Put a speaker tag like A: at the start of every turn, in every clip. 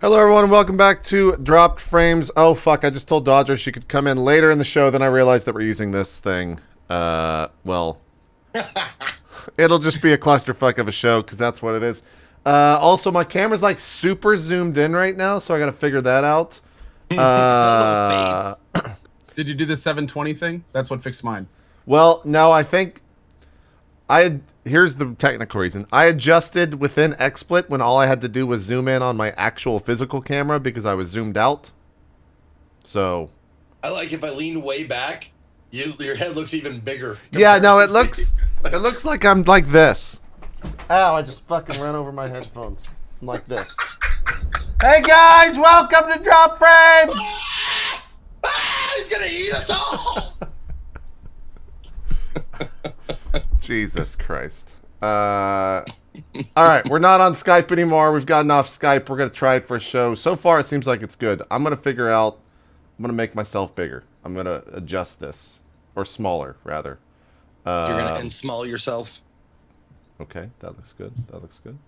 A: Hello everyone, welcome back to Dropped Frames. Oh fuck, I just told Dodger she could come in later in the show, then I realized that we're using this thing. Well, it'll just be a clusterfuck of a show, because that's what it is. Also, my camera's like super zoomed in right now, so I gotta figure that out.
B: Did you do the 720 thing? That's what fixed mine.
A: Well, no, I think here's the technical reason. I adjusted within XSplit when all I had to do was zoom in on my actual physical camera because I was zoomed out. So
C: I like if I lean way back, your head looks even bigger.
A: Yeah, no, it looks like I'm like this. Ow, I just fucking ran over my headphones. I'm like this. Hey guys, welcome to Drop Frames!
C: He's gonna eat us all!
A: Jesus Christ. Alright, we're not on Skype anymore. We've gotten off Skype. We're going to try it for a show. So far, it seems like it's good. I'm going to figure out... I'm going to make myself bigger. I'm going to adjust this. Or smaller, rather.
C: You're going to unsmall yourself?
A: Okay, that looks good. That looks good.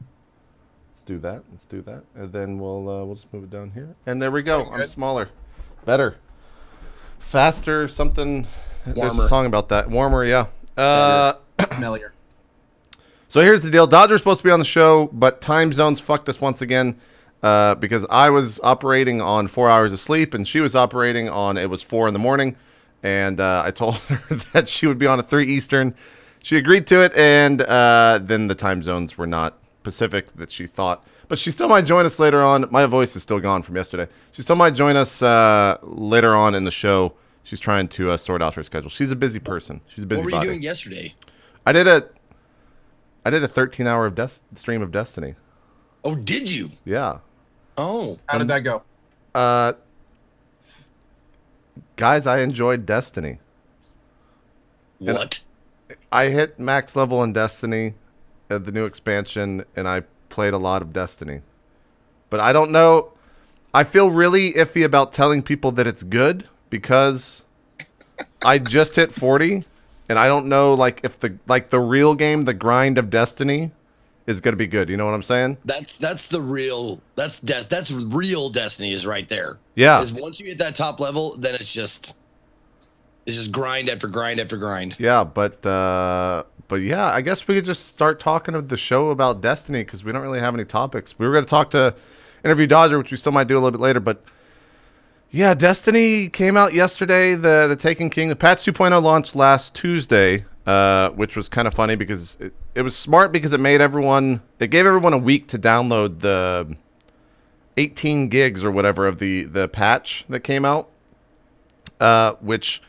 A: Let's do that. Let's do that. And then we'll just move it down here. And there we go. I'm smaller. Better. Faster, something...
B: Warmer.
A: There's a song about that. Warmer, yeah.
B: Mellier.
A: So here's the deal. Dodger's supposed to be on the show, but time zones fucked us once again because I was operating on 4 hours of sleep and she was operating on, it was 4 in the morning. And I told her that she would be on at 3 Eastern. She agreed to it, and then the time zones were not Pacific that she thought. But she still might join us later on. My voice is still gone from yesterday. She still might join us later on in the show. She's trying to sort out her schedule. She's a busy person. She's a busy body.
C: What were you doing yesterday?
A: I did a 13-hour stream of Destiny.
C: Oh, did you?
A: Yeah.
C: Oh.
B: How did that go?
A: Guys, I enjoyed Destiny.
C: What?
A: I hit max level in Destiny at the new expansion, and I played a lot of Destiny. But I don't know. I feel really iffy about telling people that it's good because I just hit 40. And I don't know, like, if the real game, the grind of Destiny, is gonna be good. You know what I'm saying?
C: That's real Destiny is right there.
A: Yeah.
C: Because once you hit that top level, then it's just grind after grind after grind.
A: Yeah, but yeah, I guess we could just start talking of the show about Destiny because we don't really have any topics. We were gonna talk to interview Dodger, which we still might do a little bit later, but. Yeah, Destiny came out yesterday, the Taken King. The patch 2.0 launched last Tuesday, which was kind of funny because it was smart because it gave everyone a week to download the 18 gigs or whatever of the patch that came out, which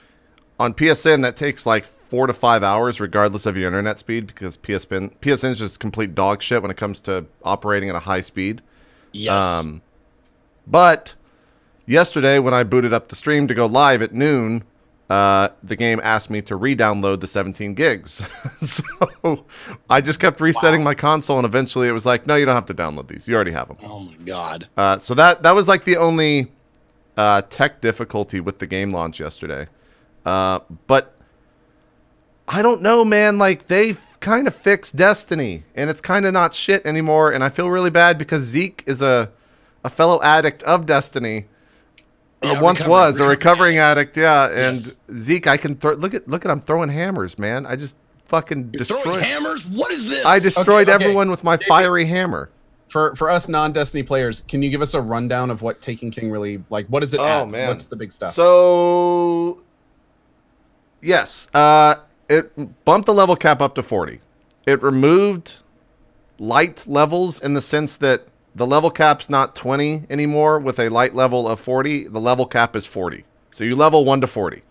A: on PSN that takes like 4 to 5 hours regardless of your internet speed because PSN is just complete dog shit when it comes to operating at a high speed.
C: Yes.
A: But... yesterday, when I booted up the stream to go live at noon, the game asked me to re-download the 17 gigs. So I just kept resetting my console, and eventually it was like, no, you don't have to download these. You already have them.
C: Oh, my God.
A: So that was like the only tech difficulty with the game launch yesterday. But I don't know, man. Like, they've kind of fixed Destiny, and it's kind of not shit anymore, and I feel really bad because Zeke is a fellow addict of Destiny.
C: Yeah,
A: once was a recovering addict, yeah. And
C: yes.
A: Zeke, I can look at I'm throwing hammers, man. I just fucking destroyed.
C: Throwing hammers? What is this?
A: I destroyed
B: Okay.
A: everyone with my fiery hammer.
B: For us non-Destiny players, can you give us a rundown of what Taken King really like? What is it?
A: Oh man,
B: what's the big stuff?
A: So yes, it bumped the level cap up to 40. It removed light levels in the sense that the level cap's not 20 anymore with a light level of 40. The level cap is 40. So you level 1 to 40.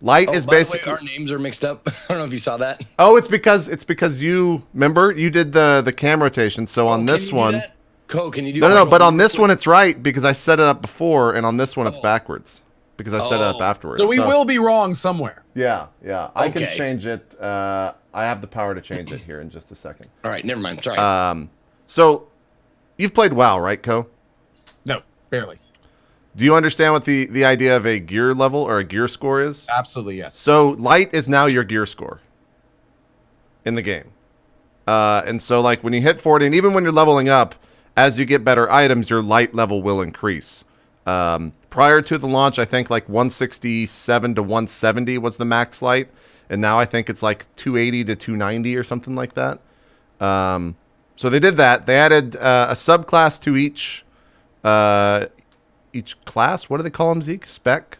A: Light is basically...
C: By the way, our names are mixed up. I don't know if you saw that.
A: Oh, it's because you... Remember? You did the cam rotation. So on this one...
C: Can you do
A: No, but on this one it's right because I set it up before, and on this one it's backwards because I set it up afterwards.
B: So we will be wrong somewhere.
A: Yeah. I can
C: Okay.
A: change it. I have the power to change it here in just a second.
C: All right, never mind. Sorry.
A: So... You've played WoW, right, Ko?
B: No, barely.
A: Do you understand what the idea of a gear level or a gear score is?
B: Absolutely, yes.
A: So light is now your gear score in the game. And so like when you hit 40, and even when you're leveling up, as you get better items, your light level will increase. Prior to the launch, I think like 167 to 170 was the max light, and now I think it's like 280 to 290 or something like that. So they did that. They added a subclass to each class. What do they call them, Zeke? Spec?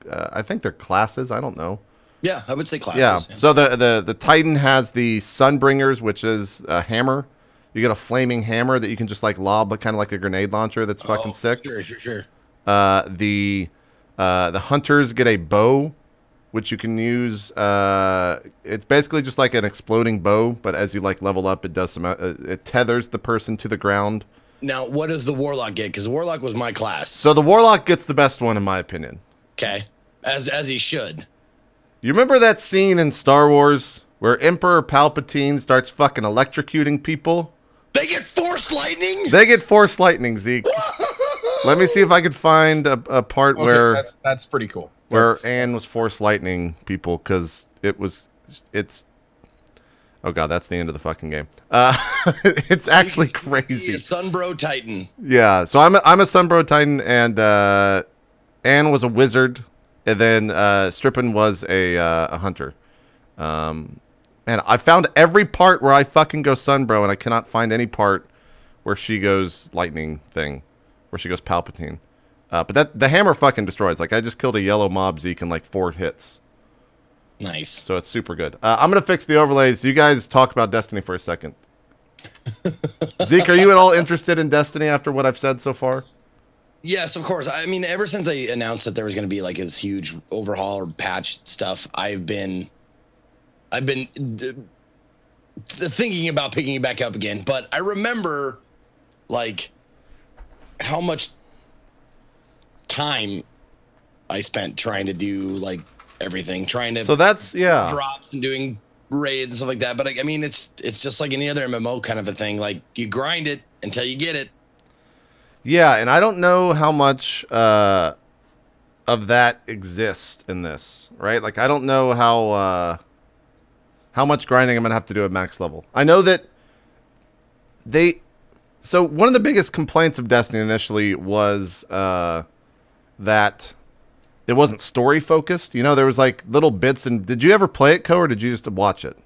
A: I think they're classes. I don't know.
C: Yeah, I would say classes.
A: Yeah. So the Titan has the Sunbringers, which is a hammer. You get a flaming hammer that you can just like lob, but kind of like a grenade launcher. That's fucking sick.
C: Sure.
A: The hunters get a bow, which you can use. It's basically just like an exploding bow, but as you like level up, it does some. It tethers the person to the ground.
C: Now, what does the warlock get? Because the warlock was my class.
A: So the warlock gets the best one, in my opinion.
C: Okay, as he should.
A: You remember that scene in Star Wars where Emperor Palpatine starts fucking electrocuting people?
C: They get force lightning.
A: They get force lightning, Zeke. Let me see if I could find a part where
B: that's pretty cool.
A: Where Anne was force lightning people, because it's. Oh god, that's the end of the fucking game. It's actually crazy.
C: Sunbro Titan.
A: Yeah, so I'm a Sunbro Titan, and Anne was a wizard, and then Strippin was a hunter. Man, I found every part where I fucking go Sunbro, and I cannot find any part where she goes lightning thing, where she goes Palpatine. But the hammer fucking destroys. Like, I just killed a yellow mob, Zeke, in like 4 hits.
C: Nice.
A: So it's super good. I'm going to fix the overlays. You guys talk about Destiny for a second. Zeke, are you at all interested in Destiny after what I've said so far?
C: Yes, of course. I mean, ever since they announced that there was going to be like this huge overhaul or patch stuff, I've been thinking about picking it back up again. But I remember, like, how much time I spent trying to do like everything, trying to drops and doing raids and stuff like that. But I mean, it's just like any other MMO kind of a thing. Like, you grind it until you get it.
A: Yeah, and I don't know how much of that exists in this, right? Like, I don't know how much grinding I'm gonna have to do at max level. I know that so one of the biggest complaints of Destiny initially was that it wasn't story focused. You know, there was like little bits. And did you ever play it, Coh, or did you just watch it?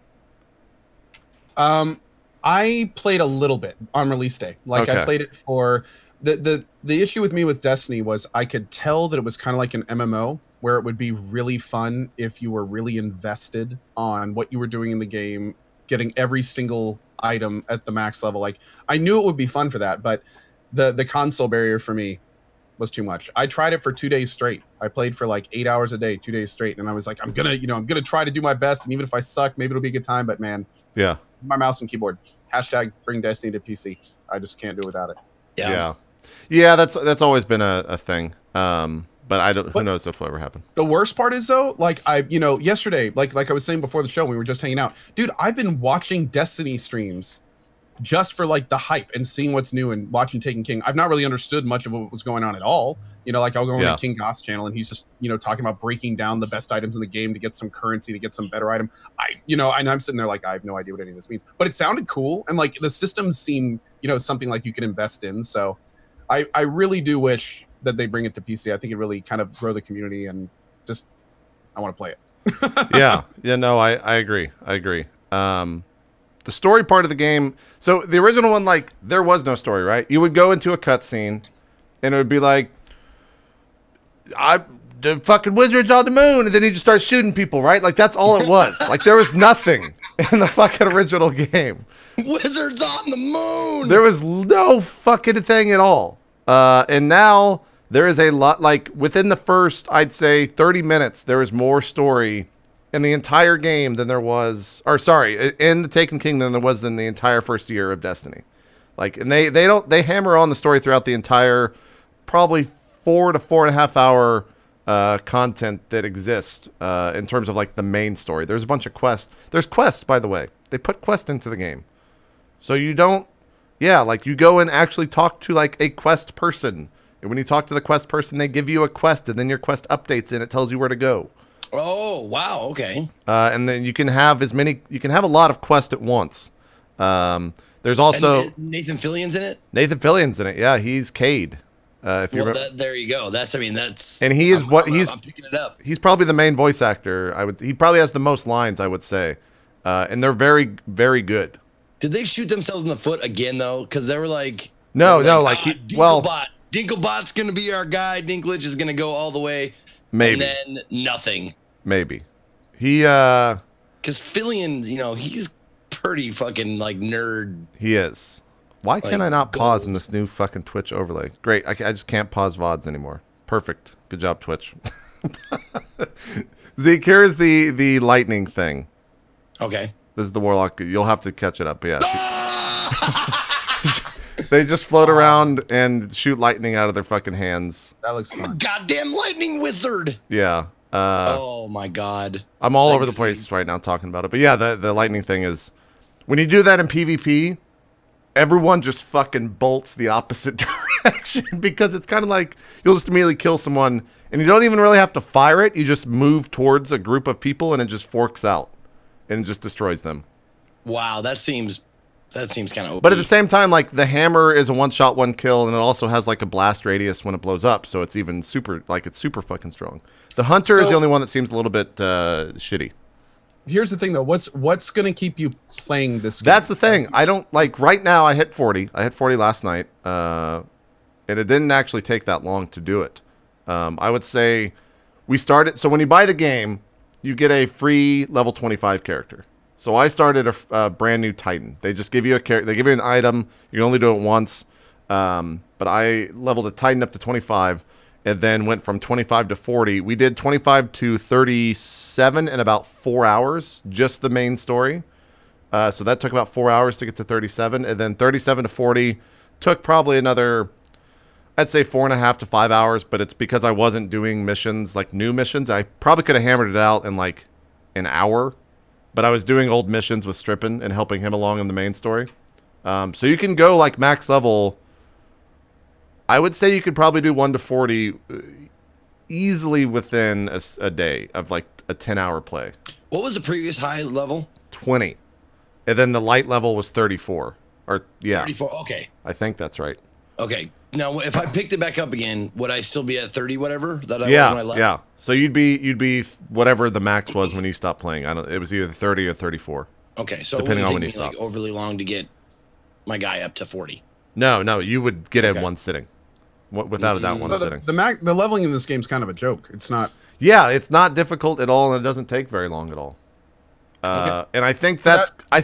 B: I played a little bit on release day. Like, I played it for the issue with me with Destiny was I could tell that it was kind of like an MMO where it would be really fun if you were really invested on what you were doing in the game, getting every single item at the max level. Like, I knew it would be fun for that, but the console barrier for me was too much. I tried it for 2 days straight. I played for like 8 hours a day, 2 days straight, and I was like, I'm gonna try to do my best, and even if I suck, maybe it'll be a good time. But man,
A: yeah,
B: my mouse and keyboard. Hashtag bring Destiny to PC. I just can't do it without it.
A: Yeah. That's always been a thing. But I don't. Who knows if it'll ever happen.
B: The worst part is though, like yesterday, like I was saying before the show, we were just hanging out, dude. I've been watching Destiny streams just for like the hype and seeing what's new and watching Taken King. I've not really understood much of what was going on at all. You know, like I'll go on King Goss channel and he's just, talking about breaking down the best items in the game to get some currency, to get some better item. And I'm sitting there like, I have no idea what any of this means, but it sounded cool. And like the systems seem, something like you can invest in. So I really do wish that they bring it to PC. I think it really kind of grow the community and just, I want to play it.
A: Yeah. No, I agree. The story part of the game. So the original one, like, there was no story, right? You would go into a cutscene, and it would be like, the fucking wizard's on the moon, and then he just starts shooting people, right? Like, that's all it was. Like, there was nothing in the fucking original game.
C: Wizards on the moon.
A: There was no fucking thing at all. And now there is a lot. Like, within the first, I'd say 30 minutes, there is more story in the entire game than there was, in the Taken King than there was in the entire first year of Destiny. Like, and they hammer on the story throughout the entire, probably 4 to 4.5 hour content that exists in terms of like the main story. There's a bunch of quests. There's quests, by the way. They put quests into the game, so you don't. Yeah, like you go and actually talk to like a quest person, and when you talk to the quest person, they give you a quest, and then your quest updates and it tells you where to go.
C: Oh, wow. Okay.
A: And then you can have a lot of quests at once. There's also
C: Nathan Fillion's in it.
A: Nathan Fillion's in it. Yeah, he's Cade. If you
C: there you go. That's
A: and he is
C: I'm picking it up.
A: He's probably the main voice actor. He probably has the most lines, I would say, and they're very, very good.
C: Did they shoot themselves in the foot again though? Because they were like, Dinklebot's gonna be our guy. Dinklage is gonna go all the way.
A: Maybe.
C: And then nothing.
A: Maybe. He
C: because Fillion, he's pretty fucking like nerd.
A: He is. Why can't I not pause in this new fucking Twitch overlay? Great. I just can't pause VODs anymore. Perfect. Good job, Twitch. Zeke, here is the lightning thing.
C: Okay.
A: This is the Warlock. You'll have to catch it up. But yeah. They just float around and shoot lightning out of their fucking hands.
B: That looks fun.
C: Goddamn lightning wizard.
A: Yeah.
C: Oh my god.
A: I'm all over the place right now talking about it. But yeah, the lightning thing is, when you do that in PvP, everyone just fucking bolts the opposite direction, because it's kind of like you'll just immediately kill someone and you don't even really have to fire it. You just move towards a group of people and it just forks out and just destroys them.
C: Wow, that seems kind of OP.
A: But at the same time, like, the hammer is a one-shot, one-kill, and it also has like a blast radius when it blows up, so it's even super fucking strong. The hunter is the only one that seems a little bit shitty.
B: Here's the thing, though. What's gonna keep you playing this game?
A: That's the thing. I don't like right now. I hit 40. I hit 40 last night, and it didn't actually take that long to do it. I would say we started. So when you buy the game, you get a free level 25 character. So I started a brand new Titan. They just give you a character. They give you an item. You can only do it once. But I leveled a Titan up to 25. And then went from 25 to 40. We did 25 to 37 in about 4 hours, just the main story. So that took about 4 hours to get to 37. And then 37 to 40 took probably another, I'd say 4.5 to 5 hours. But it's because I wasn't doing missions, like new missions. I probably could have hammered it out in like an hour. But I was doing old missions with Strippin and helping him along in the main story. So you can go like max level. I would say you could probably do 1 to 40 easily within a day of like a 10-hour play.
C: What was the previous high level?
A: 20. And then the light level was 34. Or yeah.
C: 34. Okay.
A: I think that's right.
C: Okay. Now, if I picked it back up again, would I still be at 30 whatever that I
A: was
C: when I left?
A: Yeah. So you'd be whatever the max was when you stopped playing. It was either 30 or 34.
C: Okay. So
A: depending on when you
C: stopped. Like overly long to get my guy up to 40.
A: No, you would get it in one sitting. Without a doubt, one sitting.
B: The leveling in this game is kind of a joke. It's not.
A: Yeah, it's not difficult at all, and it doesn't take very long at all. Okay. And I think that's a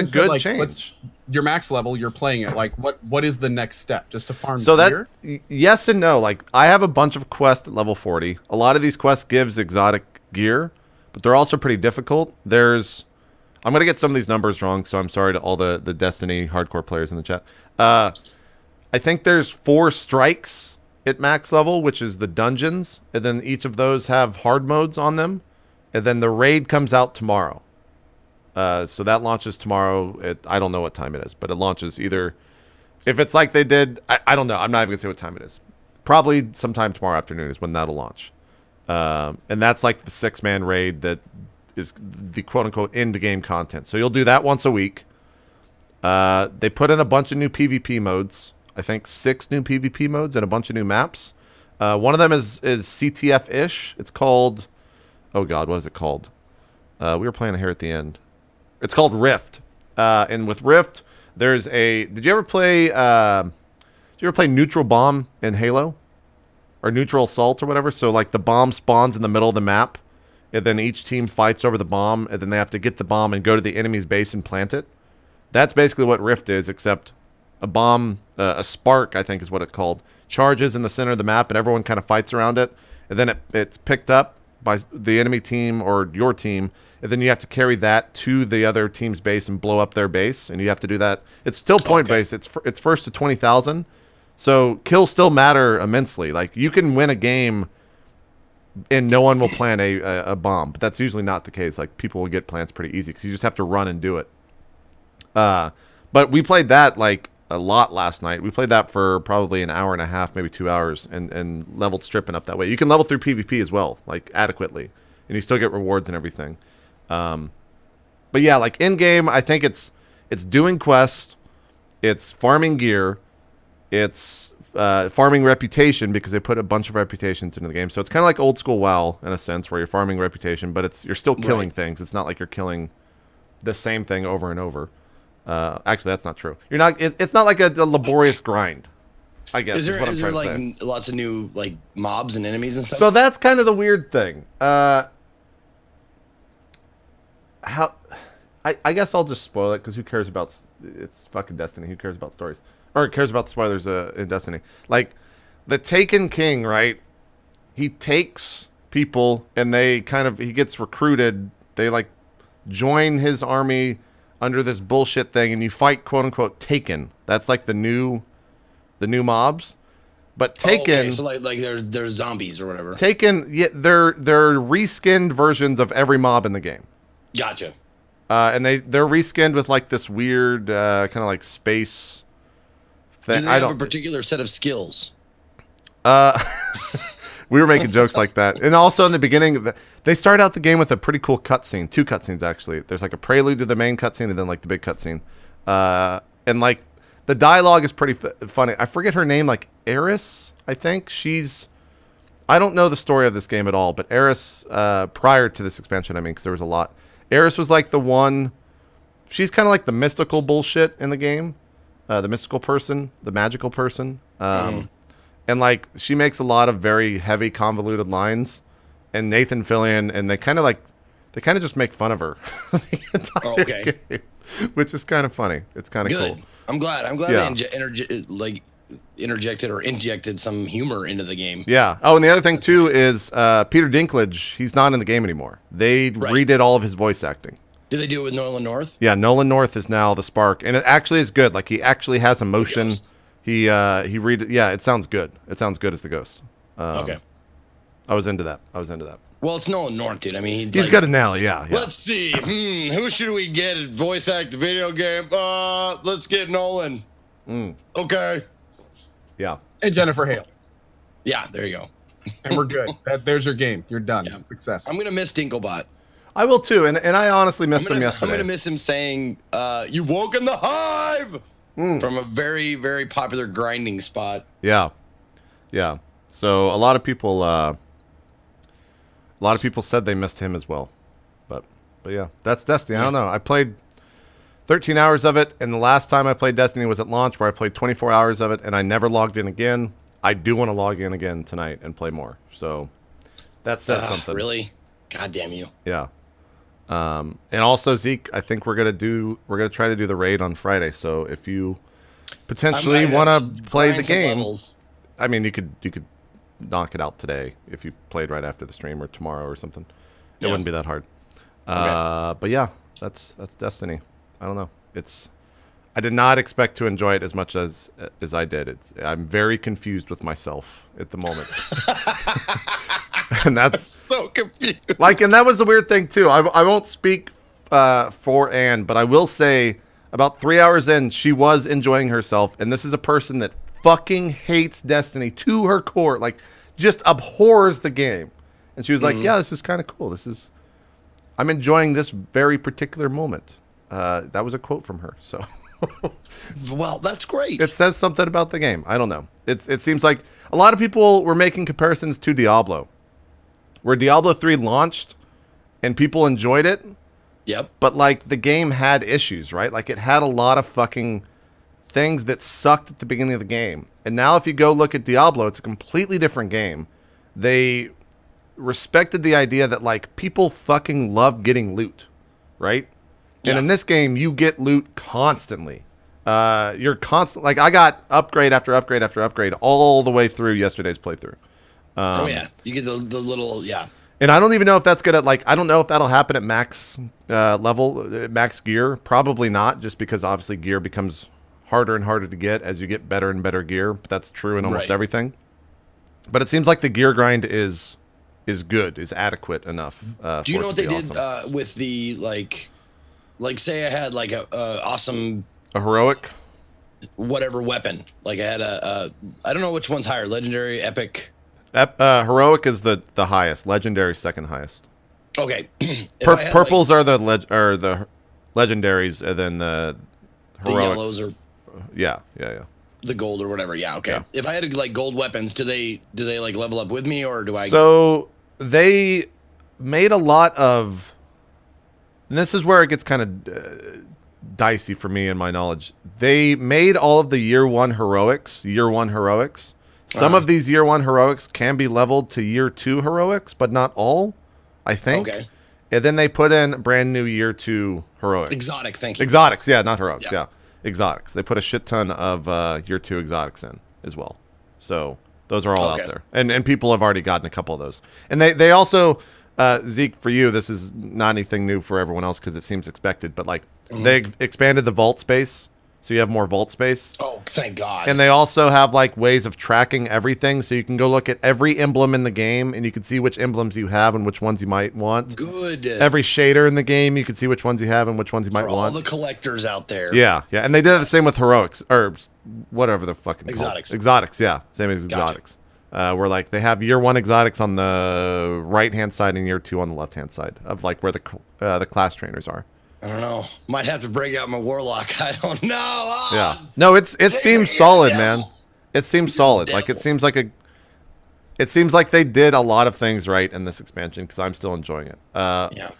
A: good change.
B: Your max level, you're playing it. Like, what is the next step? Just to farm
A: gear? Yes and no. Like, I have a bunch of quests at level 40. A lot of these quests gives exotic gear, but they're also pretty difficult. I'm gonna get some of these numbers wrong, so I'm sorry to all the Destiny hardcore players in the chat. I think there's 4 strikes at max level, which is the dungeons, and then each of those have hard modes on them, and then the raid comes out tomorrow. So that launches tomorrow. I don't know what time it is, but it launches either, if it's like they did, I don't know. I'm not even gonna say what time it is. Probably sometime tomorrow afternoon is when that'll launch. And that's like the 6-man raid that is the quote-unquote end-game content. So you'll do that once a week. They put in a bunch of new PvP modes. I think 6 new PvP modes and a bunch of new maps. One of them is CTF-ish. It's called, oh god, what is it called? We were playing it here at the end. It's called Rift. And with Rift, there's a. Did you ever play Neutral Bomb in Halo, or Neutral Assault or whatever? So like the bomb spawns in the middle of the map, and then each team fights over the bomb, and then they have to get the bomb and go to the enemy's base and plant it. That's basically what Rift is, except a bomb, a spark, I think is what it's called, charges in the center of the map, and everyone kind of fights around it, and then it's picked up by the enemy team or your team, and then you have to carry that to the other team's base and blow up their base, and you have to do that. It's still point-based. It's first to 20,000, so kills still matter immensely. Like, you can win a game and no one will plant a bomb, but that's usually not the case. Like, people will get plants pretty easy because you just have to run and do it. But we played that like a lot last night. We played that for probably an hour and a half, maybe 2 hours, and leveled Strippin up that way. You can level through PvP as well, like adequately, and you still get rewards and everything. But yeah, like in game, I think it's doing quests, it's farming gear, it's farming reputation because they put a bunch of reputations into the game. So it's kind of like old school WoW in a sense, where you're farming reputation, but you're still killing things. It's not like you're killing the same thing over and over. Actually, that's not true. You're not. It's not like a laborious grind, I guess.
C: Is there
A: say.
C: Lots of new like mobs and enemies and stuff?
A: So that's kind of the weird thing. I guess I'll just spoil it because who cares about it's fucking Destiny? Who cares about stories? Or cares about spoilers in Destiny? Like the Taken King, right? He takes people and he gets recruited. They like join his army under this bullshit thing, and you fight quote unquote Taken. That's like the new mobs. But Taken,
C: okay. So like they're zombies or whatever.
A: Taken, yeah, they're reskinned versions of every mob in the game.
C: Gotcha.
A: And they're reskinned with like this weird kind of like space thing.
C: Do they have a particular set of skills?
A: We were making jokes like that. And also in the beginning, they start out the game with a pretty cool cutscene. 2 cutscenes, actually. There's like a prelude to the main cutscene and then like the big cutscene. And like the dialogue is pretty funny. I forget her name, like Eris, I think. I don't know the story of this game at all, but Eris, prior to this expansion, I mean, because there was a lot. Eris was like the one, she's kind of like the mystical bullshit in the game. The mystical person, the magical person. And like she makes a lot of very heavy, convoluted lines. And Nathan Fillion, and they kind of just make fun of her the entire game, which is kind of funny. It's kind of cool.
C: I'm glad they interjected or injected some humor into the game.
A: Yeah. Oh, and the other thing too is Peter Dinklage. He's not in the game anymore. They redid all of his voice acting.
C: Did they do it with Nolan North?
A: Yeah, Nolan North is now the Spark, and it actually is good. Like he actually has emotion. Yeah, it sounds good. It sounds good as the Ghost.
C: Okay.
A: I was into that.
C: Well, it's Nolan North, dude. I mean,
A: he's got an alley. Yeah.
C: Let's see. Who should we get at voice act the video game? Let's get Nolan. Okay.
A: Yeah.
B: And Jennifer Hale.
C: Yeah, there you go.
B: And we're good. There's your game. You're done. Yeah. Success.
C: I'm gonna miss Dinklebot.
A: I will too, and I honestly missed him yesterday.
C: I'm gonna miss him saying, "You've woken the hive," from a very, very popular grinding spot.
A: Yeah. So a lot of people said they missed him as well, but yeah, that's Destiny. I don't know. I played 13 hours of it, and the last time I played Destiny was at launch, where I played 24 hours of it, and I never logged in again. I do want to log in again tonight and play more. So that says something.
C: Really? God damn you.
A: Yeah. And also Zeke, I think we're gonna try to do the raid on Friday. So if you potentially want to play the game, I mean, you could knock it out today if you played right after the stream or tomorrow or something. It wouldn't be that hard. But yeah, that's Destiny. I don't know. I did not expect to enjoy it as much as I did. I'm very confused with myself at the moment. And that's
C: I'm so confused.
A: Like, and that was the weird thing too. I won't speak for Anne, but I will say about 3 hours in, she was enjoying herself. And this is a person that fucking hates Destiny to her core, like just abhors the game. And she was like, "Yeah, this is kind of cool. I'm enjoying this very particular moment." That was a quote from her. So,
C: well, that's great.
A: It says something about the game. I don't know. It seems like a lot of people were making comparisons to Diablo, where Diablo 3 launched and people enjoyed it.
C: Yep.
A: But like the game had issues, right? Like it had a lot of fucking things that sucked at the beginning of the game. And now if you go look at Diablo, it's a completely different game. They respected the idea that like people fucking love getting loot, right? Yeah. And in this game, you get loot constantly. You're constant. Like I got upgrade after upgrade after upgrade all the way through yesterday's playthrough.
C: Oh yeah, you get the little
A: And I don't even know if that's gonna I don't know if that'll happen at max level, max gear. Probably not, just because obviously gear becomes harder and harder to get as you get better and better gear. But that's true in almost everything. But it seems like the gear grind is good, is adequate enough.
C: Do you know what they did with the like say I had like a awesome
A: heroic
C: whatever weapon, like I had I don't know which one's higher, legendary, epic.
A: Heroic is the highest. Legendary second highest.
C: Okay.
A: Purples are the legendaries, and then the heroics.
C: The yellows
A: Yeah.
C: The gold or whatever. Yeah. Okay.
A: Yeah.
C: If I had like gold weapons, do they like level up with me, or do I?
A: So they made a lot of. And this is where it gets kind of dicey for me in my knowledge. They made all of the year one heroics. Some of these year one heroics can be leveled to year 2 heroics, but not all, I think.
C: Okay.
A: And then they put in brand new year 2 heroics.
C: Exotic, thank you.
A: Exotics, yeah, not heroics, yeah. Exotics. They put a shit ton of year 2 exotics in as well. So those are all out there. And people have already gotten a couple of those. And they also, Zeke, for you, this is not anything new for everyone else because it seems expected, but like they expanded the vault space. So you have more vault space.
C: Oh, thank God.
A: And they also have like ways of tracking everything. So you can go look at every emblem in the game and you can see which emblems you have and which ones you might want.
C: Good.
A: Every shader in the game, you can see which ones you have and which ones you might want.
C: For all the collectors out there.
A: Yeah. And they did the same with heroics or whatever they're fucking
C: exotics.
A: Called. Exotics, yeah. Same as exotics. Where like they have year 1 exotics on the right-hand side and year 2 on the left-hand side of like where the class trainers are.
C: I don't know. Might have to break out my warlock. I don't know. Oh,
A: yeah. No, it seems solid, man. It seems solid. Like it seems like they did a lot of things right in this expansion because I'm still enjoying it.
C: Yeah.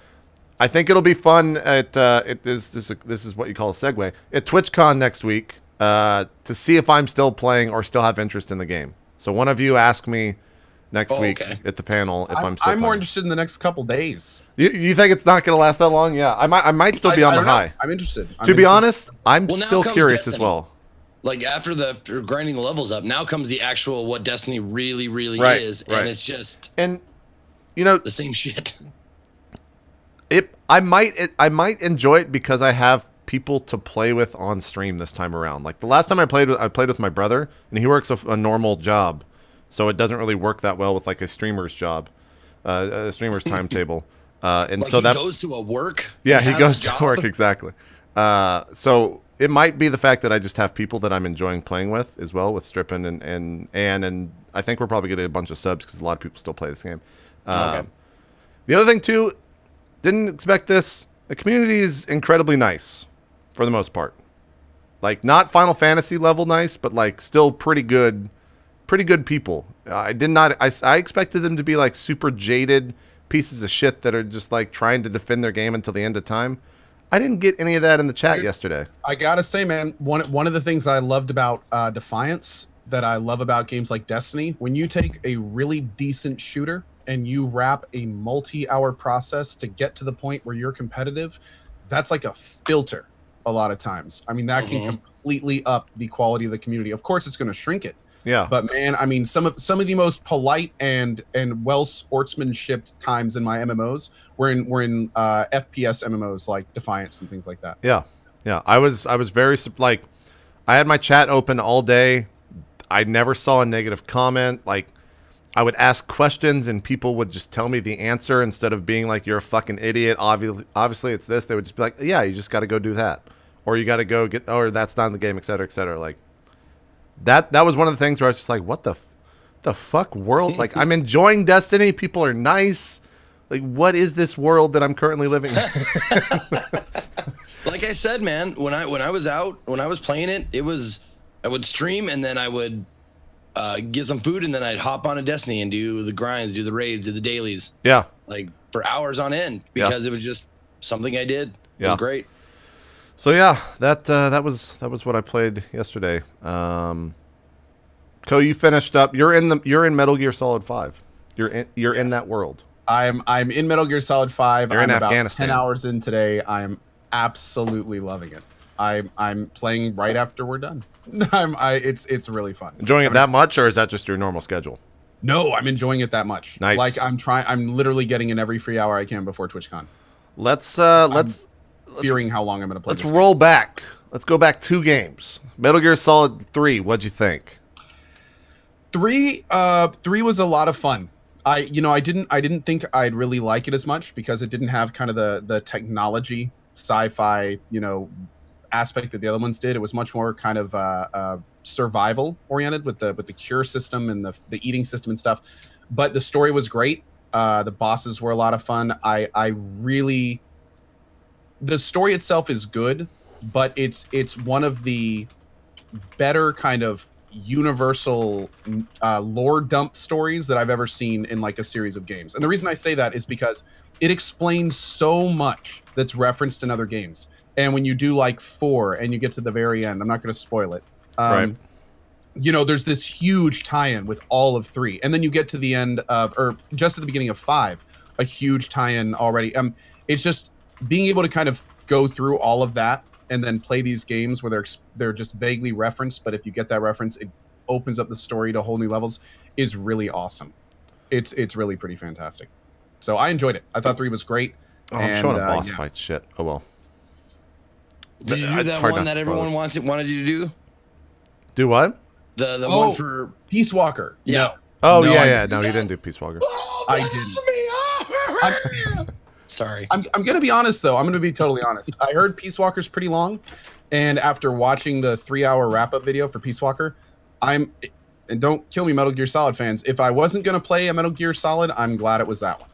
A: I think it'll be fun at this is what you call a segue at TwitchCon next week to see if I'm still playing or still have interest in the game. So one of you ask me next week at the panel if I'm still
B: I'm
A: playing.
B: more interested in the next couple days.
A: You think it's not going to last that long? Yeah, I might still be on the high.
B: I'm interested.
A: To be honest, I'm still curious as well.
C: Like after grinding the levels up, now comes the actual what Destiny really is, and it's just
A: the
C: same shit.
A: I might enjoy it because I have people to play with on stream this time around. Like the last time I played with my brother, and he works a normal job. So it doesn't really work that well with like a streamer's job, a streamer's timetable, and
C: like
A: so that
C: goes to a work.
A: Yeah, he goes to work exactly. So it might be the fact that I just have people that I'm enjoying playing with as well, with Strippin and I think we're probably getting a bunch of subs because a lot of people still play this game. The other thing too, didn't expect this. The community is incredibly nice, for the most part. Like not Final Fantasy level nice, but like still pretty good people. I expected them to be like super jaded pieces of shit that are just like trying to defend their game until the end of time. I didn't get any of that in the chat yesterday.
B: I gotta say, man, one of the things I loved about Defiance, that I love about games like Destiny, when you take a really decent shooter and you wrap a multi-hour process to get to the point where you're competitive, that's like a filter a lot of times. I mean, that can completely up the quality of the community. Of course, it's going to shrink it.
A: Yeah.
B: But man, I mean, some of the most polite and well sportsmanshiped times in my MMOs were in FPS MMOs like Defiance and things like that.
A: Yeah. I was very like, I had my chat open all day. I never saw a negative comment. Like, I would ask questions and people would just tell me the answer instead of being like, you're a fucking idiot. Obviously it's this. They would just be like, yeah, you just got to go do that. Or you got to go get, or that's not in the game, et cetera, et cetera. Like that was one of the things where I was just like, what the fuck world? Like I'm enjoying Destiny. People are nice. Like, what is this world that I'm currently living in?
C: Like I said, man, when I was playing it, I would stream and then I would get some food, and then I'd hop on a Destiny and do the grinds, do the raids, do the dailies.
A: Yeah.
C: Like for hours on end because it was just something I did. It was great.
A: So yeah, that was what I played yesterday. Co, you finished up. You're in Metal Gear Solid 5. You're in that world.
B: I'm in Metal Gear Solid 5.
A: You're in
B: about
A: Afghanistan.
B: 10 hours in today. I'm absolutely loving it. I'm playing right after we're done. It's really fun.
A: Enjoying it that much, or is that just your normal schedule?
B: No, I'm enjoying it that much.
A: Nice.
B: Like I'm literally getting in every free hour I can before TwitchCon.
A: Let's
B: fearing how long I'm going to play.
A: Let's roll back. Let's go back 2 games. Metal Gear Solid 3. What'd you think?
B: 3 was a lot of fun. I didn't think I'd really like it as much because it didn't have kind of the technology sci-fi, aspect that the other ones did. It was much more kind of survival oriented with the cure system and the eating system and stuff. But the story was great. The bosses were a lot of fun. The story itself is good, but it's one of the better kind of universal lore dump stories that I've ever seen in like a series of games. And the reason I say that is because it explains so much that's referenced in other games. And when you do like 4 and you get to the very end, I'm not going to spoil it.
A: Right.
B: You know, there's this huge tie-in with all of 3. And then you get to the end of, or just at the beginning of 5, a huge tie-in already. It's just being able to kind of go through all of that and then play these games where they're just vaguely referenced, but if you get that reference, it opens up the story to whole new levels, is really awesome. It's really pretty fantastic. So I enjoyed it. I thought 3 was great.
A: Oh, I'm showing a boss fight shit. Oh well.
C: Did you do that one that everyone wanted you to do?
A: Do what?
C: The one for
B: Peace Walker.
C: Yeah.
B: No.
A: Oh no, yeah. No, he didn't do Peace Walker.
C: Oh, I didn't. Sorry.
B: I'm going to be honest, though. I'm going to be totally honest. I heard Peace Walker's pretty long. And after watching the 3-hour wrap-up video for Peace Walker, and don't kill me, Metal Gear Solid fans, if I wasn't going to play a Metal Gear Solid, I'm glad it was that one.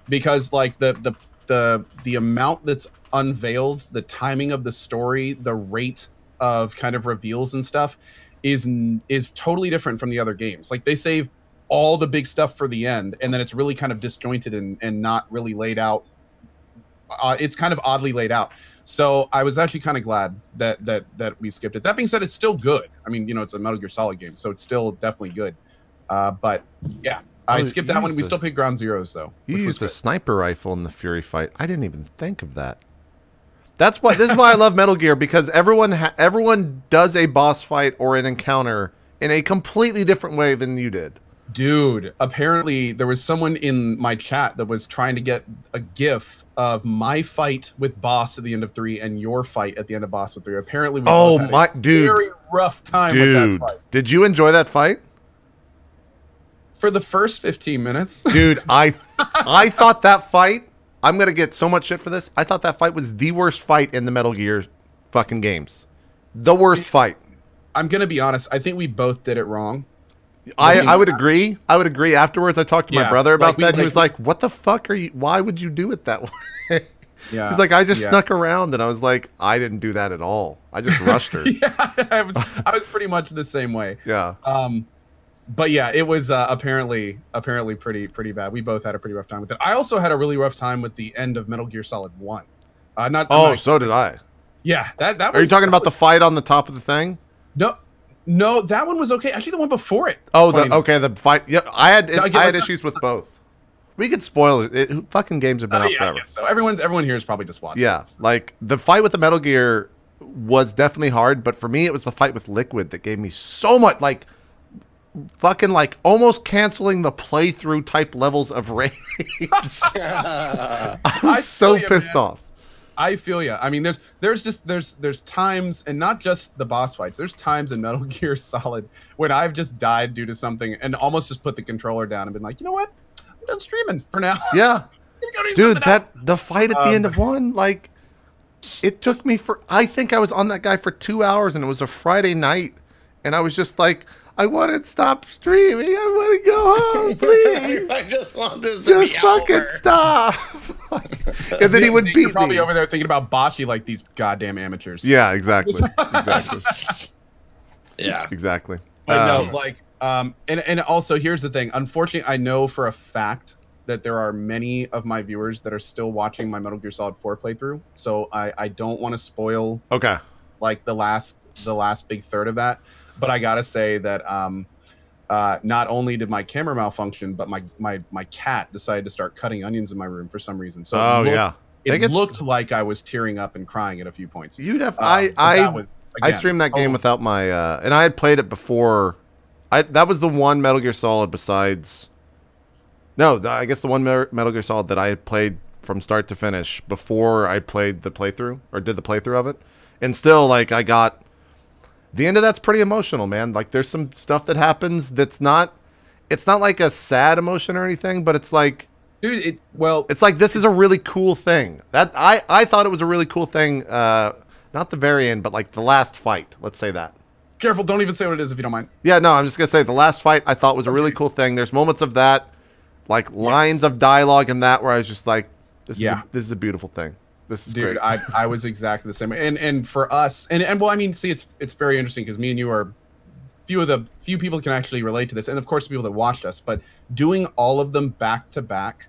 B: Because, like, the amount that's unveiled, the timing of the story, the rate of kind of reveals and stuff is totally different from the other games. Like, they save all the big stuff for the end, and then it's really kind of disjointed and not really laid out. It's kind of oddly laid out. So I was actually kind of glad that we skipped it. That being said, it's still good. I mean, you know, it's a Metal Gear Solid game, so it's still definitely good. But yeah, I skipped that one. We still picked Ground Zeroes though.
A: You used a sniper rifle in the Fury fight. I didn't even think of that. This is why I love Metal Gear, because everyone does a boss fight or an encounter in a completely different way than you did.
B: Dude, apparently there was someone in my chat that was trying to get a GIF of my fight with boss at the end of 3 and your fight at the end of boss with 3. Apparently, we both had a very rough time with that fight.
A: Did you enjoy that fight?
B: For the first 15 minutes.
A: Dude, I thought that fight, I'm going to get so much shit for this. I thought that fight was the worst fight in the Metal Gear fucking games. The worst fight.
B: I'm going to be honest. I think we both did it wrong.
A: I would agree. I would agree. Afterwards, I talked to my brother about that. He was like, "What the fuck are you? Why would you do it that way?" Yeah. He's like, "I just snuck around," and I was like, "I didn't do that at all. I just rushed her."
B: Yeah, I was pretty much the same way.
A: Yeah.
B: But yeah, it was apparently pretty bad. We both had a pretty rough time with it. I also had a really rough time with the end of Metal Gear Solid 1.
A: So did I.
B: Yeah, that was.
A: Are you talking about the fight on the top of the thing?
B: No, that one was okay. Actually, the one before it.
A: Oh, the fight. Yeah, I had issues with both. We could spoil it. Fucking games have been out forever.
B: So everyone here is probably just watching.
A: Yeah, like the fight with the Metal Gear was definitely hard, but for me, it was the fight with Liquid that gave me so much, like, fucking like almost canceling the playthrough type levels of rage. I was so pissed off.
B: I feel you. I mean, there's times, and not just the boss fights. There's times in Metal Gear Solid when I've just died due to something and almost just put the controller down and been like, you know what, I'm done streaming for now.
A: Yeah, dude, the fight at the end of 1, like, it took me I think I was on that guy for 2 hours, and it was a Friday night, and I was just like, I want to stop streaming. I want to go home, please.
C: I just want this to be
A: fucking
C: over.
A: Stop. And then he would beat me.
B: You're probably over there thinking about bocce like these goddamn amateurs.
A: Yeah, exactly. Exactly.
C: Yeah,
A: exactly.
B: But no, like, and also here's the thing. Unfortunately, I know for a fact that there are many of my viewers that are still watching my Metal Gear Solid 4 playthrough. So I don't want to spoil.
A: Okay.
B: Like the last big third of that. But I gotta say that not only did my camera malfunction, but my cat decided to start cutting onions in my room for some reason. So it looked like I was tearing up and crying at a few points.
A: I streamed that game without my and I had played it before. That was the one Metal Gear Solid besides. No, I guess the one Metal Gear Solid that I had played from start to finish before I played the playthrough or did the playthrough of it, and still like I got. The end of that's pretty emotional, man. Like, there's some stuff that happens that's not... It's not like a sad emotion or anything, but it's like...
B: Dude,
A: it's like, this is a really cool thing. That I thought it was a really cool thing. Not the very end, but, like, the last fight. Let's say that.
B: Careful, don't even say what it is if you don't mind.
A: Yeah, no, I'm just going to say the last fight I thought was a really cool thing. There's moments of that, like, lines of dialogue and that where I was just like, this is a beautiful thing. This is
B: Dude,
A: great.
B: I was exactly the same. And for us, and well, I mean, see, it's very interesting because me and you are few people can actually relate to this, and of course, the people that watched us. But doing all of them back to back,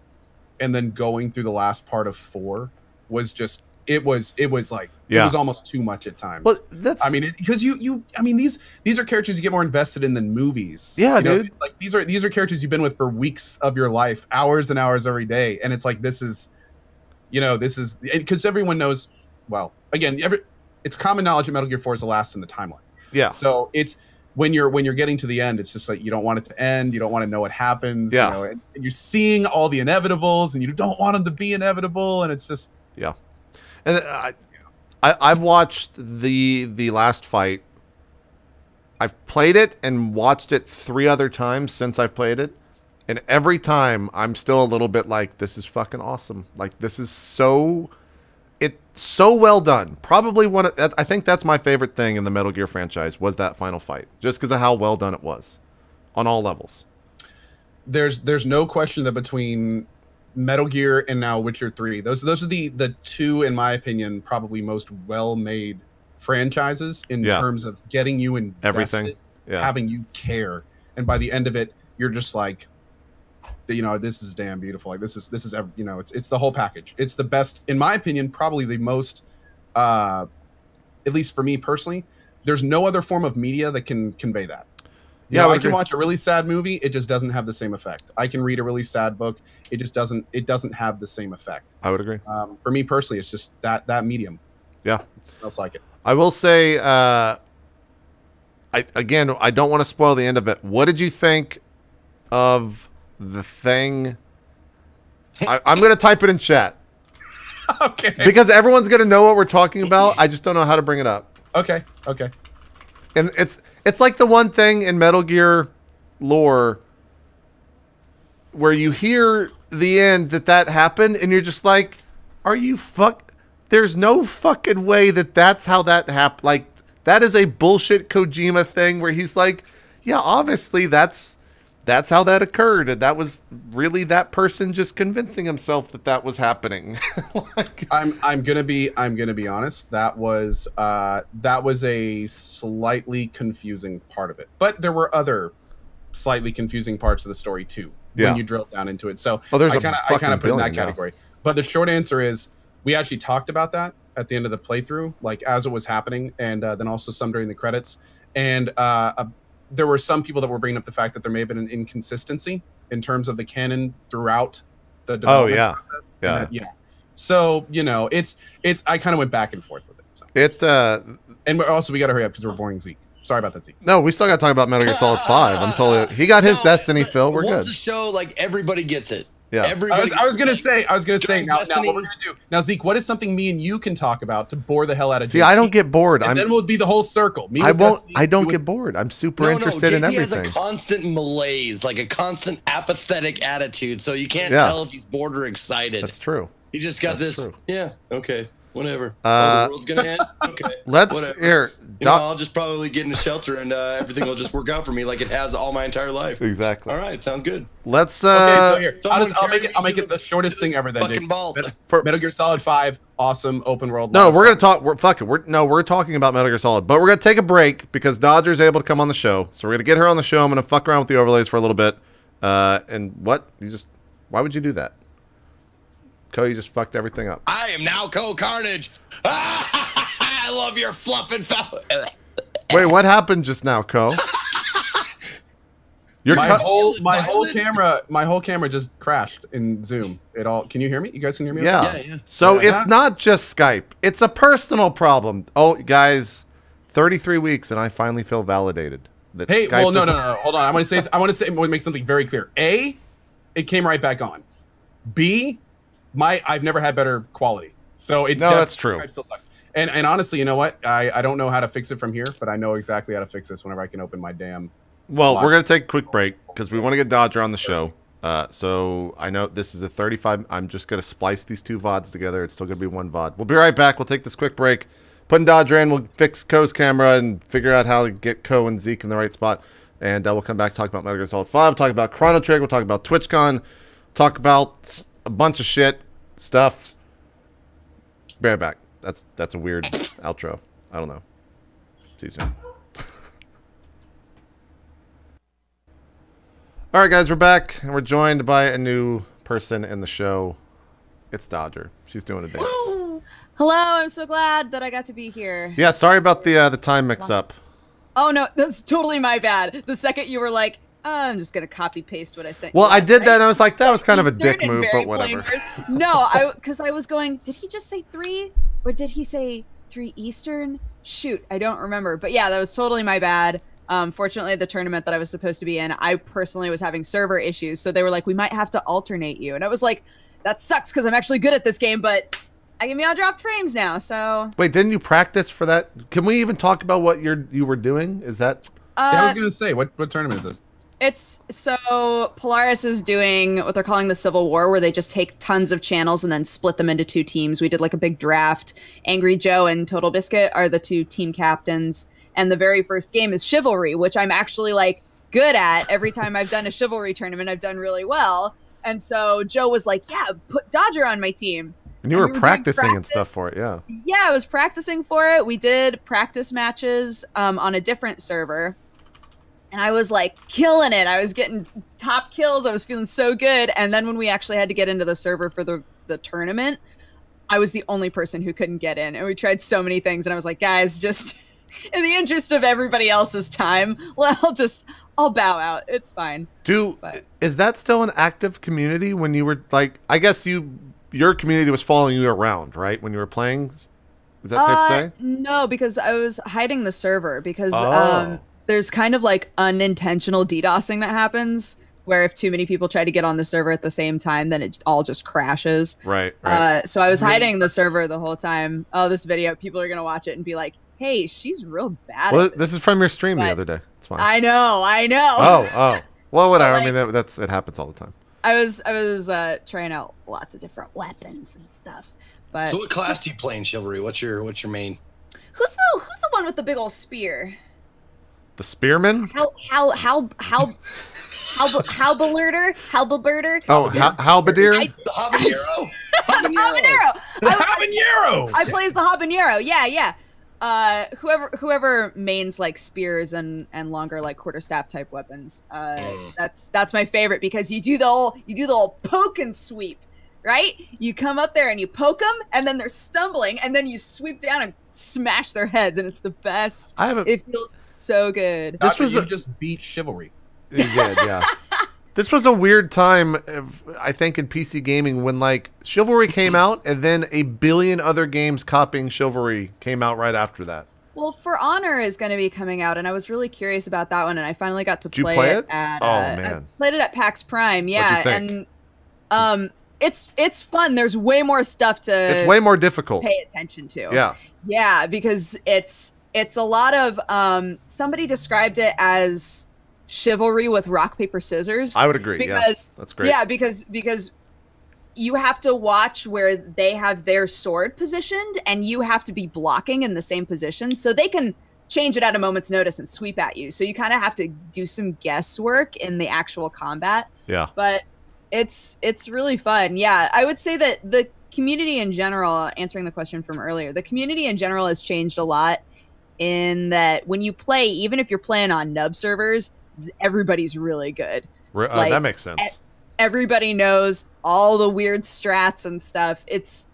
B: and then going through the last part of 4 was just it was like it was almost too much at times.
A: Well, that's
B: I mean, because I mean these are characters you get more invested in than movies.
A: Yeah,
B: you know,
A: dude.
B: like these are characters you've been with for weeks of your life, hours and hours every day, and it's like this is because everyone knows. Well, again, it's common knowledge that Metal Gear 4 is the last in the timeline.
A: Yeah.
B: So it's when you're getting to the end, it's just like you don't want it to end. You don't want to know what happens.
A: Yeah.
B: You know, and you're seeing all the inevitables, and you don't want them to be inevitable, and it's just
A: And I've watched the last fight. I've played it and watched it 3 other times since I've played it. And every time I'm still a little bit like, this is fucking awesome. Like, this is so well done. Probably I think that's my favorite thing in the Metal Gear franchise was that final fight. Just because of how well done it was on all levels.
B: There's no question that between Metal Gear and now Witcher 3, those are the 2, in my opinion, probably most well-made franchises in terms of getting you invested,
A: everything,
B: having you care, and by the end of it, you're just like, this is damn beautiful. Like this is it's the whole package. It's the best, in my opinion, probably the most, at least for me personally. There's no other form of media that can convey that. I can watch a really sad movie. It just doesn't have the same effect. I can read a really sad book. It just doesn't have the same effect.
A: I would agree.
B: For me personally, it's just that medium.
A: Yeah.
B: Nothing else like it.
A: I will say, I don't want to spoil the end of it. What did you think of the thing? I'm going to type it in chat.
B: Okay.
A: Because everyone's going to know what we're talking about. I just don't know how to bring it up.
B: Okay.
A: And it's like the one thing in Metal Gear lore where you hear the end that happened and you're just like, are you there's no fucking way that's how that happened. Like, that is a bullshit Kojima thing where he's like, yeah, obviously that's how that occurred. And that was really that person just convincing himself that was happening. Like,
B: I'm gonna be honest. That was a slightly confusing part of it, but there were other slightly confusing parts of the story too when you drill down into it. So I kind of put it in that category. But the short answer is we actually talked about that at the end of the playthrough, like as it was happening, and then also some during the credits. And there were some people that were bringing up the fact that there may have been an inconsistency in terms of the canon throughout the development process. So it's I kind of went back and forth with it. So. And we got to hurry up because we're boring Zeke. Sorry about that, Zeke.
A: No, we still got to talk about Metal Gear Solid 5. He got his Destiny fill. We're good.
C: Once the show, like, everybody gets it.
A: Yeah.
B: I was gonna say now what we're gonna do now, Zeke, what is something me and you can talk about to bore the hell out of
A: See, I don't get bored.
B: And then we'll be the whole circle.
A: I don't get bored. I'm super interested in everything.
C: He has a constant malaise, like a constant apathetic attitude, so you can't tell if he's bored or excited.
A: That's true.
C: He just got true. Yeah, okay. Whatever. The world's gonna end. Okay.
B: I'll
C: just probably get in a shelter and everything will just work out for me like it has all my entire life.
A: Exactly.
C: All right, sounds good.
A: Let's.
B: Okay, so here I'll make it the shortest thing ever. Then,
C: fucking vault.
B: For Metal Gear Solid 5, awesome open world.
A: No, we're gonna talk. We're talking about Metal Gear Solid, but we're gonna take a break because Dodger's able to come on the show. So we're gonna get her on the show. I'm gonna fuck around with the overlays for a little bit. And what? Why would you do that? You just fucked everything up.
C: I am now CohhCarnage. I love your fluffing fellow.
A: Wait, what happened just now, Co?
B: My whole camera just crashed in Zoom. Can you hear me? You guys can hear me?
A: Yeah.
B: Okay?
A: So it's not just Skype. It's a personal problem. Oh, guys, 33 weeks and I finally feel validated.
B: No. Hold on. I want to make something very clear. A, it came right back on. B, I've never had better quality. So that's true. It still sucks. And honestly, you know what? I don't know how to fix it from here, but I know exactly how to fix this whenever I can open my damn.
A: Well, we're going to take a quick break because we want to get Dodger on the show. So I know this is a 35. I'm just going to splice these 2 VODs together. It's still going to be 1 VOD. We'll be right back. We'll take this quick break. Putting Dodger in. We'll fix Co's camera and figure out how to get Co and Zeke in the right spot. And we'll come back, talk about Metal Gear Solid 5, talk about Chrono Trigger, we'll talk about TwitchCon, talk about a bunch of stuff. Be right back. That's a weird outro. I don't know. See you soon. All right, guys, we're back, and we're joined by a new person in the show. It's Dodger. She's doing a dance.
D: Hello, I'm so glad that I got to be here.
A: Yeah, sorry about the time mix-up.
D: Oh, no, that's totally my bad. The second you were like, I'm just going to copy-paste what I sent
A: Well,
D: you.
A: I did that, and I was like, that was kind of a dick move, but whatever.
D: No, because I was going, did he just say 3? Or did he say 3 Eastern? Shoot, I don't remember. But yeah, that was totally my bad. Fortunately, the tournament that I was supposed to be in, I personally was having server issues. So they were like, we might have to alternate you. And I was like, that sucks because I'm actually good at this game, but I can be on dropped frames now, so...
A: Wait, didn't you practice for that? Can we even talk about what you were doing? Is that...
B: Yeah, I was going to say, what tournament is this?
D: So Polaris is doing what they're calling the Civil War, where they just take tons of channels and then split them into 2 teams. We did like a big draft. Angry Joe and Total Biscuit are the 2 team captains. And the very first game is Chivalry, which I'm actually like good at. Every time I've done a Chivalry tournament, I've done really well. And so Joe was like, yeah, put Dodger on my team.
A: And you were practicing and stuff for it, yeah.
D: Yeah, I was practicing for it. We did practice matches on a different server. And I was like killing it. I was getting top kills. I was feeling so good. And then when we actually had to get into the server for the tournament, I was the only person who couldn't get in. And we tried so many things. And I was like, guys, just in the interest of everybody else's time, well, I'll bow out. It's fine.
A: Is that still an active community when you were like, I guess your community was following you around, right? When you were playing? Is that safe to say?
D: No, because I was hiding the server because there's kind of like unintentional DDoSing that happens where if too many people try to get on the server at the same time, then it all just crashes.
A: Right.
D: So I was hiding the server the whole time. Oh, this video, people are going to watch it and be like, hey, she's real bad.
A: Well, this is from your stream the other day. It's fine.
D: I know.
A: Oh. Well, whatever. Like, I mean, it happens all the time.
D: I was trying out lots of different weapons and stuff. But
C: so what class do you play in Chivalry? What's your main?
D: Who's the one with the big old spear?
A: The spearman?
D: Halberder?
A: Oh, halberdier?
C: The habanero.
D: Habanero. I plays the habanero. Yeah. Whoever mains like spears and longer like quarterstaff type weapons. That's my favorite because you do the whole poke and sweep, right? You come up there and you poke them, and then they're stumbling, and then you sweep down and smash their heads, and it's the best. It feels so good.
B: You just beat Chivalry.
A: You did, yeah. This was a weird time, I think, in PC gaming when, like, Chivalry came out, and then a billion other games copying Chivalry came out right after that.
D: Well, For Honor is going to be coming out, and I was really curious about that one, and I finally got to play it at...
A: man.
D: I played it at PAX Prime, yeah.
A: What'd you think?
D: And it's fun. There's way more stuff to...
A: It's way more difficult.
D: ...pay attention to.
A: Yeah.
D: Yeah, because it's a lot of... somebody described it as... Chivalry with rock, paper, scissors.
A: I would agree.
D: Because,
A: yeah, that's great.
D: Yeah, because you have to watch where they have their sword positioned, and you have to be blocking in the same position, so they can change it at a moment's notice and sweep at you. So you kind of have to do some guesswork in the actual combat.
A: Yeah.
D: But it's really fun. Yeah, I would say that the community in general, answering the question from earlier, the community in general has changed a lot in that when you play, even if you're playing on nub servers, everybody's really good.
A: That makes sense.
D: Everybody knows all the weird strats and stuff. It's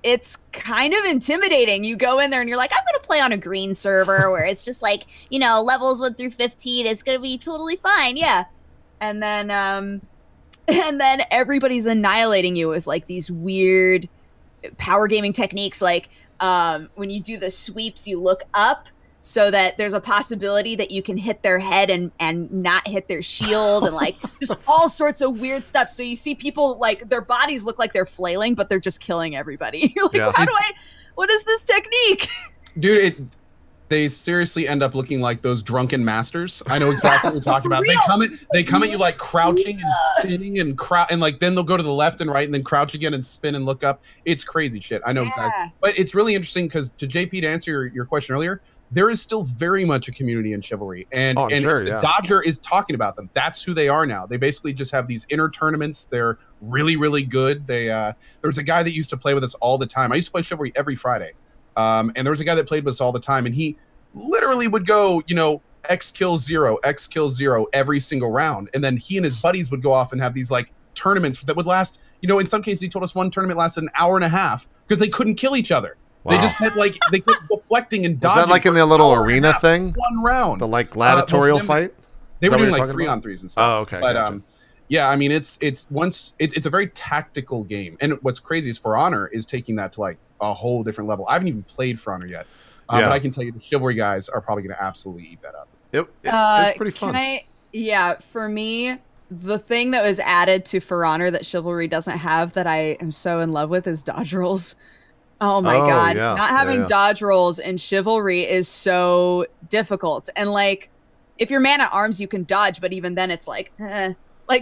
D: kind of intimidating. You go in there and you're like, I'm gonna play on a green server where it's just like, levels 1 through 15. It's gonna be totally fine, yeah. And then everybody's annihilating you with like these weird power gaming techniques. Like when you do the sweeps, you look up, so that there's a possibility that you can hit their head and not hit their shield and like just all sorts of weird stuff. So you see people like their bodies look like they're flailing, but they're just killing everybody. You're like, what is this technique?
B: Dude, they seriously end up looking like those drunken masters. I know exactly what you're talking about. They come at you like crouching and spinning and like then they'll go to the left and right and then crouch again and spin and look up. It's crazy shit. I know exactly. But it's really interesting because to JP, to answer your question earlier, there is still very much a community in Chivalry, and
A: sure, yeah.
B: Dodger is talking about them. That's who they are now. They basically just have these inner tournaments. They're really, really good. There was a guy that used to play with us all the time. I used to play Chivalry every Friday, and there was a guy that played with us all the time, and he literally would go, X kills 0, X kills 0 every single round, and then he and his buddies would go off and have these like tournaments that would last. In some cases, he told us one tournament lasted an hour and a half because they couldn't kill each other. Wow. They just had they kept deflecting and dodging.
A: Is that like in the little arena thing?
B: One round.
A: The like gladiatorial fight?
B: They were doing like 3-on-3s and stuff.
A: Oh, okay.
B: But
A: gotcha.
B: yeah, I mean it's a very tactical game. And what's crazy is For Honor is taking that to like a whole different level. I haven't even played For Honor yet. But I can tell you the Chivalry guys are probably gonna absolutely eat that up.
A: It's pretty fun.
D: For me, the thing that was added to For Honor that Chivalry doesn't have that I am so in love with is dodge rolls. Oh my god.
A: Yeah.
D: Not having dodge rolls in Chivalry is so difficult. And like if you're man at arms you can dodge, but even then it's like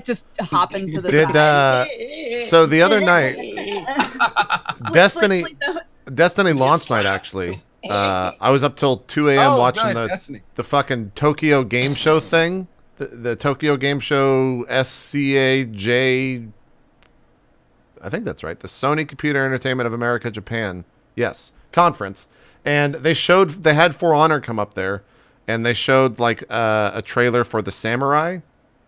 D: just hop into the side.
A: So the other night Destiny launch night actually. I was up till 2 a.m. watching the fucking Tokyo Game Show thing. The Tokyo Game Show SCAJ, I think that's right. The Sony Computer Entertainment of America, Japan. Yes. Conference. And they had For Honor come up there, and they showed like a trailer for the Samurai,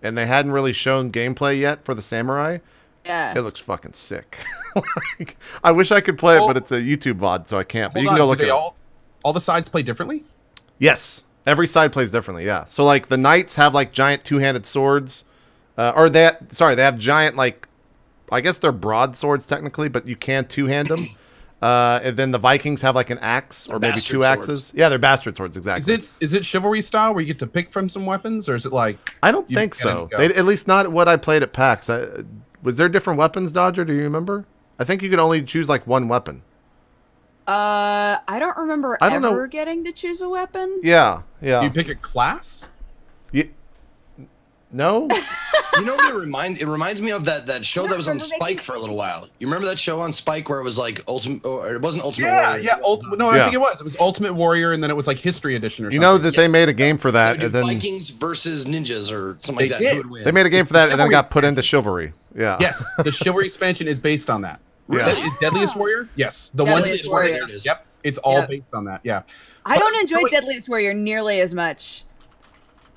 A: and they hadn't really shown gameplay yet for the Samurai.
D: Yeah.
A: It looks fucking sick. I wish I could play it, but it's a YouTube VOD, so I can't. But you can go look at it.
B: All the sides play differently?
A: Yes. Every side plays differently, yeah. So, like, the knights have, like, giant two-handed swords. They have giant, like, I guess they're broadswords, technically, but you can two-hand them. And then the Vikings have, like, an axe or maybe two axes. Swords. Yeah, they're bastard swords, exactly.
B: Is it Chivalry style where you get to pick from some weapons, or is it like...
A: I don't think so. At least not what I played at PAX. Was there different weapons, Dodger? Do you remember? I think you could only choose, like, one weapon.
D: I don't remember ever getting to choose a weapon.
A: Yeah.
B: Do you pick a class?
A: No.
C: You know what it reminds me of that show that was on Spike for a little while. You remember that show on Spike where it was like Ultimate, or it wasn't Ultimate Warrior?
B: Yeah, I think it was. It was Ultimate Warrior, and then it was like History Edition or something.
A: You know that they made a game for that, and then
C: Vikings versus ninjas or something like that. Who would win?
A: They made a game for that, and then it got put into Chivalry. Yeah.
B: Yes, the Chivalry expansion is based on that.
A: Yeah.
B: Deadliest Warrior? Yes. The
D: Deadliest
B: one
D: Warrior.
B: Yep. It's all based on that. Yeah.
D: I don't enjoy Deadliest Warrior nearly as much.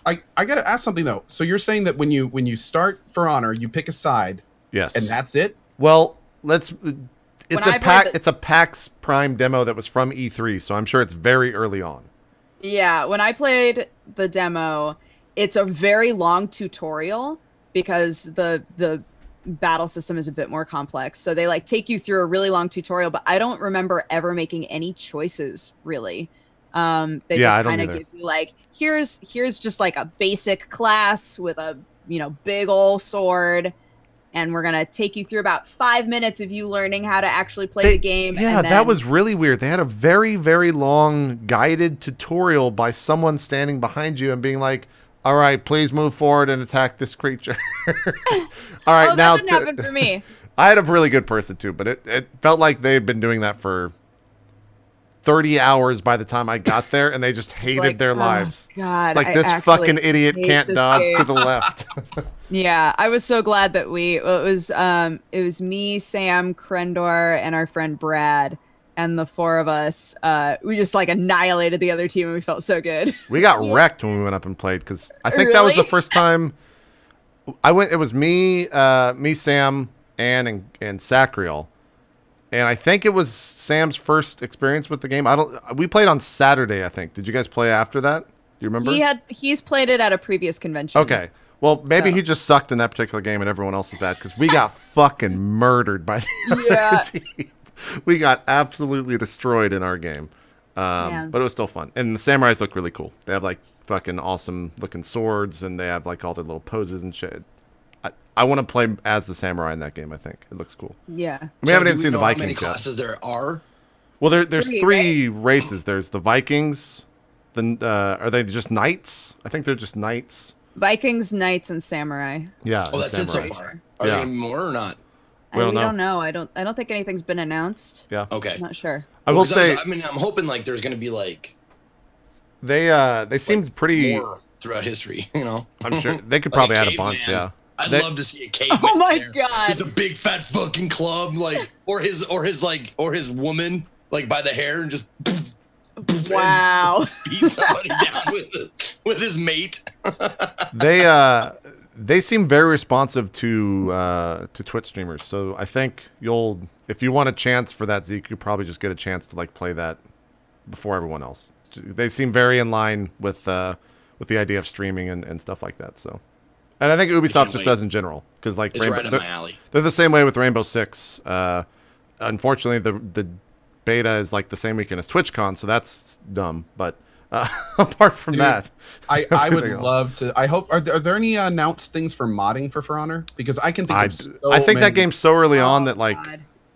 B: I gotta ask something though. So you're saying that when you start For Honor, you pick a side.
A: Yes.
B: And that's it?
A: Well, it's a PAX Prime demo that was from E3, so I'm sure it's very early on.
D: Yeah, when I played the demo, it's a very long tutorial because the battle system is a bit more complex. So they like take you through a really long tutorial, but I don't remember ever making any choices really. They just kind of give you like, here's just like a basic class with a, big old sword. And we're going to take you through about 5 minutes of you learning how to actually play the game.
A: Yeah,
D: and then...
A: that was really weird. They had a very, very long guided tutorial by someone standing behind you and being like, all right, please move forward and attack this creature. All right,
D: now that didn't happen for me.
A: I had a really good person too, but it felt like they'd been doing that for 30 hours by the time I got there, and they just hated their lives.
D: God,
A: it's like, this fucking idiot can't dodge to the left.
D: Yeah, I was so glad that it was me, Sam, Krendor, and our friend Brad. And the four of us, we just like annihilated the other team, and we felt so good.
A: We got wrecked when we went up and played because I think that was the first time I went. It was me, Sam, Ann, and Sacriel, and I think it was Sam's first experience with the game. We played on Saturday, I think. Did you guys play after that? Do you remember?
D: He's played it at a previous convention.
A: Okay. Well, maybe he just sucked in that particular game, and everyone else was bad because we got fucking murdered by the other team. We got absolutely destroyed in our game. But it was still fun. And the samurais look really cool. They have like fucking awesome looking swords, and they have like all their little poses and shit. I want to play as the samurai in that game, I think. It looks cool.
D: Yeah.
A: We haven't even seen the Vikings
C: how many classes there are?
A: Well, there's three races. There's the Vikings. Are they just knights? I think they're just knights.
D: Vikings, knights, and samurai.
A: Yeah.
C: Oh, that's it so far. Are there any more or not?
D: We don't know. I don't think anything's been announced.
A: Yeah.
C: Okay.
D: I'm not sure.
A: I will say.
C: I'm hoping like there's going to be like
A: They seemed pretty
C: more throughout history. You know,
A: I'm sure they could probably add a bunch. Yeah,
C: I'd love to see a caveman.
D: Oh my god!
C: With a big fat fucking club, like, or his woman, like by the hair, and just.
D: Wow.
C: Beat somebody down with his mate.
A: They seem very responsive to Twitch streamers. So I think if you want a chance for that, Zeke, you probably just get a chance to like play that before everyone else. They seem very in line with the idea of streaming and stuff like that. So, and I think Ubisoft just does in general because like
C: it's right up my alley.
A: They're the same way with Rainbow Six. Unfortunately, the beta is like the same weekend as TwitchCon, so that's dumb. But apart from that,
B: I would love to. I hope. Are there any announced things for modding for Honor? Because I can think of.
A: I think that game's so early on that like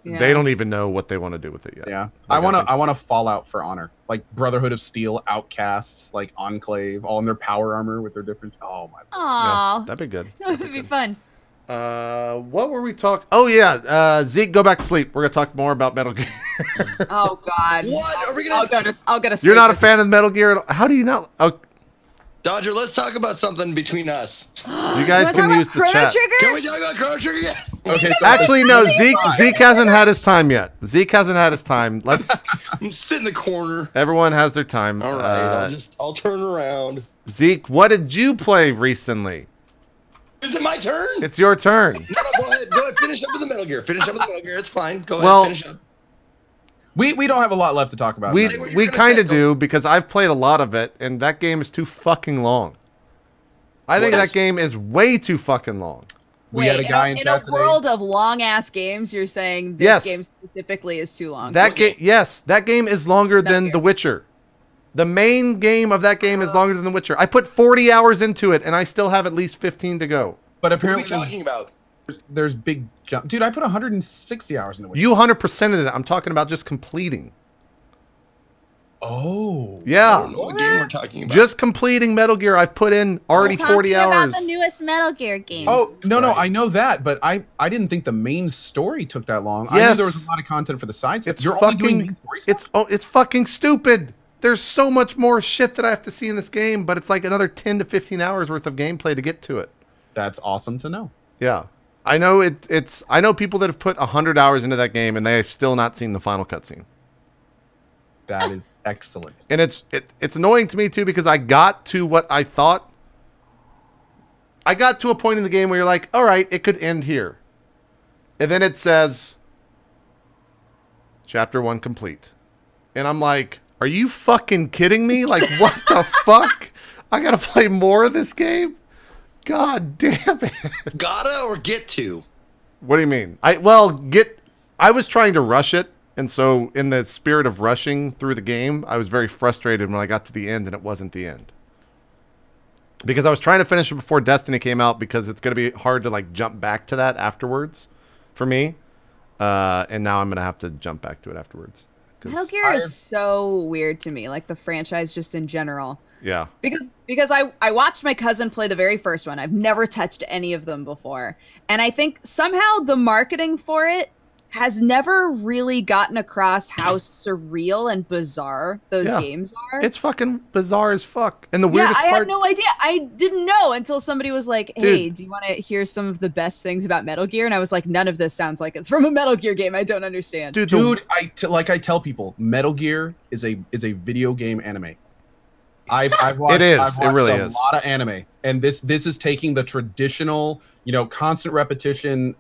A: they don't even know what they want to do with it yet.
B: Yeah, I want to Fallout for Honor, like Brotherhood of Steel, Outcasts, like Enclave, all in their power armor with their different. Oh my.
D: Aww,
A: yeah, that'd be good.
D: That would be fun.
A: What were we talking? Oh yeah, Zeke, go back to sleep. We're gonna talk more about Metal Gear.
D: Oh God,
C: what are we gonna?
D: I'll go to sleep.
A: You're not a fan of Metal Gear at all? How do you not? Oh.
C: Dodger, let's talk about something between us.
A: You guys can use the chat.
D: Trigger?
C: Can we talk about Chrono Trigger yet?
B: Okay, so
A: actually no, Zeke hasn't had his time yet. Zeke hasn't had his time. Let's.
C: I'm sit in the corner.
A: Everyone has their time.
C: All right, I'll turn around.
A: Zeke, what did you play recently?
C: Is it my turn?
A: It's your turn.
C: No, go ahead. Go ahead. Finish up with the Metal Gear. It's fine. Go ahead. Finish up.
B: We don't have a lot left to talk about.
A: We kind of do because I've played a lot of it, and that game is too fucking long. I think that game is way too fucking long.
B: We had a guy in chat
D: a world of long ass games, you're saying this game specifically is too long.
A: That game, yes, that game is longer than The Witcher. The main game of that game is longer than The Witcher. I put 40 hours into it, and I still have at least 15 to go.
B: But apparently,
C: what are we talking about?
B: There's big jump, dude. I put 160 hours into it.
A: You 100%ed it. I'm talking about just completing.
B: Oh,
A: yeah.
C: I don't know what game we're talking about.
A: Just completing Metal Gear. I've put in already 40 hours.
D: About the newest Metal Gear game.
B: Oh no, I know that, but I didn't think the main story took that long. I knew there was a lot of content for the side stuff. You're only doing main story stuff?
A: It's fucking stupid. There's so much more shit that I have to see in this game, but it's like another 10 to 15 hours worth of gameplay to get to it.
B: That's awesome to know.
A: Yeah. I know I know people that have put 100 hours into that game and they have still not seen the final cutscene.
B: That is excellent.
A: And it's annoying to me too because I got to what I thought. I got to a point in the game where you're like, all right, it could end here. And then it says Chapter 1 complete. And I'm like, are you fucking kidding me? Like, what the fuck? I gotta play more of this game? God damn it.
C: Gotta or get to?
A: What do you mean? I was trying to rush it, and so in the spirit of rushing through the game, I was very frustrated when I got to the end and it wasn't the end. Because I was trying to finish it before Destiny came out because it's gonna be hard to like jump back to that afterwards for me. And now I'm gonna have to jump back to it afterwards.
D: Metal Gear is so weird to me, like the franchise just in general.
A: Yeah.
D: Because I watched my cousin play the very first one. I've never touched any of them before. And I think somehow the marketing for it has never really gotten across how surreal and bizarre those games are.
A: It's fucking bizarre as fuck. And the weirdest part...
D: I had no idea. I didn't know until somebody was like, hey, do you want to hear some of the best things about Metal Gear? And I was like, none of this sounds like it's from a Metal Gear game. I don't understand.
B: Dude, like I tell people, Metal Gear is a video game anime. I've watched a lot of anime, and this is taking the traditional, constant repetition,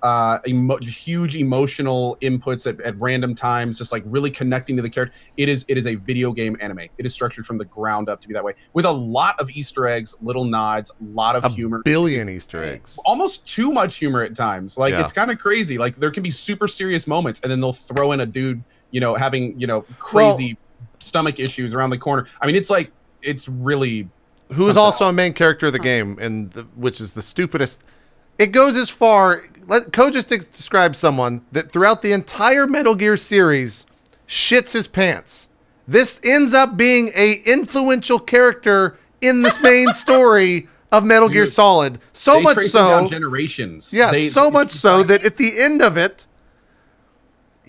B: huge emotional inputs at random times, just like really connecting to the character. It is a video game anime. It is structured from the ground up to be that way, with a lot of Easter eggs, little nods, a lot of humor.
A: 1 billion Easter eggs.
B: Almost too much humor at times. Like it's kind of crazy. Like there can be super serious moments, and then they'll throw in a dude, having crazy stomach issues around the corner. I mean, it's like. It's really
A: who's also a main character of the game, and which is the stupidest. It goes as far. Cohh just described someone that throughout the entire Metal Gear series shits his pants. This ends up being a influential character in this main story of Metal Gear Solid. So much so,
B: generations.
A: Yeah, so much so that at the end of it,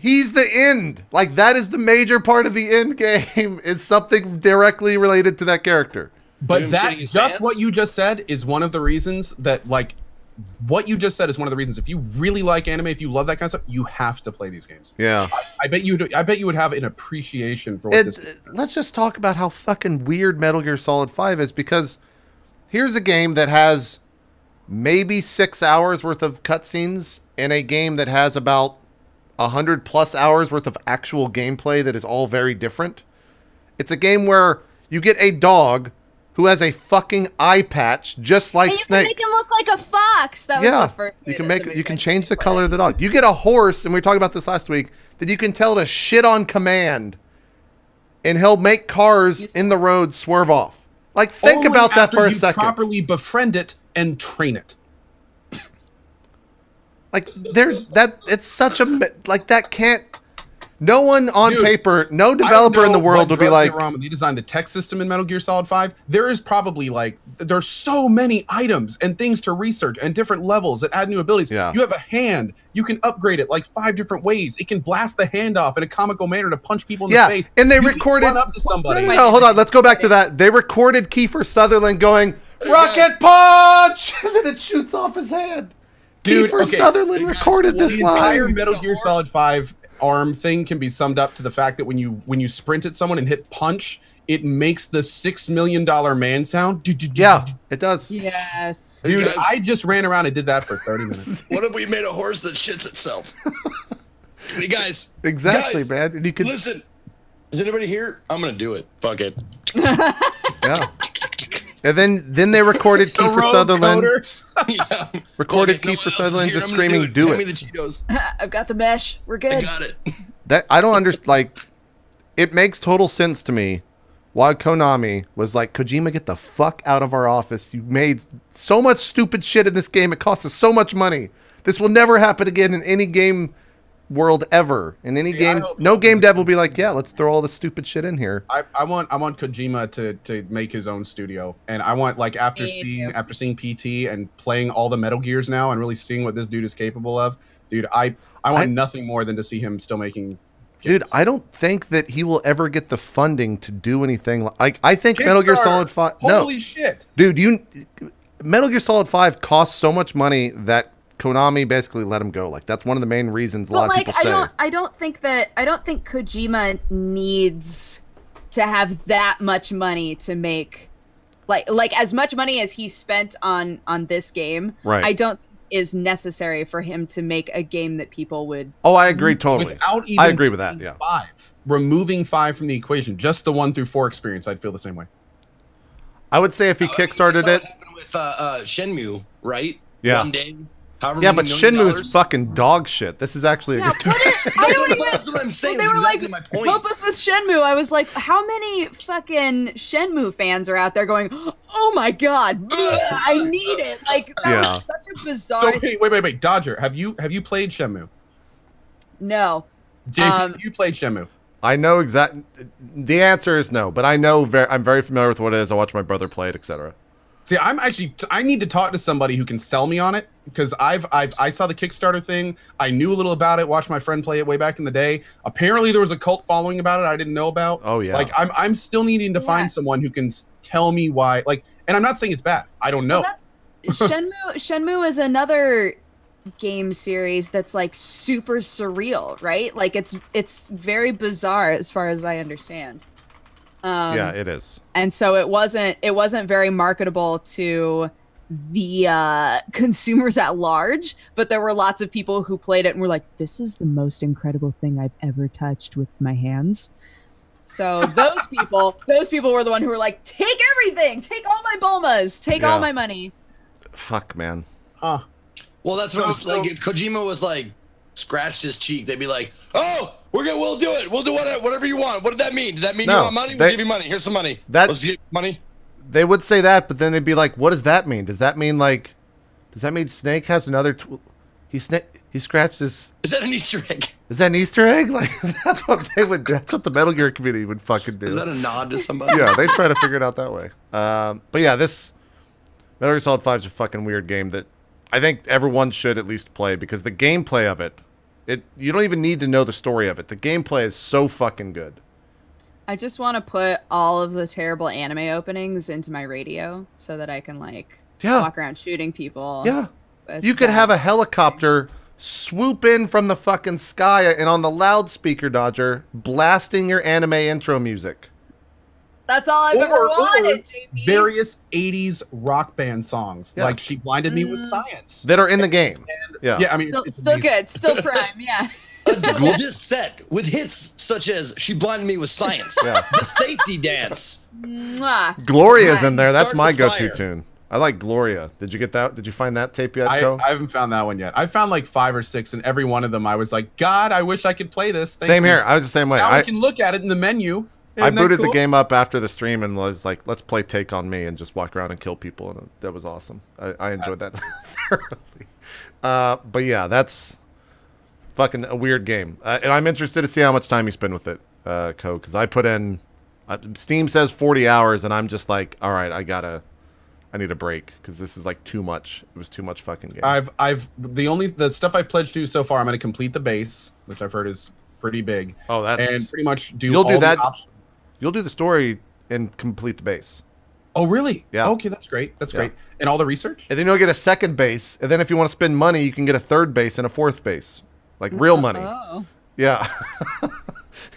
A: He's the end. Like, that is the major part of the end game, is something directly related to that character.
B: But that, just what you just said is one of the reasons that, like, what you just said is one of the reasons, if you really like anime, if you love that kind of stuff, you have to play these games.
A: Yeah.
B: I bet you would have an appreciation for what this is.
A: Let's just talk about how fucking weird Metal Gear Solid 5 is, because here's a game that has maybe 6 hours worth of cutscenes in a game that has about 100+ hours worth of actual gameplay that is all very different. It's a game where you get a dog who has a fucking eye patch, just like
D: and you
A: Snake.
D: You can make him look like a fox. That was the first.
A: You can change the color of the dog. You get a horse, and we were talking about this last week, that you can tell to shit on command, and he'll make cars in the road swerve off. Like, think about that for a second.
B: Properly befriend it and train it.
A: Like, there's that. It's such a, like, that can't. No one on paper, no developer in the world will be like.
B: When they designed the tech system in Metal Gear Solid 5, there is probably, like, there's so many items and things to research and different levels that add new abilities.
A: Yeah.
B: You have a hand, you can upgrade it like 5 different ways. It can blast the hand off in a comical manner to punch people in the face.
A: And they recorded.
B: Run up to somebody.
A: No, hold on. Let's go back to that. They recorded Kiefer Sutherland going, "Rocket punch!" and then it shoots off his hand.
B: Dude,
A: Kiefer Sutherland recorded this line.
B: The entire Metal Gear Solid 5 arm thing can be summed up to the fact that when you sprint at someone and hit punch, it makes the $6 million man sound.
A: Yeah, it does.
D: Yes.
B: Dude, I just ran around and did that for 30 minutes.
C: What if we made a horse that shits itself? Hey, guys.
A: Exactly,
C: guys,
A: man. And you could
C: listen. Is anybody here? I'm gonna do it. Fuck it.
A: Yeah. And then they recorded Kiefer Sutherland.
C: Yeah.
A: Recorded Kiefer Sutherland just screaming, "Do it!"
C: Give me the Cheetos.
D: I've got the mesh. We're good.
C: I got it.
A: That I don't understand. Like, it makes total sense to me why Konami was like, "Kojima, get the fuck out of our office. You made so much stupid shit in this game. It cost us so much money. This will never happen again in any game world ever. In any game, no game dev will be like, yeah, let's throw all this stupid shit in here."
B: I want Kojima to make his own studio, and I want, like, after seeing PT and playing all the Metal Gears now and really seeing what this dude is capable of, dude, I want nothing more than to see him still making games.
A: Dude, I don't think that he will ever get the funding to do anything like I think Metal Gear Solid 5.
B: Holy shit,
A: dude! Metal Gear Solid 5 costs so much money that Konami basically let him go. Like, that's one of the main reasons a lot of people say.
D: I don't think Kojima needs to have that much money to make like as much money as he spent on this game.
A: Right.
D: I don't think is necessary for him to make a game that people would.
A: Oh, I agree totally.
B: Without even
A: I agree with that. Yeah.
B: 5, removing 5 from the equation, just the 1 through 4 experience, I'd feel the same way.
A: I would say if he kickstarted it.
C: With Shenmue, right?
A: Yeah.
C: One day.
A: Yeah, but Shenmue's fucking dog shit. This is actually.
D: Yeah, I don't even.
C: That's what I'm saying.
D: Well, they were
C: exactly
D: like,
C: my point.
D: help us with Shenmue. I was like, how many fucking Shenmue fans are out there going, oh my god, I need it. Like, that was such a bizarre.
B: So wait, Dodger, have you played Shenmue?
D: No.
B: Have you played Shenmue?
A: I know exactly. The answer is no, but I know I'm very familiar with what it is. I watch my brother play it, etc.
B: See, I need to talk to somebody who can sell me on it, because I saw the Kickstarter thing. I knew a little about it. Watched my friend play it way back in the day. Apparently, there was a cult following about it I didn't know about.
A: Oh yeah.
B: Like, I'm still needing to find someone who can tell me why. Like, and I'm not saying it's bad. I don't know.
D: Well, Shenmue is another game series that's like super surreal, right? Like, it's very bizarre as far as I understand.
A: Yeah, it is.
D: And so it wasn't very marketable to the consumers at large, but there were lots of people who played it and were like, this is the most incredible thing I've ever touched with my hands. So those people were the one who were like, take everything, take all my bomas, take all my money.
A: Fuck, man.
B: Huh.
C: Well, that's what I was like. If Kojima was like scratched his cheek, they'd be like, "Oh, we'll do it. We'll do whatever you want." What did that mean? Did that mean you want money? We'll give you money. Here's some money. Let's give you money.
A: They would say that, but then they'd be like, "What does that mean? Does that mean Snake has another? He scratched his?
C: Is that an Easter egg?
A: Is that an Easter egg? Like, that's what they would. That's what the Metal Gear community would fucking do.
C: Is that a nod to somebody?
A: Yeah, they try to figure it out that way. But yeah, this Metal Gear Solid 5 is a fucking weird game that I think everyone should at least play, because the gameplay of it You don't even need to know the story of it. The gameplay is so fucking good.
D: I just want to put all of the terrible anime openings into my radio so that I can like walk around shooting people.
A: Yeah. You could have a helicopter swoop in from the fucking sky and on the loudspeaker, Dodger, blasting your anime intro music.
D: That's all I've ever wanted, JP.
B: Various 80s rock band songs, like She Blinded Me with Science.
A: That are in the game.
B: Yeah, I mean,
D: still good. Still prime, yeah.
C: A gorgeous set with hits such as She Blinded Me with Science, The Safety Dance.
D: Mwah.
A: Gloria's in there. That's my go-to tune. I like Gloria. Did you get that? Did you find that tape yet, Ko?
B: I haven't found that one yet. I found like 5 or 6, and every one of them I was like, God, I wish I could play this.
A: Same here. I was the same way.
B: Now I can look at it in the menu.
A: I booted the game up after the stream and was like, let's play Take On Me and just walk around and kill people. And that was awesome. I enjoyed that thoroughly. But yeah, that's fucking a weird game. And I'm interested to see how much time you spend with it, Ko, because I put in, Steam says 40 hours and I'm just like, all right, I need a break because this is like too much. It was too much fucking game.
B: The stuff I pledged to so far, I'm going to complete the base, which I've heard is pretty big.
A: Oh, that's...
B: And pretty much do
A: You'll
B: all
A: do that.
B: the options.
A: You'll do the story and complete the base.
B: Oh, really?
A: Yeah.
B: Okay, that's great. That's great. And all the research?
A: And then you'll get a second base. And then if you want to spend money, you can get a third base and a fourth base. Like real money.
D: Oh.
A: Yeah.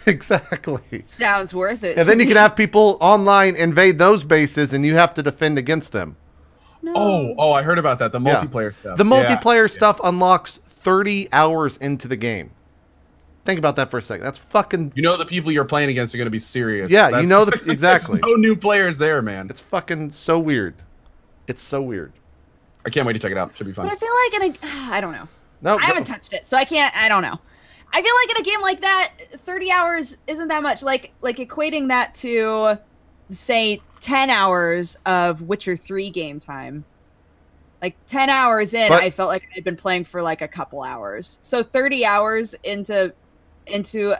A: Exactly.
D: Sounds worth it.
A: And then you can have people online invade those bases and you have to defend against them.
D: No.
B: Oh, I heard about that. The multiplayer stuff.
A: The multiplayer stuff unlocks 30 hours into the game. Think about that for a second. That's fucking...
B: You know the people you're playing against are going to be serious.
A: Yeah, you know exactly.
B: There's no new players there, man.
A: It's fucking so weird. It's so weird.
B: I can't wait to check it out. Should be fun.
D: But I feel like I don't know.
A: No,
D: I haven't touched it, so I don't know. I feel like in a game like that, 30 hours isn't that much. Like equating that to, say, 10 hours of Witcher 3 game time. Like 10 hours in, I felt like I'd been playing for like a couple hours. So 30 hours into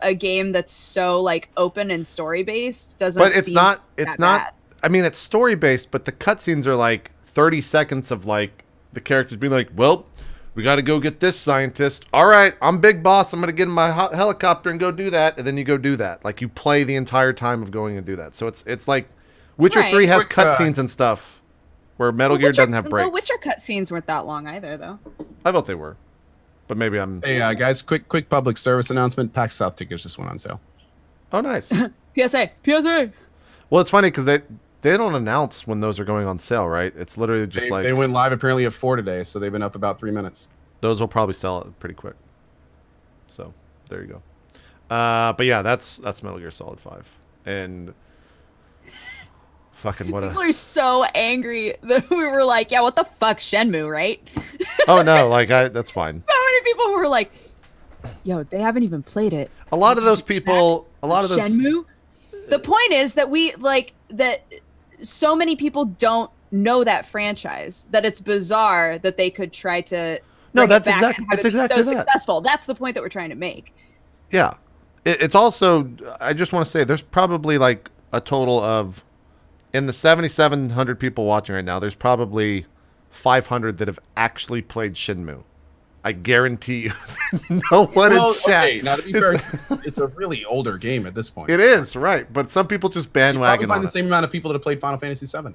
D: a game that's so like open and story based doesn't.
A: But it's not.
D: Bad.
A: I mean, it's story based, but the cutscenes are like 30 seconds of like the characters being like, "Well, we got to go get this scientist. All right, I'm big boss. I'm gonna get in my helicopter and go do that." And then you go do that. Like you play the entire time of going and do that. So it's like Witcher 3 has cutscenes and stuff, where Metal Gear doesn't have breaks.
D: The Witcher cutscenes weren't that long either, though.
A: I thought they were. But maybe I'm...
B: Hey, guys, quick public service announcement. PAX South tickets just went on sale.
A: Oh, nice.
D: PSA.
A: Well, it's funny because they don't announce when those are going on sale, right? It's literally just
B: they went live apparently at 4 today, so they've been up about 3 minutes.
A: Those will probably sell it pretty quick. So, there you go. But yeah, that's Metal Gear Solid 5. And... Fucking what
D: People are so angry that we were like, yeah, what the fuck, Shenmue, right?
A: Oh no, like that's fine.
D: So many people who were like, yo, they haven't even played it.
A: A lot of those people,
D: Shenmue. The point is that that so many people don't know that franchise that it's bizarre that they could try to.
A: No, that's exactly that.
D: Successful. That's the point that we're trying to make.
A: Yeah, it's also. I just want to say, there's probably like a total of. In the 7,700 people watching right now, there's probably 500 that have actually played Shenmue. I guarantee you. No one in chat.
B: Okay, now to be fair, it's a really older game at this point.
A: It is, right. But some people just bandwagon.
B: You probably find the same amount of people that have played Final Fantasy VII.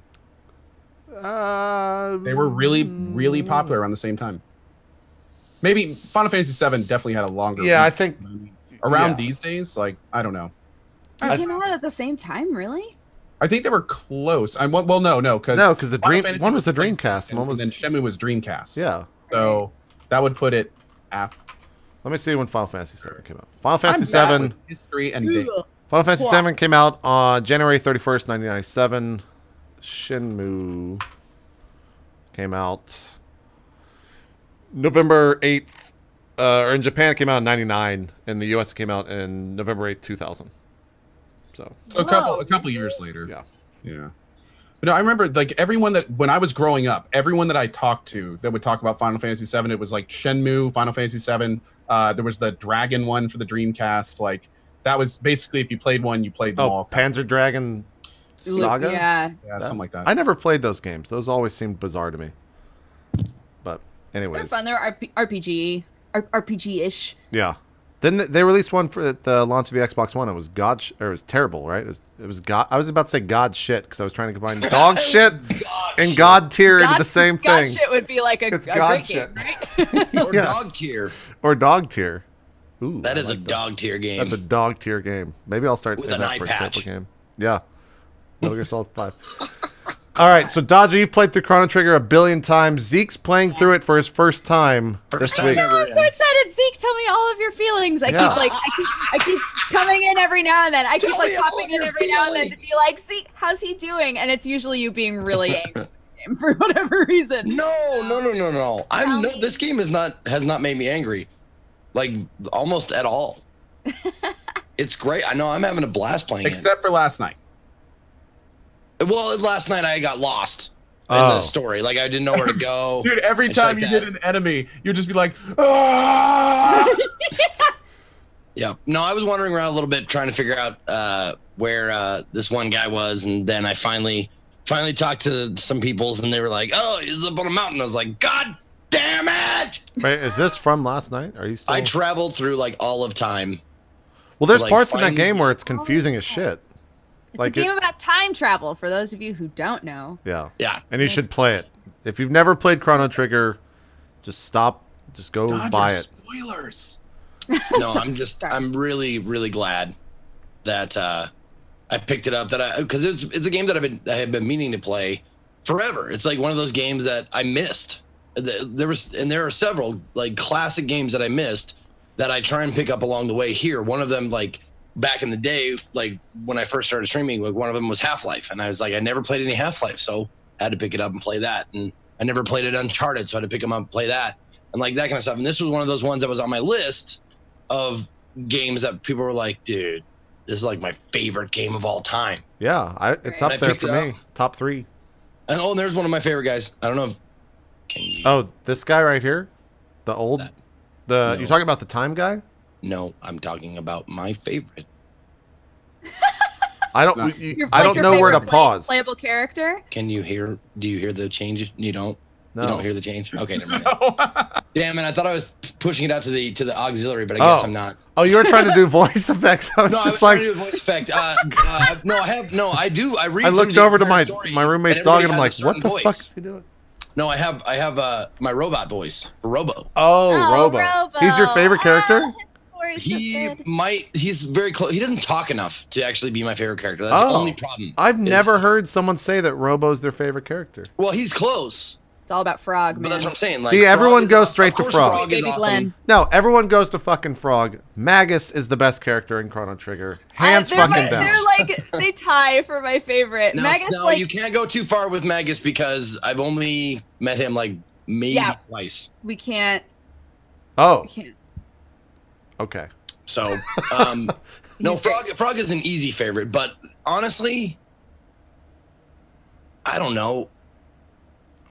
B: They were really, really popular around the same time. Maybe Final Fantasy VII definitely had a longer...
A: Yeah, I think...
B: Around these days, like, I don't know.
D: They came out at the same time, really?
B: I think they were close. No,
A: because the one was the Dreamcast,
B: and then Shenmue was Dreamcast.
A: Yeah.
B: So that would put it at.
A: Let me see when Final Fantasy VII came out. Final Fantasy VII
B: history and date.
A: Final Fantasy VII came out on January 31st, 1997. Shenmue came out November 8th. Or in Japan, it came out in 99. In the US, it came out in November 8th, 2000. So
B: a couple years later.
A: Yeah.
B: But no, I remember like everyone that when I was growing up, everyone that I talked to that would talk about Final Fantasy VII, it was like Shenmue, Final Fantasy VII. There was the Dragon one for the Dreamcast. Like that was basically if you played one, you played them all.
A: Panzer Dragon Saga.
D: Yeah,
B: something like that.
A: I never played those games. Those always seemed bizarre to me. But anyways,
D: they're fun. They're RPG RPG-ish.
A: Yeah. Then they released one for the launch of the Xbox One. It was it was terrible, right? It was God. I was about to say God shit because I was trying to combine dog shit and God tier into the same
D: God
A: thing.
D: shit would be like a
A: God
D: great
A: shit.
D: game, right?
C: Or dog tier.
A: Or dog tier. Ooh,
C: That is a dog tier game.
A: That's a dog tier game. Maybe I'll start
C: With
A: saying
C: an
A: that
C: eye
A: for a
C: patch.
A: staple game. Yeah. Metal Gear Solid 5. All right, so Dodger, you've played through Chrono Trigger a billion times. Zeke's playing through it for his first time this week.
C: ever.
D: I'm so excited. Zeke, tell me all of your feelings. I keep coming in every now and then. I keep like popping in every now and then to be like, Zeke, how's he doing? And it's usually you being really angry at him for whatever reason.
C: No. This game has not made me angry, like almost at all. It's great. I know I'm having a blast playing
B: Except for last night.
C: Well, last night I got lost in the story. Like I didn't know where to go.
B: Dude, every time you hit an enemy, you'd just be like, ah!
C: Yeah. No, I was wandering around a little bit trying to figure out where this one guy was, and then I finally talked to some peoples, and they were like, "Oh, he's up on a mountain." I was like, "God damn it!"
A: Wait, is this from last night? Are you still?
C: I traveled through like all of time.
A: Well, there's
C: like,
A: parts in that game where it's confusing as shit.
D: It's a game about time travel, for those of you who don't know.
A: Yeah.
C: Yeah.
A: And you should play it. If you've never played Chrono Trigger, just stop. Just go buy it.
B: Spoilers.
C: No, I'm really, really glad that I picked it up. Because it's a game that I have been meaning to play forever. It's like one of those games that I missed. There are several like classic games that I missed that I try and pick up along the way here. One of them, like back in the day, like when I first started streaming, like one of them was Half-Life, and I was like, I never played any Half-Life, so I had to pick it up and play that. And I never played it Uncharted, so I had to pick them up and play that, and like that kind of stuff. And this was one of those ones that was on my list of games that people were like, dude, this is like my favorite game of all time.
A: Yeah, it's up there for me. Top 3.
C: And there's one of my favorite guys. I don't know if
A: Oh, this guy right here, you're talking about the time guy?
C: No, I'm talking about my favorite.
A: I don't know where to pause.
D: Playable character.
C: Do you hear the change? You don't.
A: No.
C: You don't hear the change. Okay, never mind.
B: No.
C: Damn it! I thought I was pushing it out to the auxiliary, but I guess I'm not.
A: Oh, you were trying to do voice effects. I was just like,
C: trying to do a voice effect. No, I do. I
A: looked over to my roommate's dog, and I'm like, what the fuck is he doing?
C: No, I have my robot voice for Robo.
A: Oh, Robo. He's your favorite character?
C: He's very close. He doesn't talk enough to actually be my favorite character. That's the only problem.
A: I've never heard someone say that Robo's their favorite character.
C: Well, he's close.
D: It's all about Frog, man.
C: But that's what I'm saying. Like,
A: see, everyone goes straight to Frog.
C: Frog is awesome.
A: No, everyone goes to fucking Frog. Magus is the best character in Chrono Trigger. Hands fucking down.
D: They're like, they tie for my favorite. Magus,
C: no, you can't go too far with Magus because I've only met him like maybe twice.
D: We can't.
A: Oh.
D: We can't.
A: Okay.
C: So, no, Frog is an easy favorite, but honestly, I don't know.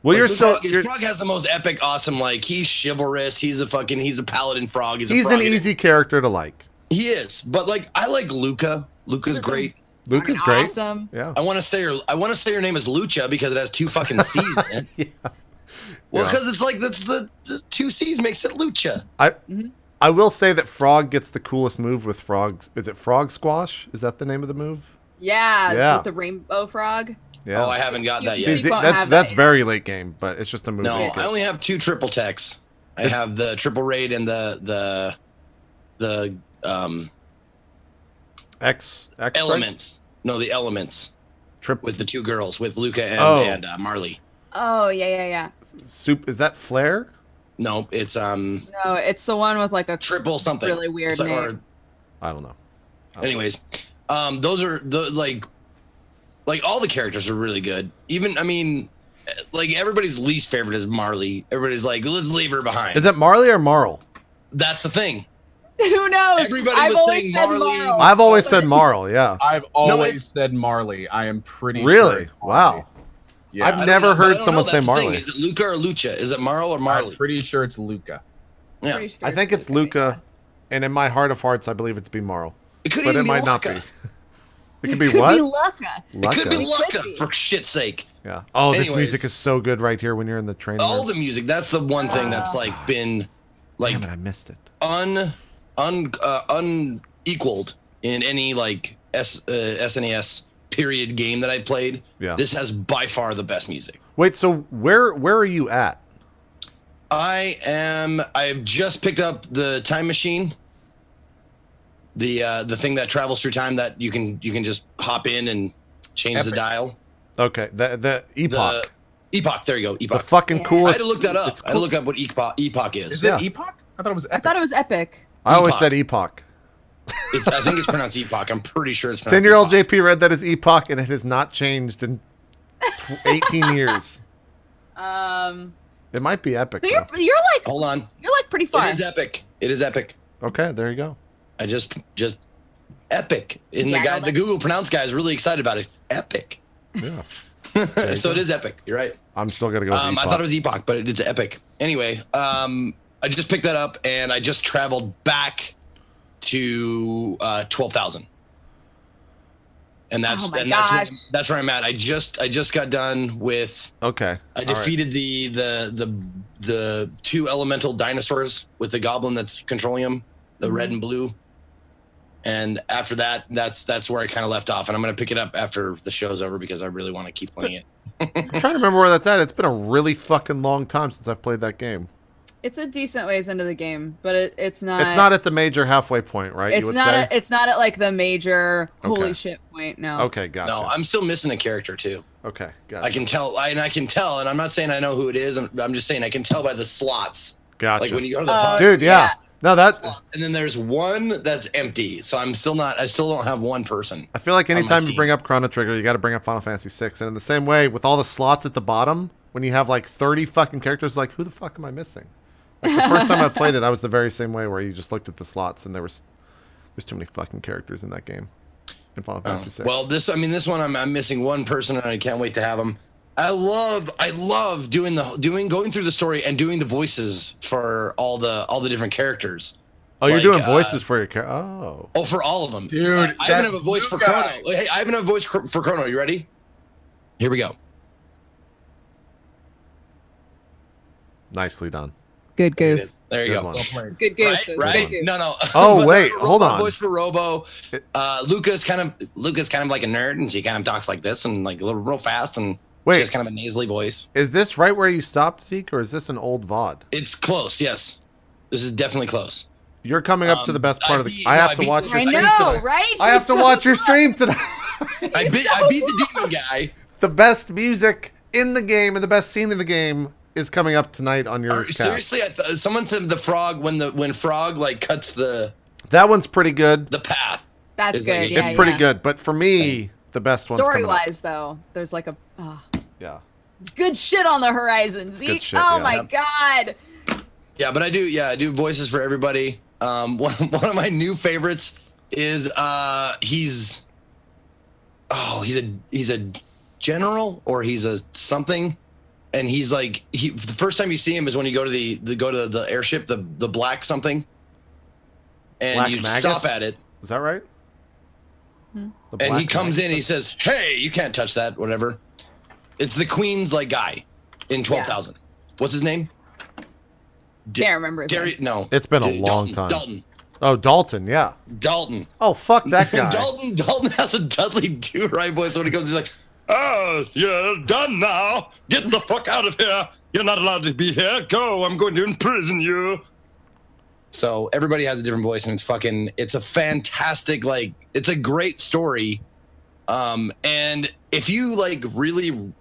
A: Well,
C: like, Frog has the most epic, awesome. Like he's chivalrous. He's a paladin frog. He's
A: an easy character to like.
C: He is, but like I like Luca. Luca's great.
A: Luca's great.
D: Awesome.
A: Yeah.
C: I want to say her name is Lucha because it has 2 fucking C's in it.
A: Yeah.
C: Well, because it's like that's the 2 C's makes it Lucha.
A: I will say that Frog gets the coolest move with frogs. Is it Frog Squash? Is that the name of the move?
D: Yeah. With the rainbow frog.
A: Yeah.
C: Oh, I haven't got that yet.
A: See, that's very late game, but it's just a move.
C: No, I only have 2 triple techs. I have the triple raid and the elements. No, the elements. With the 2 girls, with Luca and Marley.
D: Oh yeah.
A: Soup, is that Flare?
C: No, it's
D: No, it's the one with like a
C: triple something.
D: Really weird name.
A: I don't know.
C: Anyways, those are the like all the characters are really good. Even like everybody's least favorite is Marley. Everybody's like, let's leave her behind.
A: Is it Marley or Marl?
C: That's the thing.
D: Who knows?
C: Everybody was saying Marley.
A: I've always said Marl. Yeah.
B: I've always said Marley. I am pretty
A: really
B: sure
A: wow. Yeah, I've never heard someone say Marley.
C: Is it Luca or Lucha? Is it Marl or Marley?
B: I'm pretty sure it's Luca.
C: Yeah,
D: sure
A: I think it's Luca, and in my heart of hearts, I believe it to be Marl.
C: It could
A: but
C: even
A: it might
C: be
A: not be.
C: Luca.
A: It could be what?
C: It could be Luca, for shit's sake.
A: Yeah. Oh, this music is so good right here when you're in the train.
C: All the music. That's the one thing that's like been like
A: damn it, I missed it.
C: Unequaled in any like SNES period game that I played.
A: Yeah.
C: This has by far the best music.
A: Wait, so where are you at?
C: I've just picked up the time machine. The thing that travels through time that you can just hop in and change the dial.
A: Okay, the Epoch.
C: Epoch, there you go. Epoch.
A: The fucking coolest.
C: I had to look that up.
A: Cool.
C: I had to look up what Epoch is.
B: Is it Epoch? I thought it was Epic.
D: I thought it was Epic.
A: I always
C: Epoch.
A: said Epoch.
C: I think it's pronounced Epoch. I'm pretty sure it's pronounced
A: 10-year-old
C: Epoch.
A: JP read that as Epoch, and it has not changed in 18 years. It might be Epic.
D: So you're like,
C: Hold on.
D: you're like pretty far.
C: It is Epic. It is Epic.
A: Okay, there you go.
C: I just Epic. And
D: Yeah,
C: the Google pronounce guy is really excited about it. Epic.
A: Yeah.
C: So it is Epic. You're right.
A: I'm still gonna go with Epoch.
C: I thought it was Epoch, but it's Epic. Anyway, I just picked that up and I just traveled back to 12,000. And that's that's where I'm at. I just got done with.
A: Okay.
C: I defeated the two elemental dinosaurs with the goblin that's controlling them, the red and blue. And after that, that's where I kind of left off. And I'm gonna pick it up after the show's over because I really want to keep playing it.
A: I'm trying to remember where that's at. It's been a really fucking long time since I've played that game.
D: It's a decent ways into the game, but it's not.
A: It's not at the major halfway point, right?
D: It's not. It's not at like the major holy shit point. No.
A: Okay, gotcha.
C: No, I'm still missing a character too.
A: Okay, gotcha.
C: I can tell, and I'm not saying I know who it is. I'm just saying I can tell by the slots.
A: Gotcha.
C: Like when you go to the pub,
A: dude, yeah. No, that.
C: And then there's one that's empty, so I still don't have one person.
A: I feel like anytime you bring up Chrono Trigger, you got to bring up Final Fantasy VI, and in the same way with all the slots at the bottom, when you have like 30 fucking characters, like who the fuck am I missing? Like the first time I played it, I was the very same way, where you just looked at the slots and there's too many fucking characters in that game. In Final Fantasy VI.
C: Well, this one I'm missing one person, and I can't wait to have him. I love going through the story and doing the voices for all the different characters.
A: Oh, you're doing voices for your character. Oh.
C: Oh, for all of them,
B: dude.
C: I even have a voice for Chrono. Hey, I even have a voice for Chrono. You ready? Here we go.
A: Nicely done.
D: Good goof.
C: There you go.
D: It's good goof.
C: Right? No.
A: Oh wait, hold on.
C: Voice for Robo. Luca's kind of like a nerd, and she kind of talks like this and like a little real fast, and she has kind of a nasally voice.
A: Is this right where you stopped, Zeke, or is this an old VOD?
C: It's close. Yes, this is definitely close.
A: You're coming up to the best part of the. I have to watch your stream.
D: I know, right?
A: I have to watch your stream tonight.
C: I beat the demon guy.
A: The best music in the game and the best scene in the game is coming up tonight on your cast.
C: Seriously, someone said the frog when Frog like cuts the.
A: That one's pretty good.
C: The path.
D: That's good.
C: Like,
D: yeah,
A: it's pretty good, but for me, the best one's coming up.
D: Story-wise, though, there's like a.
A: Yeah.
D: It's good shit on the horizon, Zeke.
A: Shit,
D: oh my god.
C: Yeah, but I do voices for everybody. One of my new favorites is he's a general or he's a something, and he's like the first time you see him is when you go to the airship, the black something, and
A: Black
C: you
A: Magus?
C: stop at it.
A: Is that right?
C: And he comes in and he says, "Hey, you can't touch that." Whatever. It's the Queen's like guy in 12,000. Yeah. What's his name?
D: Can't remember his name.
C: No.
A: It's been a long time.
C: Dalton.
A: Oh, Dalton, yeah.
C: Dalton.
A: Oh, fuck that guy.
C: Dalton has a Dudley Do-Right voice when he comes. He's like, "Oh, you're done now. Get the fuck out of here. You're not allowed to be here. Go. I'm going to imprison you." So everybody has a different voice, and it's a fantastic, like, it's a great story. And if you really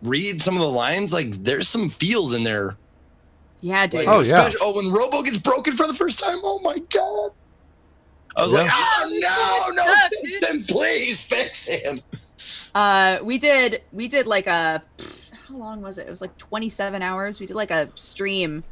C: read some of the lines, like there's some feels in there.
D: Yeah, dude.
C: Oh, when Robo gets broken for the first time, oh my god. I was like, oh no, fix him, please fix him.
D: We did like a, how long was it? It was like 27 hours. We did like a stream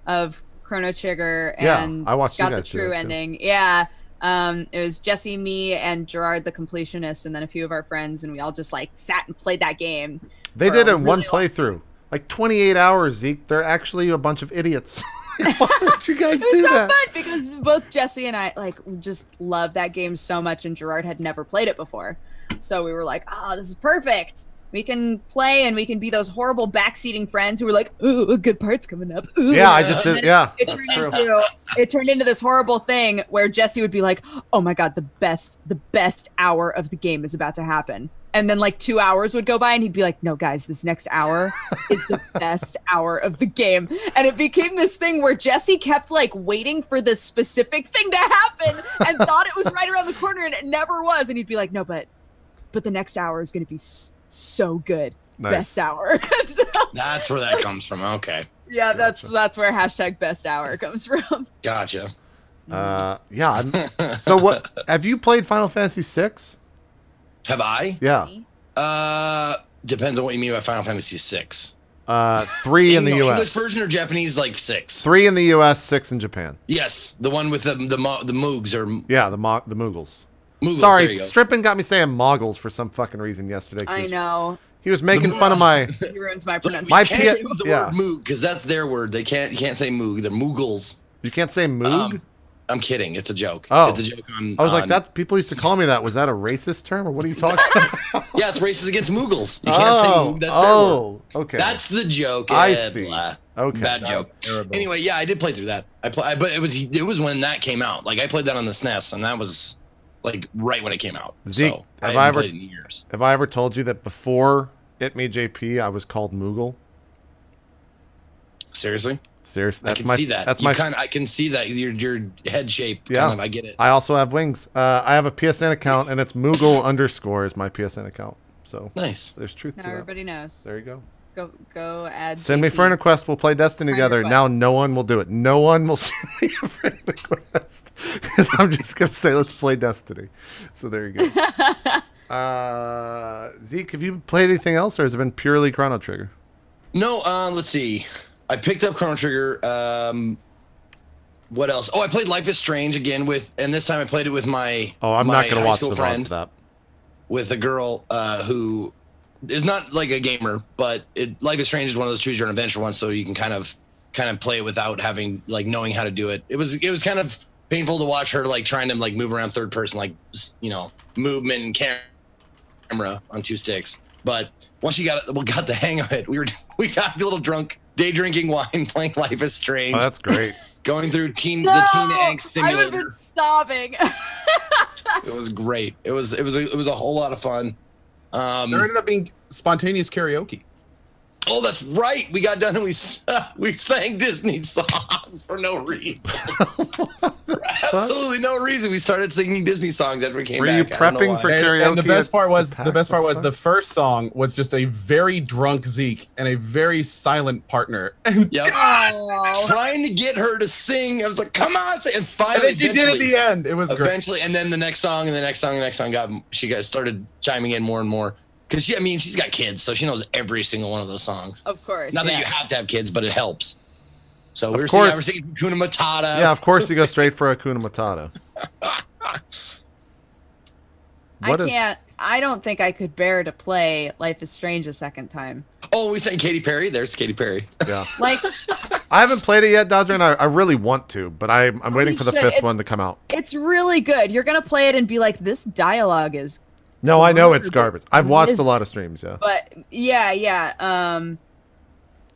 D: of Chrono Trigger and
A: I watched
D: got
A: you
D: the
A: guys do
D: true
A: that,
D: ending. Too. Yeah. It was Jesse, me, and Gerard the completionist, and then a few of our friends, and we all just like sat and played that game.
A: They did it in one playthrough. Like 28 hours, Zeke. They're actually a bunch of idiots. Why would you guys do that?
D: It was so fun because both Jesse and I just loved that game so much, and Gerard had never played it before. So we were like, oh, this is perfect. We can play and we can be those horrible backseating friends who were like, ooh, a good part's coming up. Ooh.
A: Yeah, I just did. Yeah,
D: it turned into this horrible thing where Jesse would be like, oh my God, the best hour of the game is about to happen. And then like 2 hours would go by and he'd be like, no, guys, this next hour is the best hour of the game. And it became this thing where Jesse kept like waiting for this specific thing to happen and thought it was right around the corner and it never was. And he'd be like, no, but the next hour is going to be so good. Nice. Best hour. So,
C: that's where that comes from. Okay.
D: Yeah, gotcha. That's where hashtag best hour comes from.
C: Gotcha.
A: Yeah. So what, have you played Final Fantasy VI?
C: Have I?
A: Yeah.
C: Depends on what you mean by Final Fantasy VI.
A: 3 in the U.S.
C: English version or Japanese, like 6?
A: 3 in the U.S., 6 in Japan.
C: Yes, the one with the Moogs or
A: yeah, the Moogles.
C: Moogles.
A: Sorry, Strippin got me saying Moggles for some fucking reason yesterday.
D: I know.
A: He was making fun of my.
D: He ruins my pronunciation.
C: You can't use the word Moog because that's their word. You can't say Moog. They're Moogles.
A: You can't say Moog.
C: I'm kidding. It's a joke.
A: Oh,
C: it's a joke.
A: I was like, that's people used to call me that. Was that a racist term, or what are you talking about?
C: Yeah, it's racist against Moogles. You can't say Moog. That's their word.
A: Okay.
C: That's the joke.
A: I see. Okay.
C: Bad joke. Anyway, yeah, I did play through that. But it was when that came out. Like I played that on the SNES, and that was like right when it came out.
A: Zeke,
C: so I haven't played it in years.
A: Have I ever told you that before itmeJP, I was called Moogle?
C: Seriously?
A: Seriously,
C: I can see that. I can see that your head shape.
A: Yeah,
C: kind of, I get it.
A: I also have wings. I have a PSN account, and it's Moogle_ is my PSN account. So
C: nice.
A: There's truth to that.
D: Everybody knows.
A: There you go.
D: Go add.
A: Send me friend request. We'll play Destiny together. Now no one will do it. No one will send me a friend request because I'm just gonna say let's play Destiny. So there you go. Zeke, have you played anything else, or has it been purely Chrono Trigger?
C: No. Let's see. I picked up Chrono Trigger. What else? Oh, I played Life is Strange again and this time I played it with my
A: I'm not gonna watch the
C: friend
A: of that.
C: With a girl who is not like a gamer, but Life is Strange is one of those choose your own adventure ones, so you can kind of play it without having like knowing how to do it. It was kind of painful to watch her like trying to like move around third person, like movement and camera on 2 sticks. But once we got the hang of it, we got a little drunk. Day drinking wine, playing Life is Strange.
A: Oh, that's great.
C: Going through the teen angst simulator.
D: I would have been sobbing.
C: It was great. It was a whole lot of fun.
B: There ended up being spontaneous karaoke.
C: Oh, that's right. We got done and we sang Disney songs for no reason. Absolutely no reason. We started singing Disney songs after we came back.
A: Were you prepping for karaoke?
B: And the best part was the first song was just a very drunk Zeke and a very silent partner. And
C: yep. Trying to get her to sing. I was like, come on, and finally.
B: And then she did at the end. It was
C: eventually,
B: great.
C: And then the next song and the next song and the next song she started chiming in more and more. Because she's got kids, so she knows every single one of those songs.
D: Of course.
C: Not that you have to have kids, but it helps. So we're singing Hakuna Matata.
A: Yeah, of course you go straight for Hakuna Matata.
D: I don't think I could bear to play Life is Strange a second time.
C: Oh, we sang Katy Perry? There's Katy Perry.
A: Yeah.
D: Like,
A: I haven't played it yet, Dodger, and I really want to, but I'm waiting for the 5th one to come out.
D: It's really good. You're going to play it and be like, this dialogue is
A: no, I know it's garbage. I've watched a lot of streams, yeah.
D: But yeah.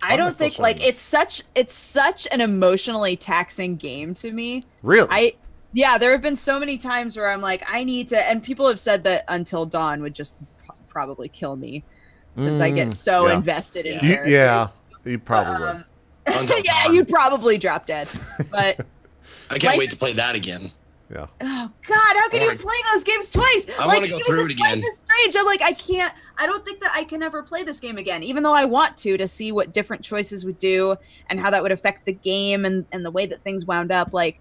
D: I don't think like it's such an emotionally taxing game to me.
A: Really?
D: There have been so many times where I'm like, I need to, and people have said that Until Dawn would just probably kill me since I get so invested in characters.
A: Yeah, you probably would.
D: Yeah, you'd probably drop dead. But
C: I can't wait to play that again.
A: Yeah.
D: Oh God, how can you play those games twice?
C: I want to go through it again.
D: Life is Strange. I'm like, I don't think that I can ever play this game again, even though I want to see what different choices would do and how that would affect the game and the way that things wound up. Like,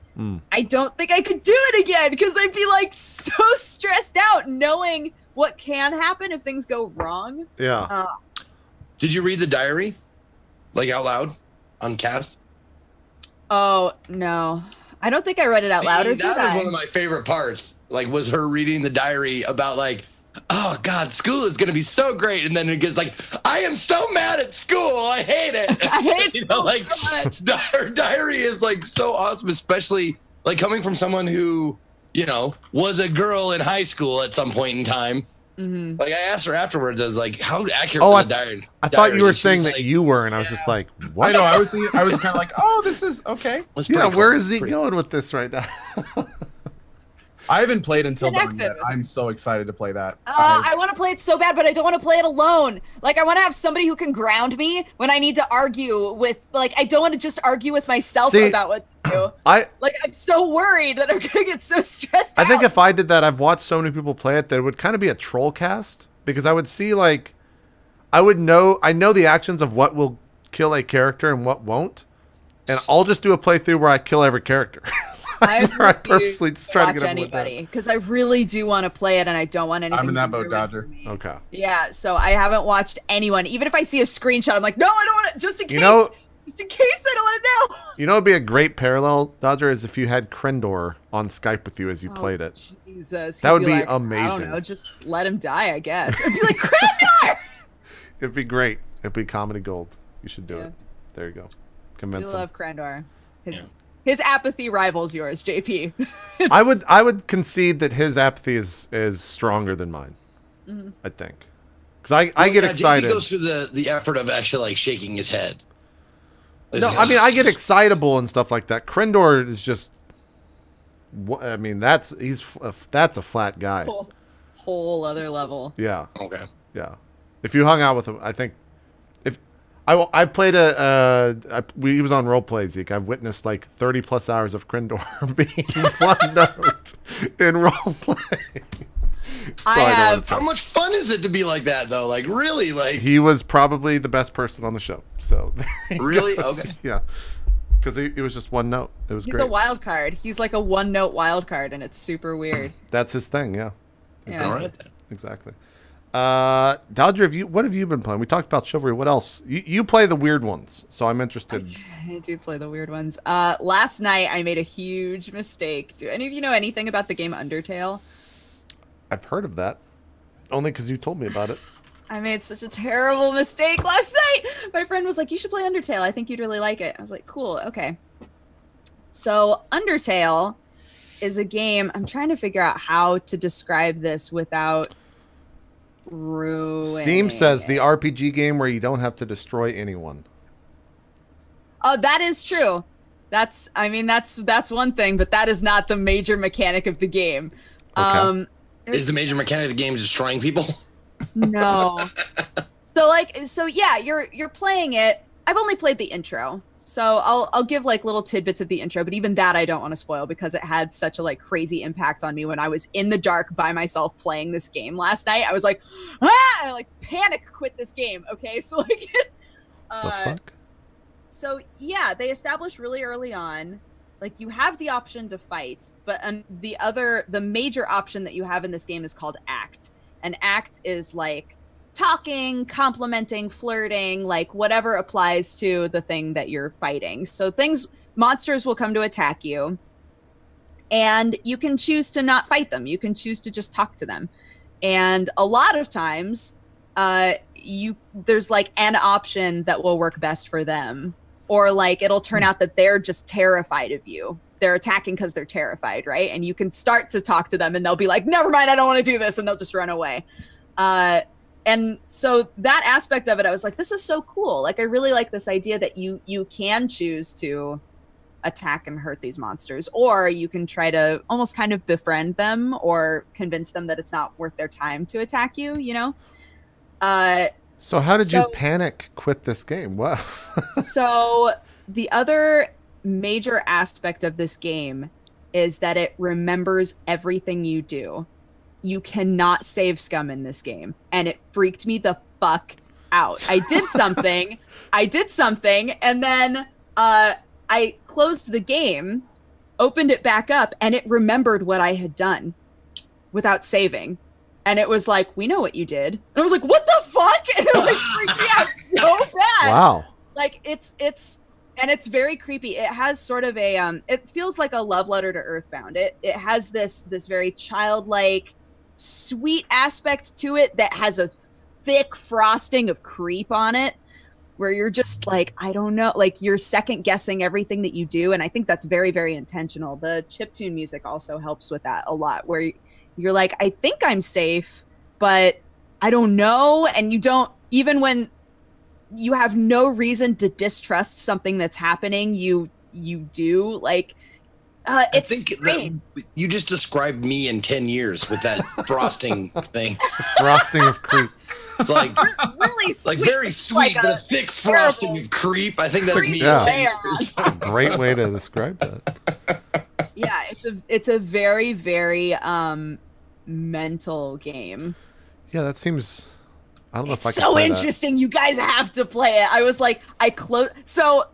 D: I don't think I could do it again because I'd be like so stressed out knowing what can happen if things go wrong.
A: Yeah.
C: Did you read the diary, like out loud, on cast?
D: Oh no. I don't think I read it out loud, or did I?
C: That was one of my favorite parts. Like, was her reading the diary about like, oh God, school is gonna be so great, and then it gets like, I am so mad at school, I hate it.
D: I hate school
C: like,
D: so much.
C: Her diary is like so awesome, especially like coming from someone who was a girl in high school at some point in time. Like I asked her afterwards, I was like, "How accurate was the diary?"
A: I thought you were saying that you were, and I was just like, "What?"
B: I know. I was kind of like, "Oh, this is okay."
A: Yeah, where is he going with this right now?
B: I haven't played Until Dawn yet. I'm so excited to play that.
D: I want to play it so bad, but I don't want to play it alone. Like, I want to have somebody who can ground me when I need to argue with, like, I don't want to just argue with myself about what to do. I'm so worried that I'm going to get so stressed out.
A: I think if I did that, I've watched so many people play it that it would kind of be a troll cast, because I would see, like, I know the actions of what will kill a character and what won't, and I'll just do a playthrough where I kill every character.
D: I purposely just try to get anybody because I really do want to play it and I don't want anything.
B: I'm in that boat, Dodger.
A: Okay.
D: Yeah, so I haven't watched anyone. Even if I see a screenshot, I'm like, no, I don't want to. Just in case. Just in case, I don't want to know.
A: You know, it'd be a great parallel, Dodger, is if you had Krendor on Skype with you as you played it.
D: Jesus,
A: that would be
D: like,
A: amazing.
D: I don't know, just let him die, I guess. It'd be like Krendor.
A: It'd be great. It'd be comedy gold. You should do it. There you go. Convince him.
D: I love Krendor. His apathy rivals yours, JP.
A: I would concede that his apathy is stronger than mine. I think, because I get excited.
C: JP goes through the effort of actually like shaking his head.
A: No, I mean I get excitable and stuff like that. Krendor is just, I mean that's a flat guy.
D: Whole other level.
A: Yeah.
C: Okay.
A: Yeah. If you hung out with him, I think. I played he was on roleplay, Zeke. I've witnessed like 30+ hours of Krendor being one note in roleplay.
C: How much fun is it to be like that though? Like really, like
A: he was probably the best person on the show. So
C: really, okay,
A: yeah, because it was just one note. It was great.
D: He's a wild card. He's like a one-note wild card, and it's super weird.
A: That's his thing. Yeah.
D: Exactly.
C: All right.
A: Exactly. Dodger, what have you been playing? We talked about Chivalry. What else? You play the weird ones, so I'm interested.
D: I do play the weird ones. Last night I made a huge mistake. Do any of you know anything about the game Undertale?
A: I've heard of that, only because you told me about it.
D: I made such a terrible mistake last night. My friend was like, "You should play Undertale. I think you'd really like it." I was like, "Cool, okay." So Undertale is a game. I'm trying to figure out how to describe this without ruining
A: Steam says the RPG game where you don't have to destroy anyone.
D: Oh, that is true. That's one thing, but that is not the major mechanic of the game.
A: Okay.
C: Is the major mechanic of the game destroying people?
D: No. So yeah, you're playing it. I've only played the intro. So I'll give like little tidbits of the intro, but even that I don't want to spoil because it had such a like crazy impact on me when I was in the dark by myself playing this game last night. I was like, ah! And I like panic quit this game. Okay, so like,
A: the fuck?
D: So yeah, they established really early on, like you have the option to fight, but the major option that you have in this game is called act. An act is like talking, complimenting, flirting, like whatever applies to the thing that you're fighting. So monsters will come to attack you and you can choose to not fight them. You can choose to just talk to them. And a lot of times there's like an option that will work best for them, or like it'll turn out that they're just terrified of you. They're attacking because they're terrified, right? And you can start to talk to them and they'll be like, never mind, I don't want to do this. And they'll just run away. And so that aspect of it, I was like, this is so cool. Like, I really like this idea that you can choose to attack and hurt these monsters, or you can try to almost kind of befriend them or convince them that it's not worth their time to attack you, you know?
A: So how did you panic quit this game? Wow.
D: So the other major aspect of this game is that it remembers everything you do. You cannot save scum in this game, and it freaked me the fuck out. I did something, and then I closed the game, opened it back up, and it remembered what I had done without saving. And it was like, we know what you did. And I was like, what the fuck? And it like freaked me out so bad.
A: Wow.
D: Like it's very creepy. It has sort of a it feels like a love letter to Earthbound. It has this very childlike, sweet aspect to it that has a thick frosting of creep on it, where you're just like, I don't know, like you're second guessing everything that you do. And I think that's very, very intentional. The chiptune music also helps with that a lot, where you're like, I think I'm safe, but I don't know. And you don't, even when you have no reason to distrust something that's happening, you do. Like, it's
C: I think that you just described me in 10 years with that frosting thing.
A: Frosting of creep.
C: It's like
D: really sweet,
C: like very sweet,
D: like
C: but a thick frosting of creep. I think that's me.
A: Yeah. It's a great way to describe that.
D: Yeah, it's a very, very mental game.
A: Yeah, that seems. I don't know if I
D: can.
A: So
D: play interesting. That. You guys have to play it. I was like, I closed. So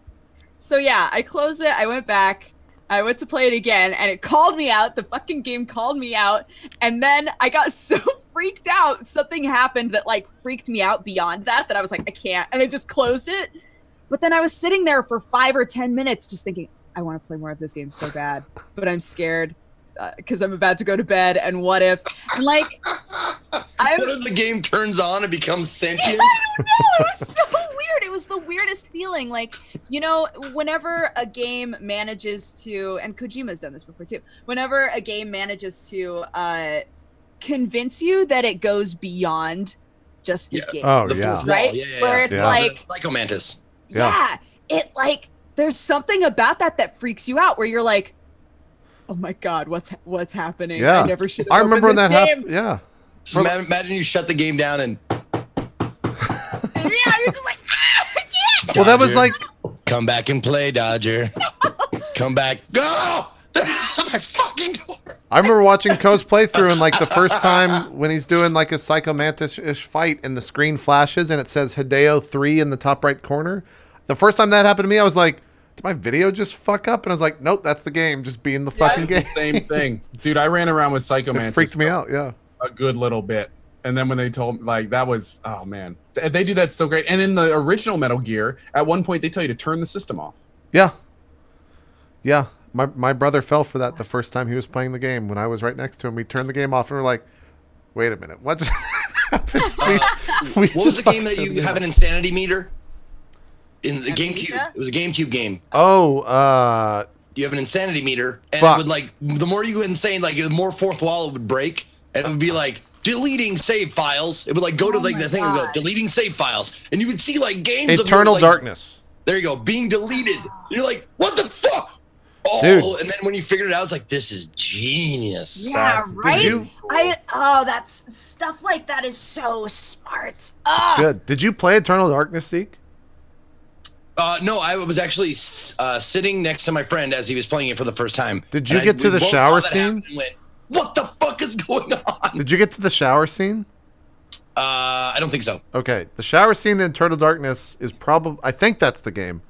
D: yeah, I closed it. I went back. I went to play it again, and it called me out. The fucking game called me out, and then I got so freaked out. Something happened that like freaked me out beyond that I was like, I can't, and I just closed it. But then I was sitting there for 5 or 10 minutes, just thinking, I want to play more of this game so bad, but I'm scared because I'm about to go to bed. And what if, and like,
C: what if the game turns on and becomes sentient?
D: I don't know. It was so weird. It was the weirdest feeling. Like, you know, whenever a game manages to, and Kojima's done this before too, whenever a game manages to convince you that it goes beyond just the game.
A: Oh,
D: right? Where it's like
C: Psycho Mantis.
D: Yeah. It like, there's something about that freaks you out where you're like, oh my God, what's happening?
A: Yeah.
D: I never should have.
A: I remember when that
D: happened.
A: Yeah.
C: Just imagine you shut the game down and.
D: Yeah, you're just like, I can't.
A: Well, that was like.
C: Come back and play, Dodger. Come back. Go! My fucking door.
A: I remember watching Coh's playthrough, and like the first time when he's doing like a Psycho Mantis-ish fight and the screen flashes and it says Hideo 3 in the top right corner. The first time that happened to me, I was like, did my video just fuck up? And I was like, nope, that's the game. Just being the fucking game.
B: The same thing. Dude, I ran around with Psycho Mantis.
A: It freaked me out, yeah.
B: A good little bit. And then when they told me, like, that was, oh man. They do that so great. And in the original Metal Gear, at one point they tell you to turn the system off.
A: Yeah. Yeah. My brother fell for that the first time he was playing the game. When I was right next to him, we turned the game off and we're like, wait a minute, what just happened?
C: What was the game that you have an insanity meter? In the GameCube. It was a GameCube game.
A: Oh,
C: you have an insanity meter, and it would like, the more you go insane, like the more fourth wall it would break, and it would be like deleting save files. It would like go to like the thing and go deleting save files, and you would see like games
A: Eternal
C: of
A: Darkness.
C: There you go, being deleted. You're like, what the fuck? Oh, dude. And then when you figured it out, it's like, this is genius.
D: Yeah, right? That's stuff like that is so smart.
A: Good. Did you play Eternal Darkness, Zeke?
C: No, I was actually sitting next to my friend as he was playing it for the first time.
A: Did you get to the shower scene?
C: Went, what the fuck is going on?
A: Did you get to the shower scene?
C: I don't think so.
A: Okay, the shower scene in Eternal Darkness is probably, I think that's the game,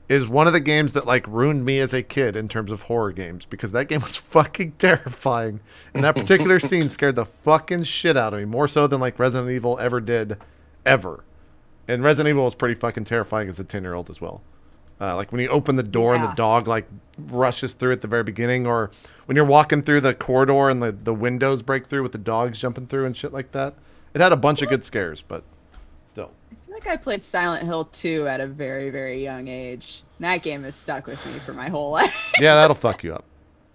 A: is one of the games that like ruined me as a kid in terms of horror games, because that game was fucking terrifying. And that particular scene scared the fucking shit out of me, more so than like Resident Evil ever did, ever. And Resident Evil was pretty fucking terrifying as a 10-year-old as well. Like when you open the door and the dog like rushes through at the very beginning, or when you're walking through the corridor and the windows break through with the dogs jumping through and shit like that. It had a bunch of good scares, but still.
D: I feel like I played Silent Hill 2 at a very, very young age. That game has stuck with me for my whole life.
A: Yeah, that'll fuck you up.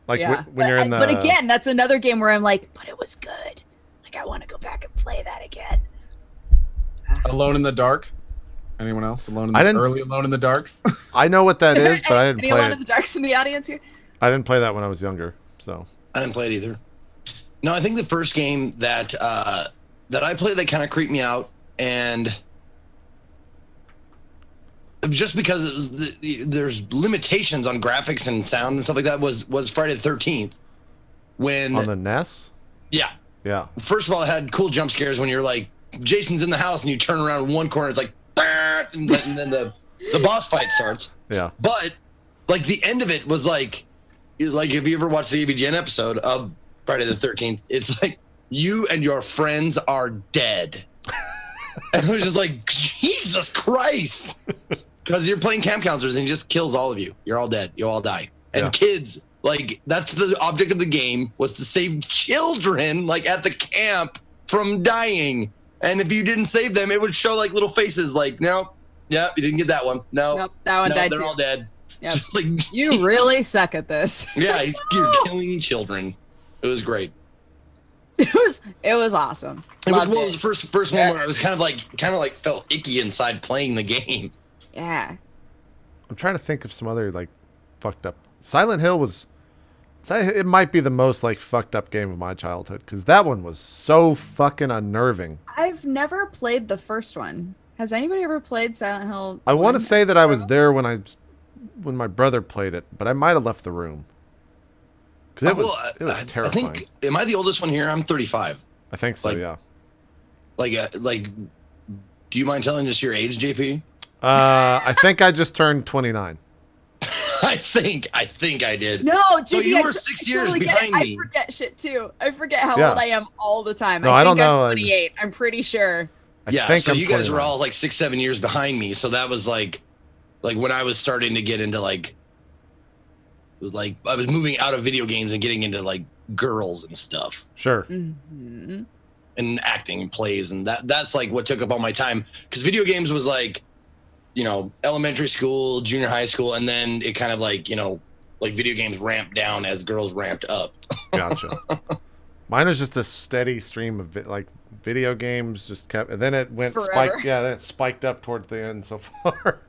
A: Like when you're in the...
D: But again, that's another game where I'm like, but it was good. Like, I want to go back and play that again.
B: Alone in the Dark? Anyone else? Early Alone in the Darks?
A: I know what that is, but I didn't play it.
D: Any Alone in the Darks in the audience here?
A: I didn't play that when I was younger, so...
C: I didn't play it either. No, I think the first game that I played that kind of creeped me out, and just because it was there's limitations on graphics and sound and stuff like that, was Friday the 13th. When
A: on the NES?
C: Yeah.
A: Yeah.
C: First of all, it had cool jump scares when you're like, Jason's in the house and you turn around one corner, it's like, and then the boss fight starts.
A: Yeah.
C: But like the end of it was like if you ever watched the AVGN episode of Friday the 13th, it's like, you and your friends are dead. And it was just like, Jesus Christ. Because you're playing camp counselors and he just kills all of you. You're all dead. You all die. And kids, like, that's the object of the game, was to save children, like, at the camp from dying. And if you didn't save them, it would show, like, little faces like, no, yeah, you didn't get that one. No,
D: nope, that one died
C: they're
D: too.
C: all dead.
D: Yep.
C: Like,
D: you really suck at this.
C: Yeah, you're killing children. It was great.
D: It was awesome.
C: It was the first one where I was kind of like felt icky inside playing the game.
D: Yeah.
A: I'm trying to think of some other like fucked up. Silent Hill was. It might be the most like fucked up game of my childhood because that one was so fucking unnerving.
D: I've never played the first one. Has anybody ever played Silent Hill?
A: I want to say that I was there when my brother played it, but I might have left the room. Because it was terrifying.
C: I think, am I the oldest one here? I'm 35.
A: I think so, yeah.
C: Like, do you mind telling us your age, JP?
A: I think I just turned 29.
C: I think I did.
D: No, JP,
C: so you were 6 years behind me.
D: I forget shit too. I forget how old I am all the time.
A: No, I don't know.
D: I'm 28. I'm pretty sure.
C: So you guys were all like 6-7 years behind me. So that was like when I was starting to get into like I was moving out of video games and getting into like girls and stuff.
A: Sure.
D: Mm-hmm.
C: And acting and plays, and that's like what took up all my time, because video games was like, you know, elementary school, junior high school, and then it kind of like, you know, like video games ramped down as girls ramped up.
A: Gotcha. Mine was just a steady stream of like video games, just kept, and then it went spiked. Yeah, then it spiked up towards the end so far.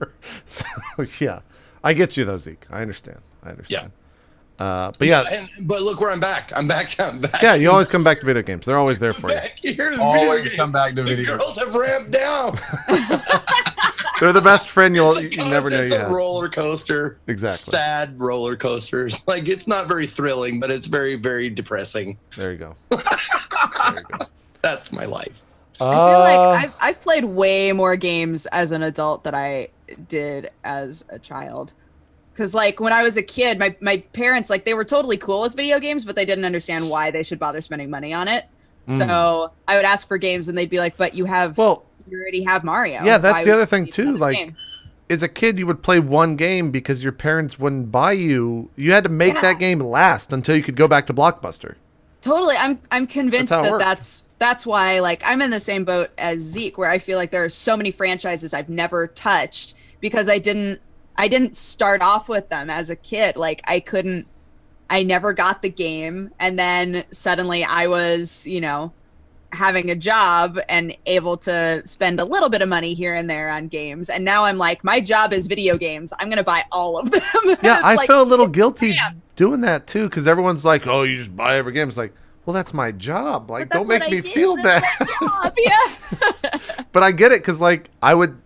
A: So yeah, I get you though, Zeke. I understand.
C: Yeah.
A: But yeah,
C: but look where I'm back. I'm back.
A: Yeah, you always come back to video games. They're always there for you.
B: Always come back to video games.
C: Girls have ramped down.
A: They're the best friend you never know you have.
C: It's a roller coaster.
A: Exactly.
C: Sad roller coasters. Like, it's not very thrilling, but it's very, very depressing.
A: There you go.
C: That's my life.
D: I feel like I've played way more games as an adult than I did as a child. Because, like, when I was a kid, my parents, like, they were totally cool with video games, but they didn't understand why they should bother spending money on it. So I would ask for games, and they'd be like, but you already have Mario.
A: Yeah, that's the other thing, too. Like, as a kid, you would play one game because your parents wouldn't buy you. You had to make that game last until you could go back to Blockbuster.
D: Totally. I'm convinced that's why, like, I'm in the same boat as Zeke, where I feel like there are so many franchises I've never touched because I didn't start off with them as a kid. Like, I never got the game. And then suddenly I was, you know, having a job and able to spend a little bit of money here and there on games. And now I'm like, my job is video games. I'm going to buy all of them.
A: Yeah, I feel a little guilty doing that too. Cause everyone's like, oh, you just buy every game. It's like, well, that's my job. Like, don't make me feel bad.
D: Yeah.
A: But I get it. Cause like I would,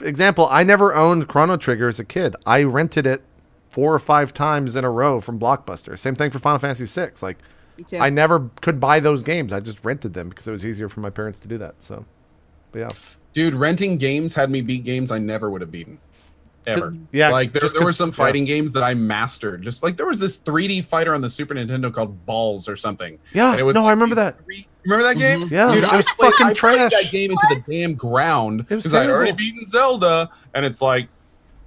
A: example, I never owned Chrono Trigger as a kid. I rented it 4 or 5 times in a row from Blockbuster. Same thing for Final Fantasy VI. Like, I never could buy those games. I just rented them because it was easier for my parents to do that. So, but yeah.
B: Dude, renting games had me beat games I never would have beaten. Ever.
A: Yeah.
B: Like, there were some fighting games that I mastered. Just like, there was this 3D fighter on the Super Nintendo called Balls or something.
A: Yeah. And it was I remember that.
B: Remember that game?
A: Yeah. Dude, it was fucking trash.
B: I played that game into the damn ground because I'd already beaten Zelda. And it's like,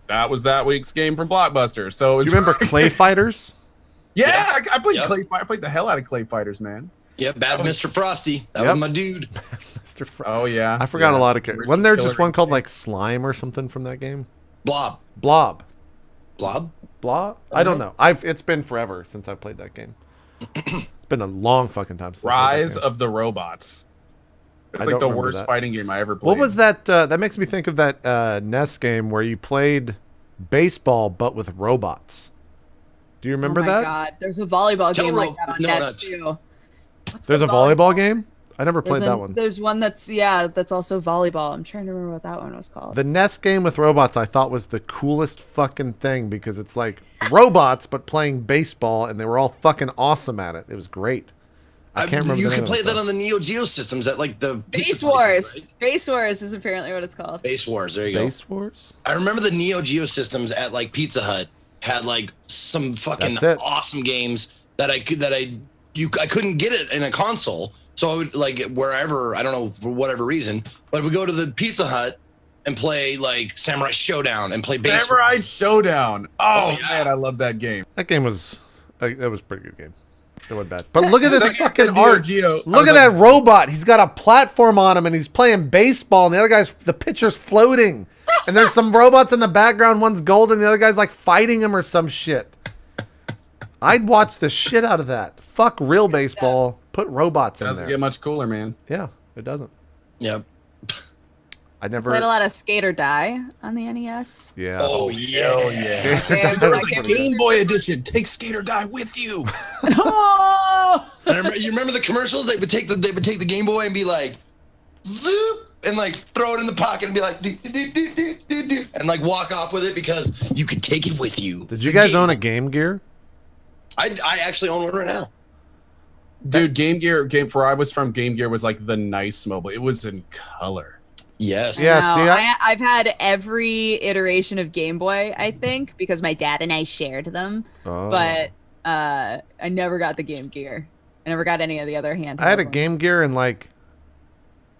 B: that was that week's game from Blockbuster. So it was.
A: Do you remember Clay Fighters?
B: Yeah, I played Clay. I played the hell out of Clay Fighters, man.
C: Yeah, Bad Mr. Frosty. That was my dude.
A: Mr.
B: Oh yeah,
A: I forgot a lot of characters. Wasn't there just one called like Slime or something from that game?
C: Blob.
A: I don't know. It's been forever since I played that game. It's been a long fucking time since
B: Rise of the Robots. It's like the worst fighting game I ever played.
A: What was that? That makes me think of that NES game where you played baseball but with robots. Do you remember that? Oh my
D: god, there's a volleyball game like that on NES too.
A: There's a volleyball game? I never played that one.
D: There's one that's also volleyball. I'm trying to remember what that one was called.
A: The NES game with robots I thought was the coolest fucking thing because it's like robots but playing baseball and they were all fucking awesome at it. It was great. I can't remember.
C: You can play that on the Neo Geo systems at like the
D: Base Wars. Right? Base Wars is apparently what it's called.
C: Base Wars. There you go.
A: Base Wars.
C: I remember the Neo Geo systems at like Pizza Hut had like some fucking awesome games that I couldn't get it in a console. So I would like wherever, I don't know, for whatever reason, but we go to the Pizza Hut and play like Samurai Showdown and play Base
B: Samurai Showdown. Oh man, I love that game.
A: That game was a pretty good game. It wasn't bad. But look at this fucking art. Look at that robot. He's got a platform on him and he's playing baseball and the pitcher's floating. And there's some robots in the background. One's golden, the other guy's like fighting him or some shit. I'd watch the shit out of that. Fuck real baseball. Put robots in there.
B: Doesn't get much cooler, man.
A: Yeah, it doesn't.
C: Yep.
A: I never
D: played a lot of Skate or Die on the NES.
A: Yeah.
C: Oh yeah.
D: Yeah,
B: There was a Game Boy edition. Take Skate or Die with you.
D: Oh!
C: You remember the commercials? They would take the Game Boy and be like, zoop, and like throw it in the pocket and be like, do, do, do, do, do, do, and like walk off with it because you could take it with you.
A: Did you guys own a Game Gear?
C: I actually own one right now.
B: Dude, Game Gear, where I was from, Game Gear was like the nice mobile. It was in color.
C: Yes.
A: Yeah.
D: No,
A: See,
D: I've had every iteration of Game Boy, I think, because my dad and I shared them.
A: Oh.
D: But I never got the Game Gear. I never got any of the other handheld.
A: I had a
D: ones.
A: Game Gear and like,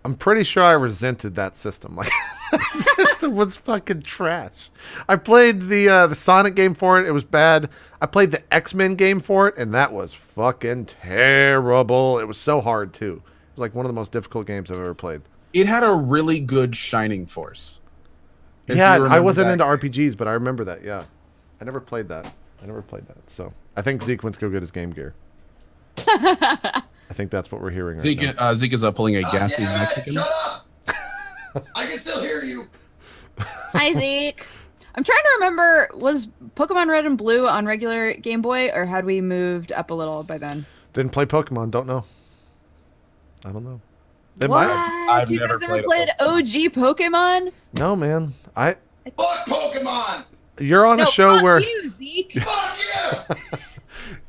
A: I'm pretty sure I resented that system. Like, that system was fucking trash. I played the Sonic game for it. It was bad. I played the X-Men game for it, and that was fucking terrible. It was so hard too. It was like one of the most difficult games I've ever played.
B: It had a really good Shining Force.
A: Yeah, I wasn't into RPGs, but I remember that. Yeah, I never played that. So I think Zeke went to go get his Game Gear. I think that's what we're hearing right now.
B: Zeke is pulling a gassy Mexican.
C: Shut up! I can still hear you.
D: Hi, Zeke. I'm trying to remember, was Pokemon Red and Blue on regular Game Boy, or had we moved up a little by then?
A: Didn't play Pokemon. Don't know. I don't know. It
D: What?
B: I've
D: You
B: never
D: guys ever
B: played a
D: played OG Pokemon?
A: No, man.
C: Fuck Pokemon!
A: You're on a show
D: fuck
A: where
D: you, Zeke.
C: Fuck you!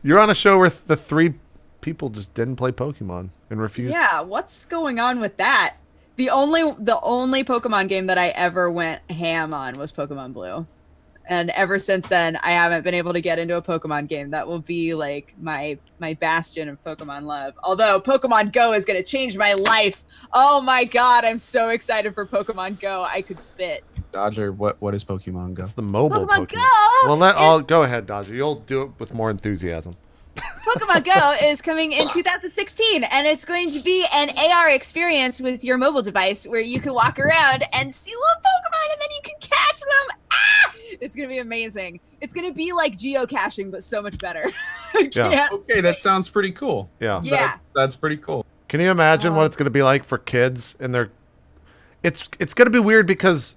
A: you're on a show where the three people just didn't play Pokemon and refused.
D: Yeah, what's going on with that? The only Pokemon game that I ever went ham on was Pokemon Blue. And ever since then, I haven't been able to get into a Pokemon game. That will be like my bastion of Pokemon love. Although Pokemon Go is going to change my life. Oh my god, I'm so excited for Pokemon Go. I could spit.
B: Dodger, what is Pokemon Go?
A: It's the mobile
D: Pokemon
A: Pokemon.
D: Go
A: Well, go ahead, Dodger. You'll do it with more enthusiasm.
D: Pokemon Go is coming in 2016, and it's going to be an AR experience with your mobile device where you can walk around and see little Pokemon, and then you can catch them. Ah! It's going to be amazing. It's going to be like geocaching, but so much better.
A: Yeah.
B: Okay, that sounds pretty cool.
A: Yeah.
D: Yeah.
B: That's pretty cool.
A: Can you imagine what it's going to be like for kids and their? It's going to be weird because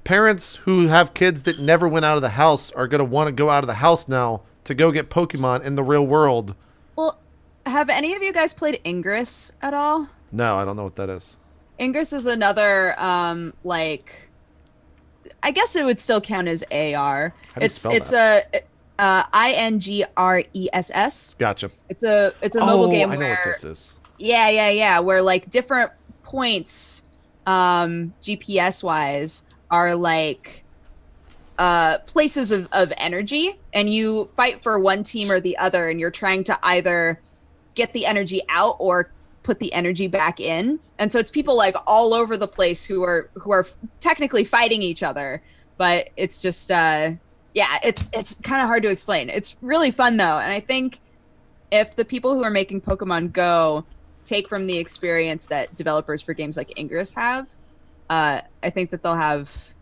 A: parents who have kids that never went out of the house are going to want to go out of the house now to go get Pokemon in the real world.
D: Well, have any of you guys played Ingress at all?
A: No, I don't know what that is.
D: Ingress is another, like, I guess it would still count as AR.
A: How do you spell
D: It's
A: that?
D: INGRESS.
A: Gotcha.
D: It's a mobile game
A: I know
D: where
A: what this is.
D: yeah, where like different points, GPS wise, are like places of energy, and you fight for one team or the other, and you're trying to either get the energy out or put the energy back in. And so it's people like all over the place who are technically fighting each other, but it's just it's kind of hard to explain. It's really fun though, and I think if the people who are making Pokemon Go take from the experience that developers for games like Ingress have, I think that they'll have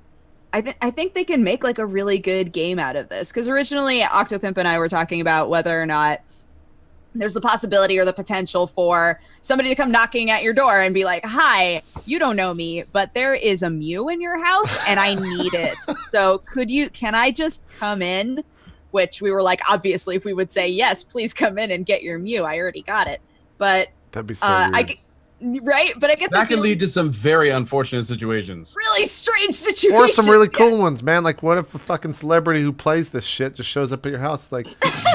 D: I think they can make like a really good game out of this, because originally Octopimp and I were talking about whether or not there's the possibility or the potential for somebody to come knocking at your door and be like, hi, you don't know me, but there is a Mew in your house and I need it. So can I just come in? Which we were like, obviously, if we would say, yes, please come in and get your Mew. I already got it. But
A: that'd be so weird.
D: Right? But I get
B: that can lead to some very unfortunate situations.
D: Really strange situations.
A: Or some really cool ones, man. Like, what if a fucking celebrity who plays this shit just shows up at your house? Like,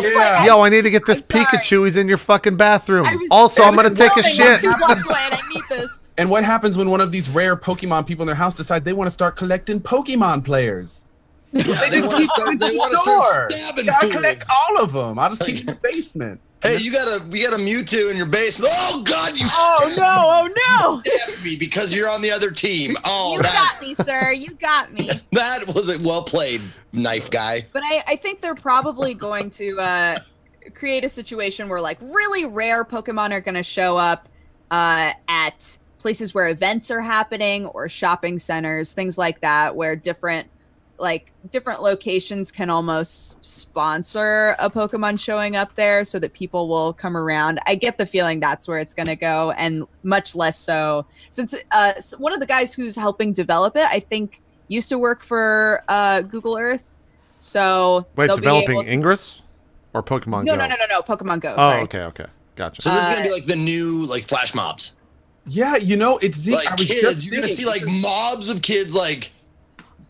B: Yeah.
A: yo, I need to get this Pikachu. He's in your fucking bathroom. Also, I'm going to take a shit.
D: 2 blocks away and I need this.
B: And what happens when one of these rare Pokemon people in their house decide they want to start collecting Pokemon players?
C: Yeah, they want to start stabbing
B: I
C: fools.
B: collect all of them. I'll just keep it in the basement.
C: Hey, you got a Mewtwo in your basement. Oh God, you!
D: Oh no!
C: Stabbed me because you're on the other team. Oh,
D: You got me, sir. You got me.
C: That was a well played, knife guy.
D: But I think they're probably going to create a situation where like really rare Pokemon are going to show up at places where events are happening or shopping centers, things like that, where different like different locations can almost sponsor a Pokemon showing up there so that people will come around. I get the feeling that's where it's going to go, and much less so since one of the guys who's helping develop it, I think, used to work for Google Earth. So
A: wait, developing Ingress or Pokemon Go?
D: No, Pokemon Go.
A: Oh,
D: sorry.
A: okay, gotcha.
C: So this is gonna be like the new like flash mobs.
B: Yeah, you know, it's Zeke.
C: Like
B: I was
C: kids,
B: just
C: you're gonna see like mobs of kids like.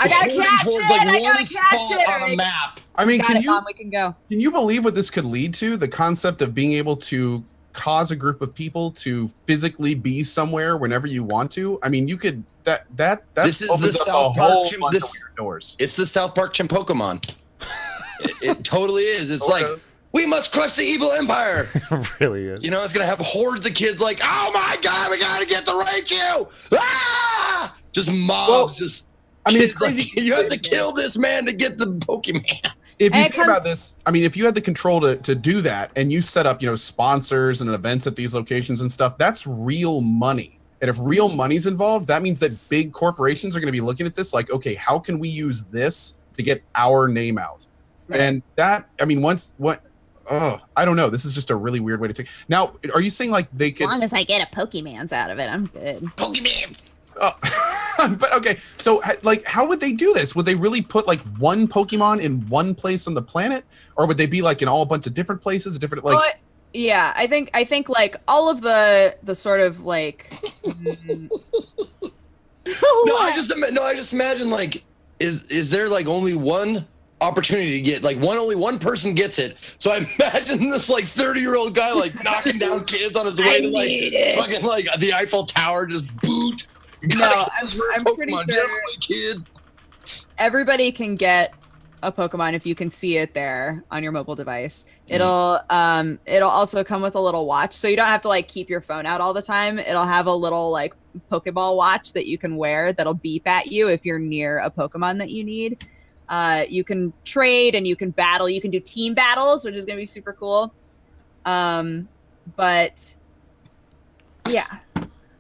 D: I gotta catch it!
C: Like
D: I gotta catch it!
C: On a map.
B: I mean,
D: Mom, we can go.
B: Can you believe what this could lead to? The concept of being able to cause a group of people to physically be somewhere whenever you want to. I mean, you could that
C: this is
B: opens
C: the
B: up
C: South
B: a whole
C: Park
B: bunch of weird doors.
C: It's the South Park Chimpokemon. It totally is. It's like, we must crush the evil empire.
A: It really is.
C: You know, it's gonna have hordes of kids like, oh my god, we gotta get the Raichu! Ah! Just mobs, just.
B: I mean, it's crazy.
C: Like, you have to kill this man to get the Pokemon.
B: If you think about this, I mean, if you had the control to do that, and you set up, you know, sponsors and events at these locations and stuff, that's real money. And if real money's involved, that means that big corporations are going to be looking at this like, okay, how can we use this to get our name out? Right. And that, I mean, I don't know. This is just a really weird way to take. Now, are you saying like they could?
D: As long as I get a Pokemans out of it, I'm good.
C: Pokemans.
B: Oh. But okay, so like, how would they do this? Would they really put like one Pokemon in one place on the planet, or would they be like in all a bunch of different places, different like?
D: Well, yeah, I think like all of the sort of like.
C: I just imagine like, is there like only one opportunity to get like only one person gets it? So I imagine this like 30-year-old guy like knocking down kids on his way to like fucking like the Eiffel Tower, just boot.
D: No, I'm pretty sure
C: kid.
D: Everybody can get a Pokemon if you can see it there on your mobile device. It'll also come with a little watch, so you don't have to like keep your phone out all the time. It'll have a little like Pokeball watch that you can wear that'll beep at you if you're near a Pokemon that you need. You can trade and you can battle. You can do team battles, which is gonna be super cool. But yeah.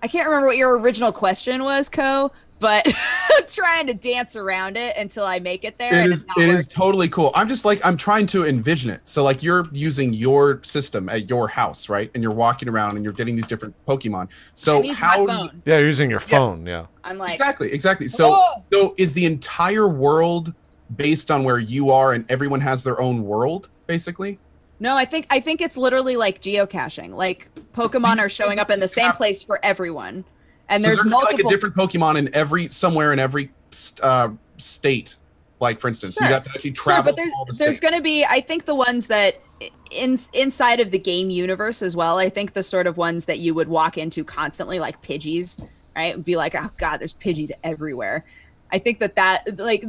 D: I can't remember what your original question was, Co, but I'm trying to dance around it until I make it there.
B: It is totally cool. I'm just like, I'm trying to envision it. So like you're using your system at your house, right? And you're walking around and you're getting these different Pokemon. So
A: yeah, you're using your phone. Yeah.
D: I'm like,
B: exactly. So is the entire world based on where you are and everyone has their own world, basically?
D: No, I think it's literally like geocaching. Like Pokemon are showing up in the same place for everyone, and there's multiple.
B: Like a different Pokemon in somewhere in every state. Like for instance, you have to actually travel.
D: Sure, but there's going to be, I think, the ones that inside of the game universe as well. I think the sort of ones that you would walk into constantly, like Pidgeys, right? And be like, oh god, there's Pidgeys everywhere. I think that like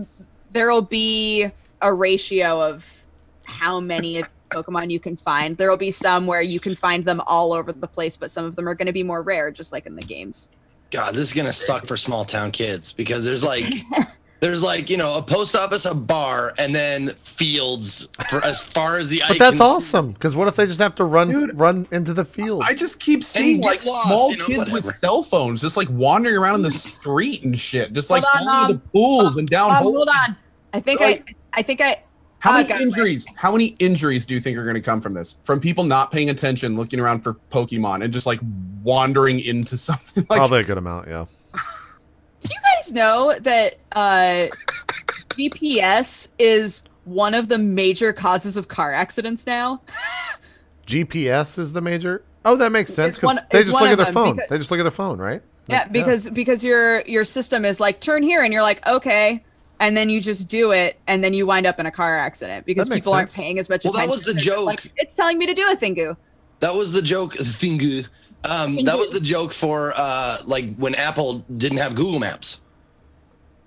D: there'll be a ratio of how many Pokemon you can find. There will be some where you can find them all over the place, but some of them are going to be more rare, just like in the games.
C: God, this is going to suck for small town kids because there's like, you know, a post office, a bar, and then fields for as far as the eye.
A: But that's awesome, because what if they just have to run into the field?
B: I just keep seeing like small kids with cell phones just like wandering around in the street and shit, just like falling into pools and down holes.
D: Hold on. I think I
B: How many injuries? How many injuries do you think are going to come from this? From people not paying attention, looking around for Pokemon, and just like wandering into something? Like,
A: probably a good amount, yeah.
D: Did you guys know that GPS is one of the major causes of car accidents now?
A: GPS is the major? Oh, that makes sense because they just look at their phone. They just look at their phone, right?
D: Like, yeah, because your system is like turn here, and you're like okay. And then you just do it, and then you wind up in a car accident because people aren't paying as much attention.
C: That was the joke.
D: Like, it's telling me to do a thingu.
C: That was the joke. Thingu. That was the joke for like when Apple didn't have Google Maps.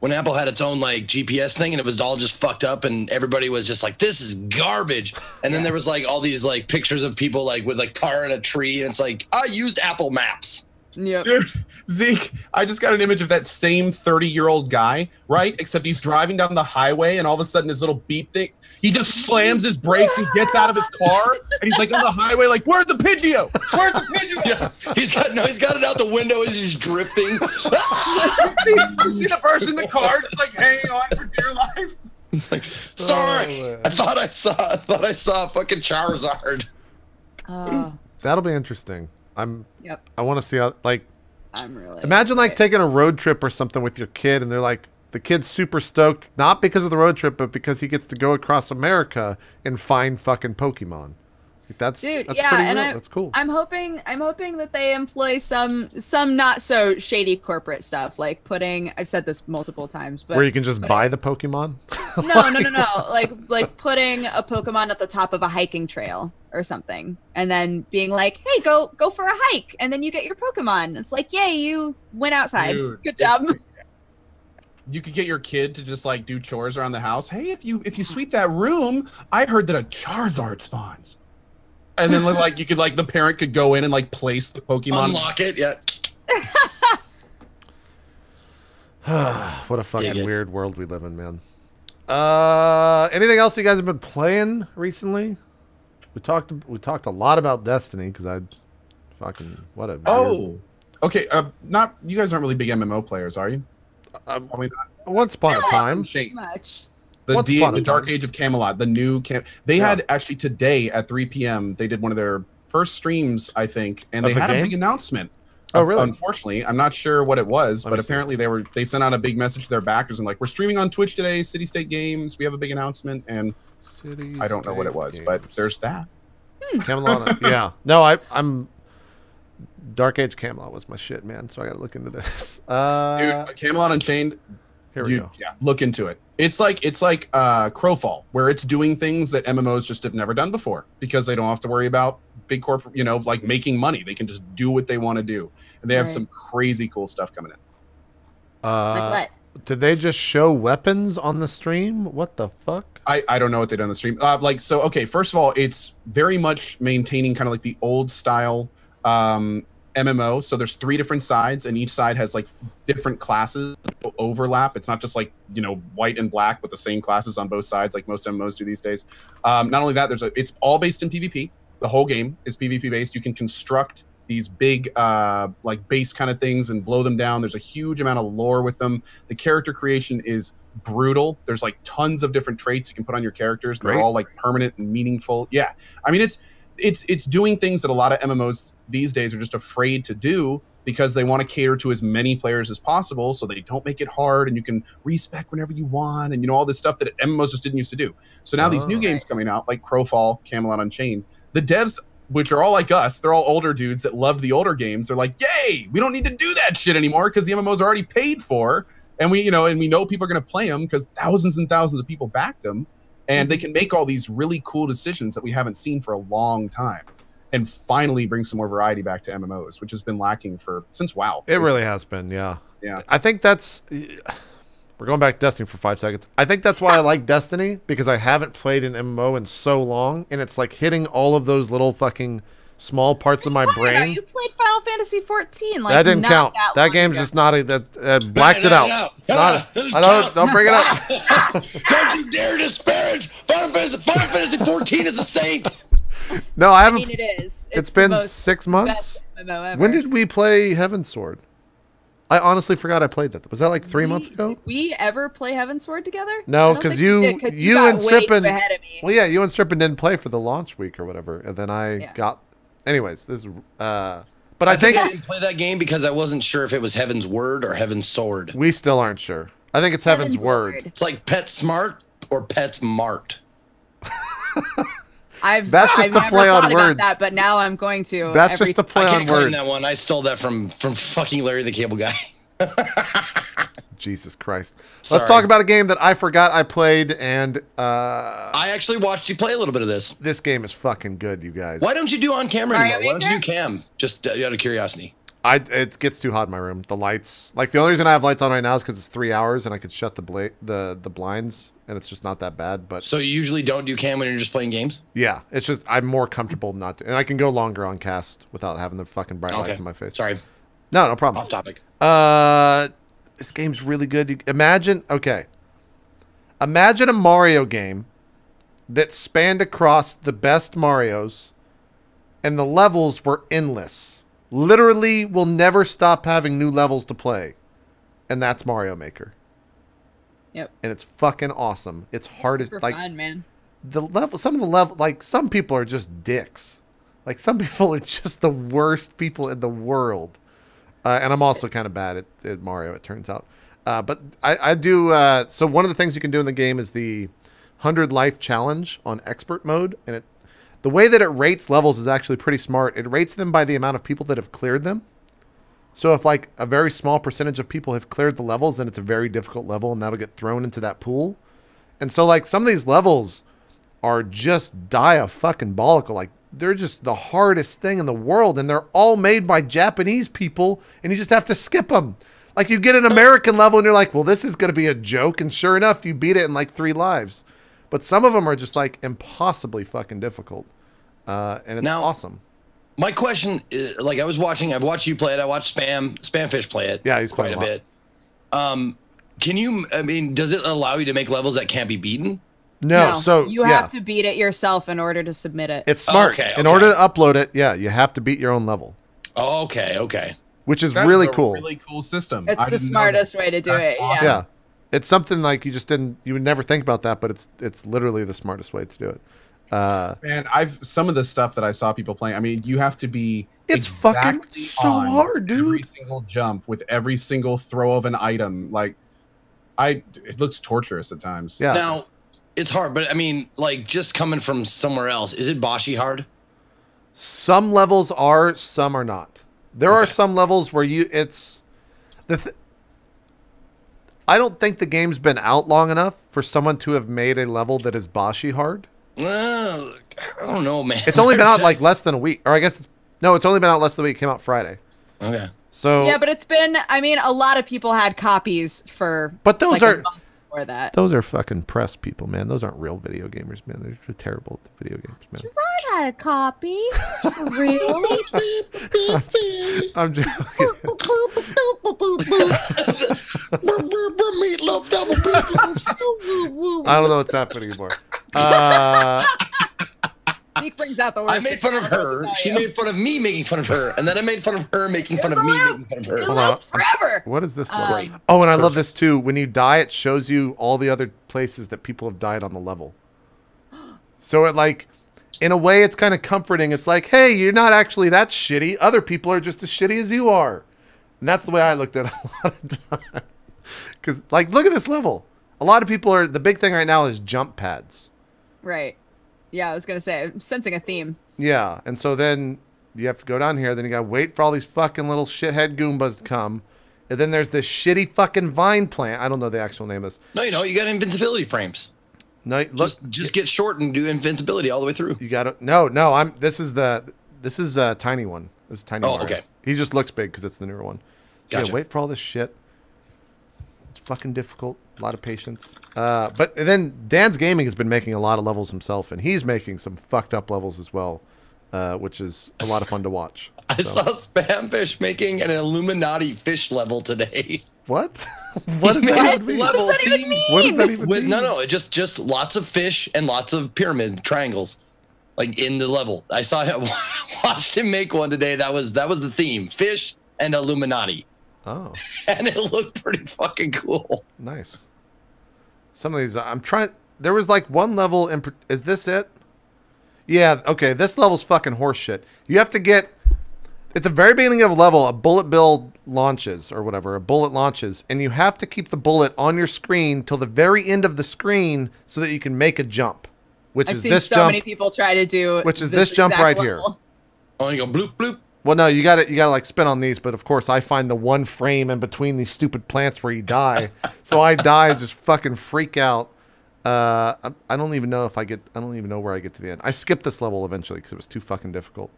C: When Apple had its own like GPS thing, and it was all just fucked up, and everybody was just like, "This is garbage." And then there was like all these like pictures of people like with like car in a tree, and it's like I used Apple Maps.
D: Yep.
B: Dude, Zeke, I just got an image of that same 30-year-old guy, right? Except he's driving down the highway and all of a sudden his little beep thing, he just slams his brakes and gets out of his car and he's like on the highway like, where's the Pidgeot? Where's the Pidgeot?
C: Yeah. He's got it out the window as he's drifting.
B: you see the person in the car just like hanging on for dear life.
C: It's like, sorry, I thought I saw a fucking Charizard.
A: That'll be interesting.
D: Yep.
A: I want to see how, like,
D: I'm really
A: imagine like
D: excited.
A: taking a road trip or something with your kid, and they're like, the kid's super stoked, not because of the road trip, but because he gets to go across America and find fucking Pokemon. Like, that's
D: Dude,
A: that's
D: yeah,
A: pretty
D: and
A: real. That's cool.
D: I'm hoping that they employ some not so shady corporate stuff, like putting. I've said this multiple times, but
A: where you can just buy the Pokemon.
D: No. Like putting a Pokemon at the top of a hiking trail or something, and then being like, "Hey, go for a hike," and then you get your Pokemon. It's like, yay, you went outside.
B: Dude,
D: Good job.
B: You could get your kid to just like do chores around the house. Hey, if you sweep that room, I heard that a Charizard spawns. And then like you could like the parent could go in and like place the Pokemon.
C: Unlock it, yeah.
A: What a
C: Dig
A: fucking
C: it.
A: weird world we live in, man. Anything else you guys have been playing recently? We talked a lot about Destiny because I fucking what a
B: Oh, okay. Not you guys aren't really big MMO players, are you? Probably not.
A: once upon a time.
B: Shame.
D: Much.
B: The Dark Age of Camelot, the new they had actually today at 3 p.m. they did one of their first streams, I think, and they
A: Of the
B: had a
A: game?
B: big announcement.
A: Oh, really?
B: Unfortunately, I'm not sure what it was,
A: Let
B: but
A: me see.
B: apparently they sent out a big message to their backers and like, we're streaming on Twitch today, City State Games. We have a big announcement, and I don't know what it was, but there's that.
A: Camelot. Yeah. No, I'm Dark Age Camelot was my shit, man. So I got to look into this.
B: Dude, Camelot Unchained.
A: Here we go.
B: Yeah, look into it. It's like Crowfall, where it's doing things that MMOs just have never done before because they don't have to worry about big corporate, like making money. They can just do what they want to do, and they have some crazy cool stuff coming in.
D: Like what?
A: Did they just show weapons on the stream? What the fuck?
B: I don't know what they did on the stream. Okay, first of all, it's very much maintaining kind of like the old style MMO. So there's 3 different sides, and each side has like different classes overlap. It's not just like white and black with the same classes on both sides like most MMOs do these days. Not only that, it's all based in PvP. The whole game is PvP based. You can construct these big like base kind of things and blow them down. There's a huge amount of lore with them. The character creation is brutal. There's like tons of different traits you can put on your characters. They're all like permanent and meaningful. Yeah, I mean it's doing things that a lot of MMOs these days are just afraid to do because they want to cater to as many players as possible, so they don't make it hard and you can respec whenever you want and all this stuff that MMOs just didn't used to do. So now these new games coming out like Crowfall, Camelot Unchained, the devs, which are all like us, they're all older dudes that love the older games. They're like, yay, we don't need to do that shit anymore because the MMOs are already paid for, and we know people are going to play them because thousands and thousands of people backed them. And they can make all these really cool decisions that we haven't seen for a long time and finally bring some more variety back to MMOs, which has been lacking since WoW.
A: It really has been, yeah.
B: Yeah.
A: I think we're going back to Destiny for 5 seconds. I think that's why I like Destiny, because I haven't played an MMO in so long, and it's like hitting all of those little fucking small parts of my brain.
D: You played Final Fantasy 14. Like,
A: that didn't count.
D: That
A: That game's just not blacked it out. It's not. Don't bring it up.
C: Don't you dare disparage Final Fantasy 14 is a saint.
A: No, I haven't.
D: I mean, it is.
A: It's been 6 months.
D: Best MMO ever.
A: When did we play Heaven's Sword? I honestly forgot I played that. Was that like 3 months ago?
D: Did we ever play Heaven's Sword together?
A: No, because you and Strippin.
D: Ahead of me.
A: Well, yeah, you and Strippin didn't play for the launch week or whatever, and then I got. Anyways, this is. But I think
C: I didn't play that game because I wasn't sure if it was Heaven's Word or Heaven's Sword.
A: We still aren't sure. I think it's Heaven's Word.
C: It's like Pet Smart or Pet Mart.
A: That's just a play on words.
D: That, but now I'm going to.
A: That's just a play on words.
C: I can't claim that one. I stole that from fucking Larry the Cable Guy.
A: Jesus Christ.
C: Sorry.
A: Let's talk about a game that I forgot I played, and
C: I actually watched you play a little bit of this.
A: This game is fucking good, you guys.
C: Why don't you do on camera anymore? Why don't you do cam? Just out of curiosity.
A: It gets too hot in my room. The lights, like the only reason I have lights on right now is because it's 3 hours and I could shut the blinds, and it's just not that bad. But
C: so you usually don't do cam when you're just playing games?
A: Yeah, it's just I'm more comfortable not to, and I can go longer on cast without having the fucking bright lights in my face.
C: Sorry.
A: No problem.
C: Off topic.
A: This game's really good. Imagine a Mario game that spanned across the best Marios, and the levels were endless. Literally, we'll never stop having new levels to play, and that's Mario Maker.
D: Yep.
A: And it's fucking awesome. It's hard as like
D: fun, man.
A: Some of the level, like some people are just dicks. Like some people are just the worst people in the world. And I'm also kind of bad at Mario, it turns out. But I do. So one of the things you can do in the game is the 100 life challenge on expert mode, and the way that it rates levels is actually pretty smart. It rates them by the amount of people that have cleared them. So if like a very small percentage of people have cleared the levels, then it's a very difficult level, and that'll get thrown into that pool. And so like some of these levels are just diabolical. Like they're just the hardest thing in the world, and they're all made by Japanese people, and you just have to skip them. Like you get an American level, and you're like, well, this is going to be a joke, and sure enough, you beat it in like 3 lives. But some of them are just like impossibly fucking difficult, and it's awesome.
C: My question is, like, I've watched you play it. I watched Spamfish play it.
A: Yeah, he's
C: quite a bit. Can you? I mean, does it allow you to make levels that can't be beaten?
A: No, so
D: you have to beat it yourself in order to submit it.
A: It's smart. In order to upload it, you have to beat your own level.
C: Oh, okay.
A: Which is really cool.
B: Really cool system.
D: It's the smartest way to do it.
B: Awesome.
A: Yeah, it's something like you would never think about that, but it's literally the smartest way to do it.
B: Man, some of the stuff that I saw people playing. I mean, you have to be.
A: It's fucking so hard, dude.
B: Every single jump with every single throw of an item, like, it looks torturous at times.
A: Yeah.
C: Now, it's hard, but I mean, like, just coming from somewhere else, is it Boshi hard?
A: Some levels are, some are not. There are some levels where I don't think the game's been out long enough for someone to have made a level that is Boshi hard.
C: Well, I don't know, man.
A: It's only been out like less than a week, or I guess it's only been out less than a week. It came out Friday.
C: Okay.
A: So
D: yeah, but it's been. I mean, a lot of people had copies for.
A: But those
D: like
A: are.
D: A month before that.
A: Those are fucking press people, man. Those aren't real video gamers, man. They're terrible at the video games, man.
D: Gerard had a copy. It's for real.
A: I'm joking.
C: Meatloaf double meatloaf.
A: I don't know what's happening anymore.
D: Nick brings out the worst.
C: I made fun of her. She made fun of me making fun of her, and then I made fun of her making fun of me making fun of her.
A: Hold on.
D: Forever.
A: What is this?
C: Great.
A: Oh, and I love this too. When you die, it shows you all the other places that people have died on the level. So it like, in a way, it's kind of comforting. It's like, hey, you're not actually that shitty. Other people are just as shitty as you are. And that's the way I looked at it a lot of time. Because, like, look at this level. A lot of people the big thing right now is jump pads.
D: Right. Yeah, I was going to say, I'm sensing a theme.
A: Yeah, and so then you have to go down here. Then you got to wait for all these fucking little shithead Goombas to come. And then there's this shitty fucking vine plant. I don't know the actual name of this.
C: No, you got invincibility frames.
A: No, look,
C: just get short and do invincibility all the way through.
A: You got to no. This is a tiny one. This is tiny.
C: Oh,
A: Mario.
C: okay.
A: He just looks big because it's the newer one. So
C: Gotcha.
A: wait for all this shit. It's fucking difficult. A lot of patience. But then Dan's Gaming has been making a lot of levels himself, and he's making some fucked up levels as well, which is a lot of fun to watch.
C: I saw Spamfish making an Illuminati fish level today.
A: What? What does that even mean?
D: What does that even mean?
A: What does that even mean?
C: No, it just lots of fish and lots of pyramid triangles, like in the level. I saw him, watched him make one today. That was the theme: fish and Illuminati.
A: Oh.
C: And it looked pretty fucking cool.
A: Nice. Some of these, I'm trying. There was like one level. Is this it? Yeah. Okay. This level's fucking horseshit. You have to get at the very beginning of a level, a bullet bill launches or whatever. A bullet launches, and you have to keep the bullet on your screen till the very end of the screen so that you can make a jump. Which
D: I've
A: is
D: seen
A: this
D: so
A: jump.
D: many people try to do.
A: Which is this jump right here.
C: Oh, you go bloop bloop.
A: Well, no, you got to like spin on these, but of course I find the one frame in between these stupid plants where you die. So I die, just fucking freak out. I don't even know I don't even know where I get to the end. I skipped this level eventually because it was too fucking difficult.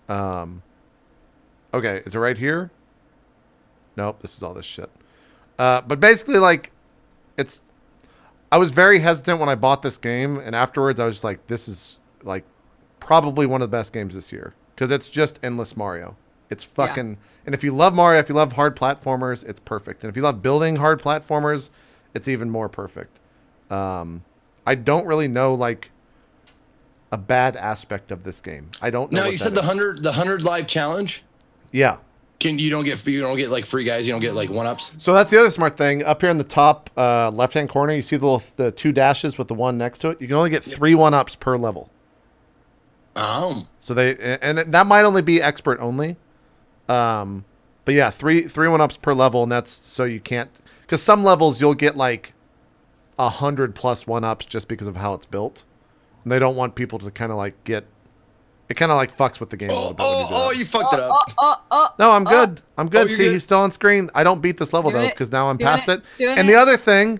A: Okay, is it right here? Nope, this is all this shit. But basically, like, I was very hesitant when I bought this game, and afterwards I was just like, this is like probably one of the best games this year. Because it's just endless Mario. It's fucking... And if you love Mario, if you love hard platformers, it's perfect. And if you love building hard platformers, it's even more perfect. I don't really know, like, a bad aspect of this game. I don't know.
C: No, you said the 100 live challenge?
A: Yeah.
C: You don't get like free guys, you don't get like 1-ups?
A: So that's the other smart thing. Up here in the top left-hand corner, you see the 2 dashes with the 1 next to it. You can only get 3 1-ups per level.
C: Oh.
A: So and that might only be expert only. But yeah, three 1-ups per level, and that's so you can't, because some levels you'll get like 100+ 1-ups just because of how it's built. And they don't want people to kind of like get, it kind of like fucks with the game a little bit.
C: You fucked it up.
A: No, I'm good. I'm good. See,
C: good?
A: he's still on screen. I don't beat this level though, because now I'm past it. And
D: the
A: other thing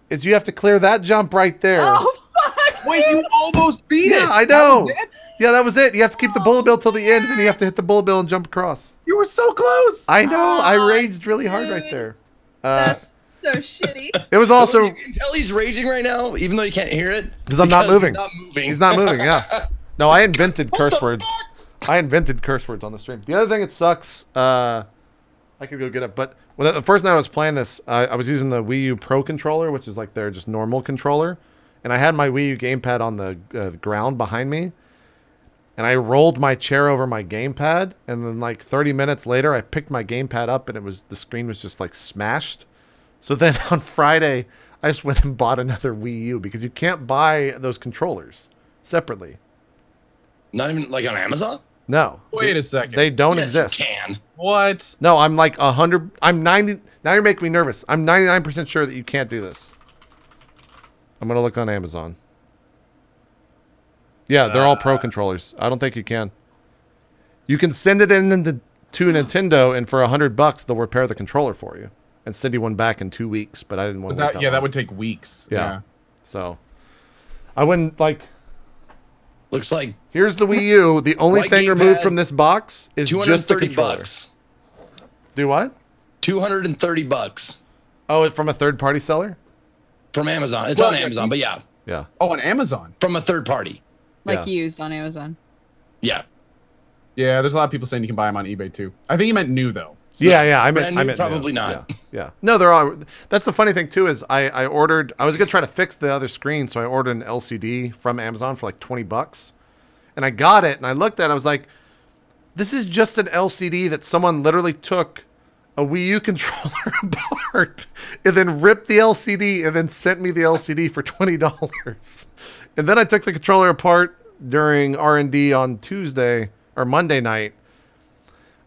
A: is you have to clear that jump right there.
D: Oh fuck!
B: Wait, you almost beat it.
A: Yeah, I know.
B: That was it?
A: Yeah, that was it. You have to keep the bullet bill till the end, and then you have to hit the bullet bill and jump across.
B: You were so close.
A: I know. I raged really hard right there.
D: That's so shitty.
A: It was also...
C: You can tell he's raging right now, even though you can't hear it.
A: Because I'm not moving.
C: He's not moving.
A: He's not moving, yeah. No, I invented curse words. I invented curse words on the stream. The other thing that sucks, I could go get it, but when the first night I was playing this, I was using the Wii U Pro controller, which is like their just normal controller, and I had my Wii U gamepad on the ground behind me, and I rolled my chair over my gamepad, and then like 30 minutes later, I picked my gamepad up, and the screen was just like smashed. So then on Friday, I just went and bought another Wii U because you can't buy those controllers separately.
C: Not even like on Amazon?
A: No.
B: Wait a second.
A: They don't
C: Yes,
A: exist.
C: you can.
B: What?
A: No, I'm like 100. I'm 90. Now you're making me nervous. I'm 99% sure that you can't do this. I'm going to look on Amazon. Yeah, they're all Pro controllers. I don't think you can. You can send it in to Nintendo, and for $100, they'll repair the controller for you and send you one back in 2 weeks. But I didn't want to wait that long.
B: That would take weeks.
A: Yeah. So I wouldn't like.
C: Looks like
A: Here's the Wii U. The only
C: White
A: thing removed
C: gamepad,
A: from this box is just the controller.
C: $230.
A: Do what?
C: $230
A: Oh, it's from a third-party seller?
C: from Amazon. It's on Amazon, but yeah,
A: Yeah.
B: Oh, on Amazon.
C: from a third party.
D: Like
A: Yeah.
D: used on Amazon.
C: Yeah.
B: Yeah, there's a lot of people saying you can buy them on eBay too. I think he meant new though. So,
A: Yeah. I
C: brand new,
A: meant
C: probably
A: yeah,
C: not.
A: Yeah. No, they're all. That's the funny thing too is I ordered. I was gonna try to fix the other screen, so I ordered an LCD from Amazon for like $20, and I got it, and I looked at it, I was like, this is just an LCD that someone literally took a Wii U controller apart and then ripped the LCD and then sent me the LCD for $20. And then I took the controller apart during R&D on Tuesday or Monday night.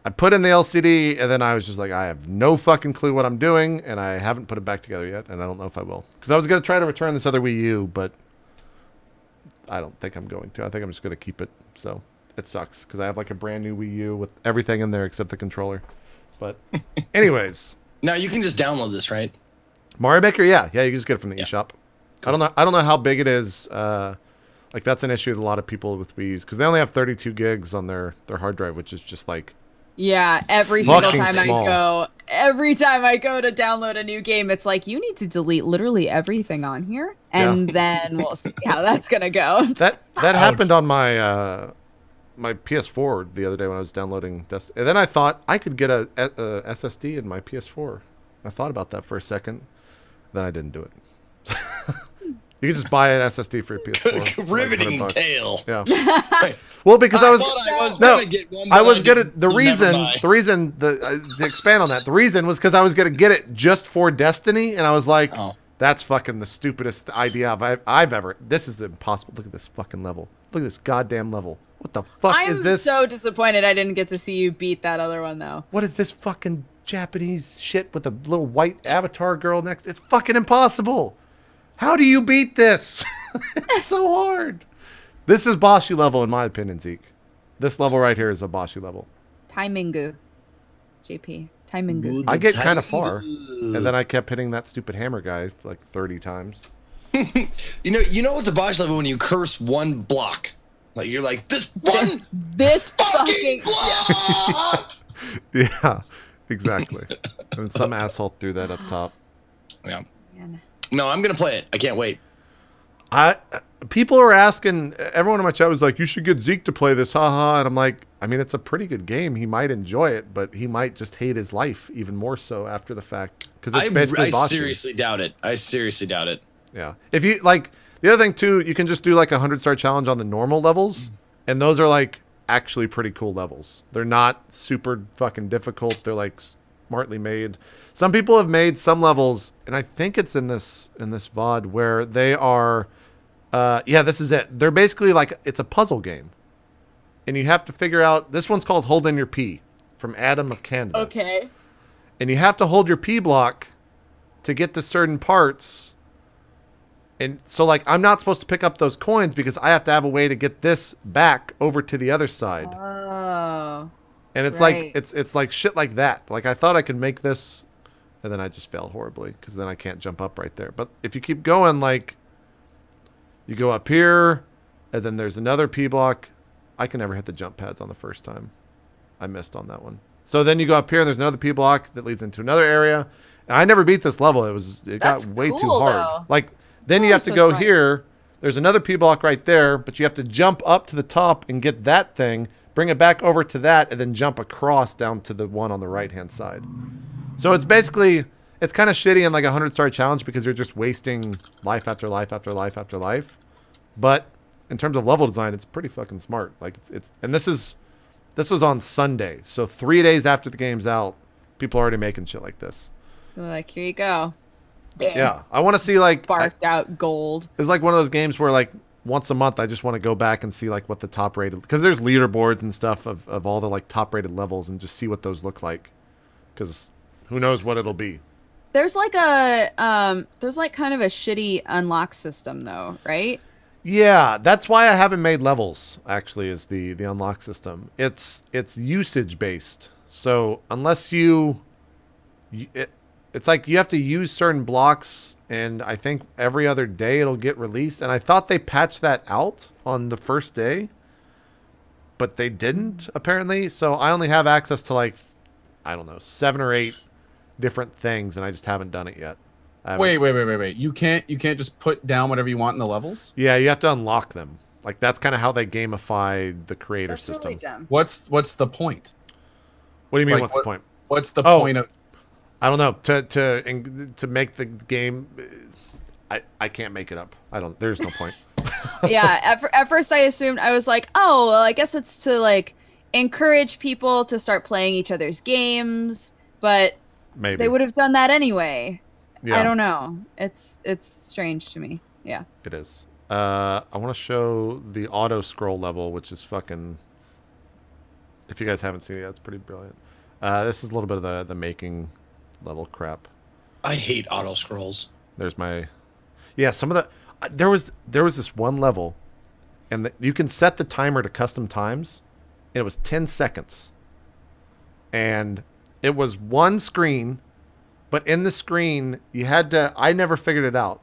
A: I put in the LCD, and then I was just like, I have no fucking clue what I'm doing, and I haven't put it back together yet, and I don't know if I will. Because I was going to try to return this other Wii U, but I don't think I'm going to. I think I'm just going to keep it. So it sucks, because I have like a brand new Wii U with everything in there except the controller. But anyways.
C: Now you can just download this, right?
A: Mario Maker, yeah. You can just get it from the eShop. Cool. I don't know how big it is. Like that's an issue with a lot of people with Wii U's, because they only have 32 gigs on their hard drive, which is just like
D: Yeah, every single time
A: small.
D: every time I go to download a new game, it's like you need to delete literally everything on here, and then we'll see how that's gonna go.
A: That happened on my my PS4 the other day when I was downloading Destiny, and then I thought I could get a SSD in my PS4. I thought about that for a second, then I didn't do it. You can just buy an SSD for your PS4.
C: Riveting
A: like
C: tale.
A: Yeah. Well, because I was
C: gonna get one.
A: The reason to expand on that, the reason was because I was gonna get it just for Destiny, and I was like, that's fucking the stupidest idea I've ever. This is impossible. Look at this fucking level. Look at this goddamn level. What the fuck is this?
D: I'm so disappointed I didn't get to see you beat that other one though.
A: What is this fucking Japanese shit with a little white avatar girl next? It's fucking impossible. How do you beat this? It's so hard. This is Boshi level in my opinion, Zeke. This level right here is a Boshi level.
D: Timingu. JP. Timingu.
A: I get kind of far. And then I kept hitting that stupid hammer guy like 30 times.
C: You know what's a Bosch level when you curse one block? Like you're like, this fucking block!
A: Yeah, exactly. And some asshole threw that up top.
C: Yeah. Man. No, I'm gonna play it. I can't wait.
A: people are asking, everyone in my chat was like, you should get Zeke to play this, haha. And I'm like, I mean, it's a pretty good game. He might enjoy it, but he might just hate his life even more so after the fact. Because it's basically
C: I seriously doubt it. I seriously doubt it.
A: Yeah. If you, like, the other thing, too, you can just do, like, a 100-star challenge on the normal levels. And those are, like, actually pretty cool levels. They're not super fucking difficult. They're, like, smartly made. Some people have made some levels, and I think it's in this VOD, where they are... yeah, this is it. They're basically like, it's a puzzle game. And you have to figure out, this one's called Hold in Your P from Adam of Canada.
D: Okay.
A: And you have to hold your P block to get to certain parts. And so like, I'm not supposed to pick up those coins because I have to have a way to get this back over to the other side.
D: Oh.
A: And it's like, it's like shit like that. Like I thought I could make this and then I just failed horribly because then I can't jump up right there. But if you keep going, like, you go up here, and then there's another P block. I can never hit the jump pads on the first time. I missed on that one. So then you go up here, and there's another P block that leads into another area. And I never beat this level. It got way too hard. Though. Like, then you have to go here. There's another P block right there, but you have to jump up to the top and get that thing, bring it back over to that, and then jump across down to the one on the right-hand side. So it's basically... It's kind of shitty in like a 100-star challenge because you're just wasting life after life after life after life. But in terms of level design, it's pretty fucking smart. Like and this was on Sunday, so 3 days after the game's out, people are already making shit like this.
D: They're like, here you go.
A: Damn. Yeah, I want to see like
D: barked out gold.
A: It's like one of those games where like once a month I just want to go back and see like what the top rated, because there's leaderboards and stuff of all the like top rated levels and just see what those look like, because who knows what it'll be.
D: There's like a there's like kind of a shitty unlock system though, right?
A: Yeah, that's why I haven't made levels, actually, is the unlock system. It's usage based. So unless it's like you have to use certain blocks, and I think every other day it'll get released. And I thought they patched that out on the first day, but they didn't apparently. So I only have access to like, I don't know, 7 or 8 different things, and I just haven't done it yet.
B: Wait. You can't just put down whatever you want in the levels?
A: Yeah, you have to unlock them. Like that's kind of how they gamify the creator system.
D: Really dumb.
B: What's the point?
A: What do you mean? Like, what's the point?
B: What's the point of?
A: I don't know. To make the game, I can't make it up. There's no point.
D: Yeah. At first, I assumed, I was like, oh, well, I guess it's to like encourage people to start playing each other's games, but
A: maybe
D: they would have done that anyway.
A: Yeah.
D: I don't know. It's strange to me. Yeah.
A: It is. I want to show the auto scroll level, which is fucking. If you guys haven't seen it yet, it's pretty brilliant. This is a little bit of the making level crap.
C: I hate auto scrolls.
A: There's my. Yeah, some of the. There was this one level, and you can set the timer to custom times, and it was 10 seconds. And it was one screen. But in the screen, you had to, I never figured it out.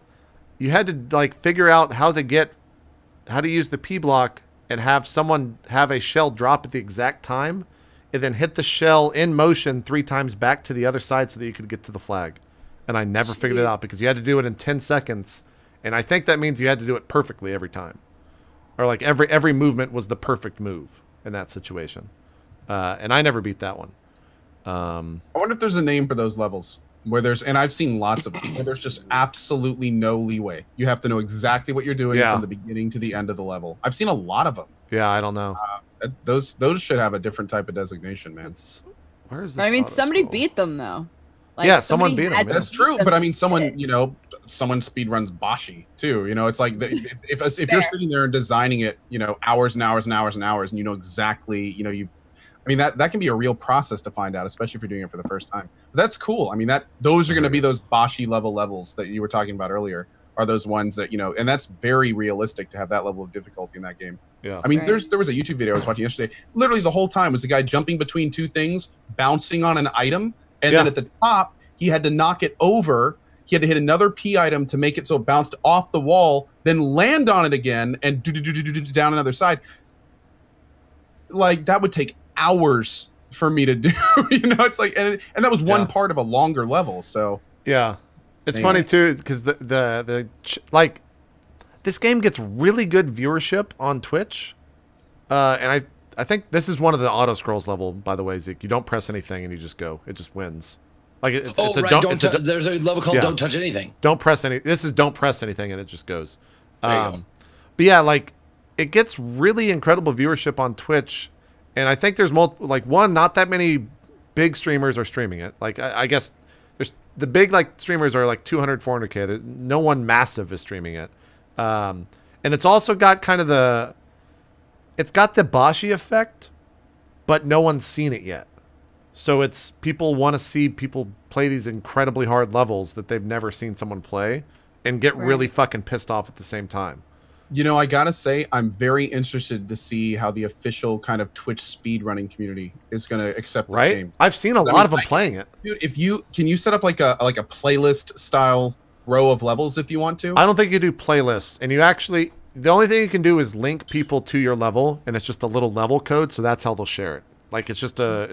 A: You had to like figure out how to use the P block and have someone have a shell drop at the exact time and then hit the shell in motion 3 times back to the other side so that you could get to the flag. And I never figured it out because you had to do it in 10 seconds. And I think that means you had to do it perfectly every time. Or like every movement was the perfect move in that situation. And I never beat that one.
B: I wonder if there's a name for those levels. Where and I've seen lots of them, where there's just absolutely no leeway. You have to know exactly what you're doing from the beginning to the end of the level. I've seen a lot of them.
A: Yeah, I don't know.
B: Those should have a different type of designation, man.
A: Where is this?
D: I mean, somebody beat them though.
A: Like, yeah, someone beat them.
B: That's true, but I mean, someone speedruns Bashi too. You know, it's like if you're sitting there and designing it, hours and hours and hours and hours, and you know exactly, I mean, that can be a real process to find out, especially if you're doing it for the first time. But that's cool. I mean, those are going to be those Bashi levels that you were talking about earlier, are those ones that, and that's very realistic to have that level of difficulty in that game.
A: Yeah.
B: I mean, there was a YouTube video I was watching yesterday. Literally the whole time was the guy jumping between 2 things, bouncing on an item, and then at the top, he had to knock it over. He had to hit another P item to make it so it bounced off the wall, then land on it again, and down another side. Like, that would take hours for me to do. It's like, and that was one part of a longer level. So
A: yeah, it's funny too because the like this game gets really good viewership on Twitch, and I think this is one of the auto scrolls level. By the way, Zeke, you don't press anything and you just go. It just wins. Like it's
C: right. There's a level called "Don't touch anything."
A: Don't press any. This is don't press anything and it just goes. But yeah, like it gets really incredible viewership on Twitch, and I think there's not that many big streamers are streaming it. Like I guess there's the big streamers are like 200, 400K. No one massive is streaming it. And it's also got kind of it's got the Bashi effect, but no one's seen it yet. So it's people want to see people play these incredibly hard levels that they've never seen someone play and get really fucking pissed off at the same time.
B: You know, I gotta say, I'm very interested to see how the official kind of Twitch speedrunning community is gonna accept this game.
A: I've seen a lot of them playing it.
B: Dude, can you set up like a playlist style row of levels if you want to?
A: I don't think you do playlists, and you actually the only thing you can do is link people to your level, and it's just a little level code, so that's how they'll share it. Like it's just a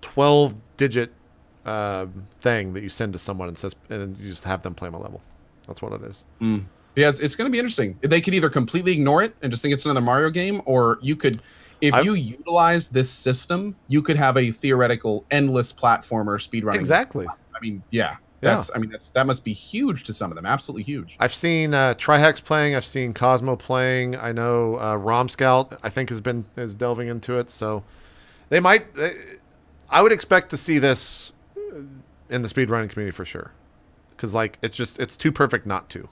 A: 12-digit thing that you send to someone and you just have them play my level. That's what it is.
B: Yeah, it's going to be interesting. They could either completely ignore it and just think it's another Mario game, or you could, if you utilize this system, you could have a theoretical endless platformer speedrunning.
A: Exactly.
B: I mean, that must be huge to some of them. Absolutely huge.
A: I've seen Trihex playing. I've seen Cosmo playing. I know Rom Scout, I think, is delving into it. So they might. I would expect to see this in the speedrunning community for sure, because it's too perfect not to.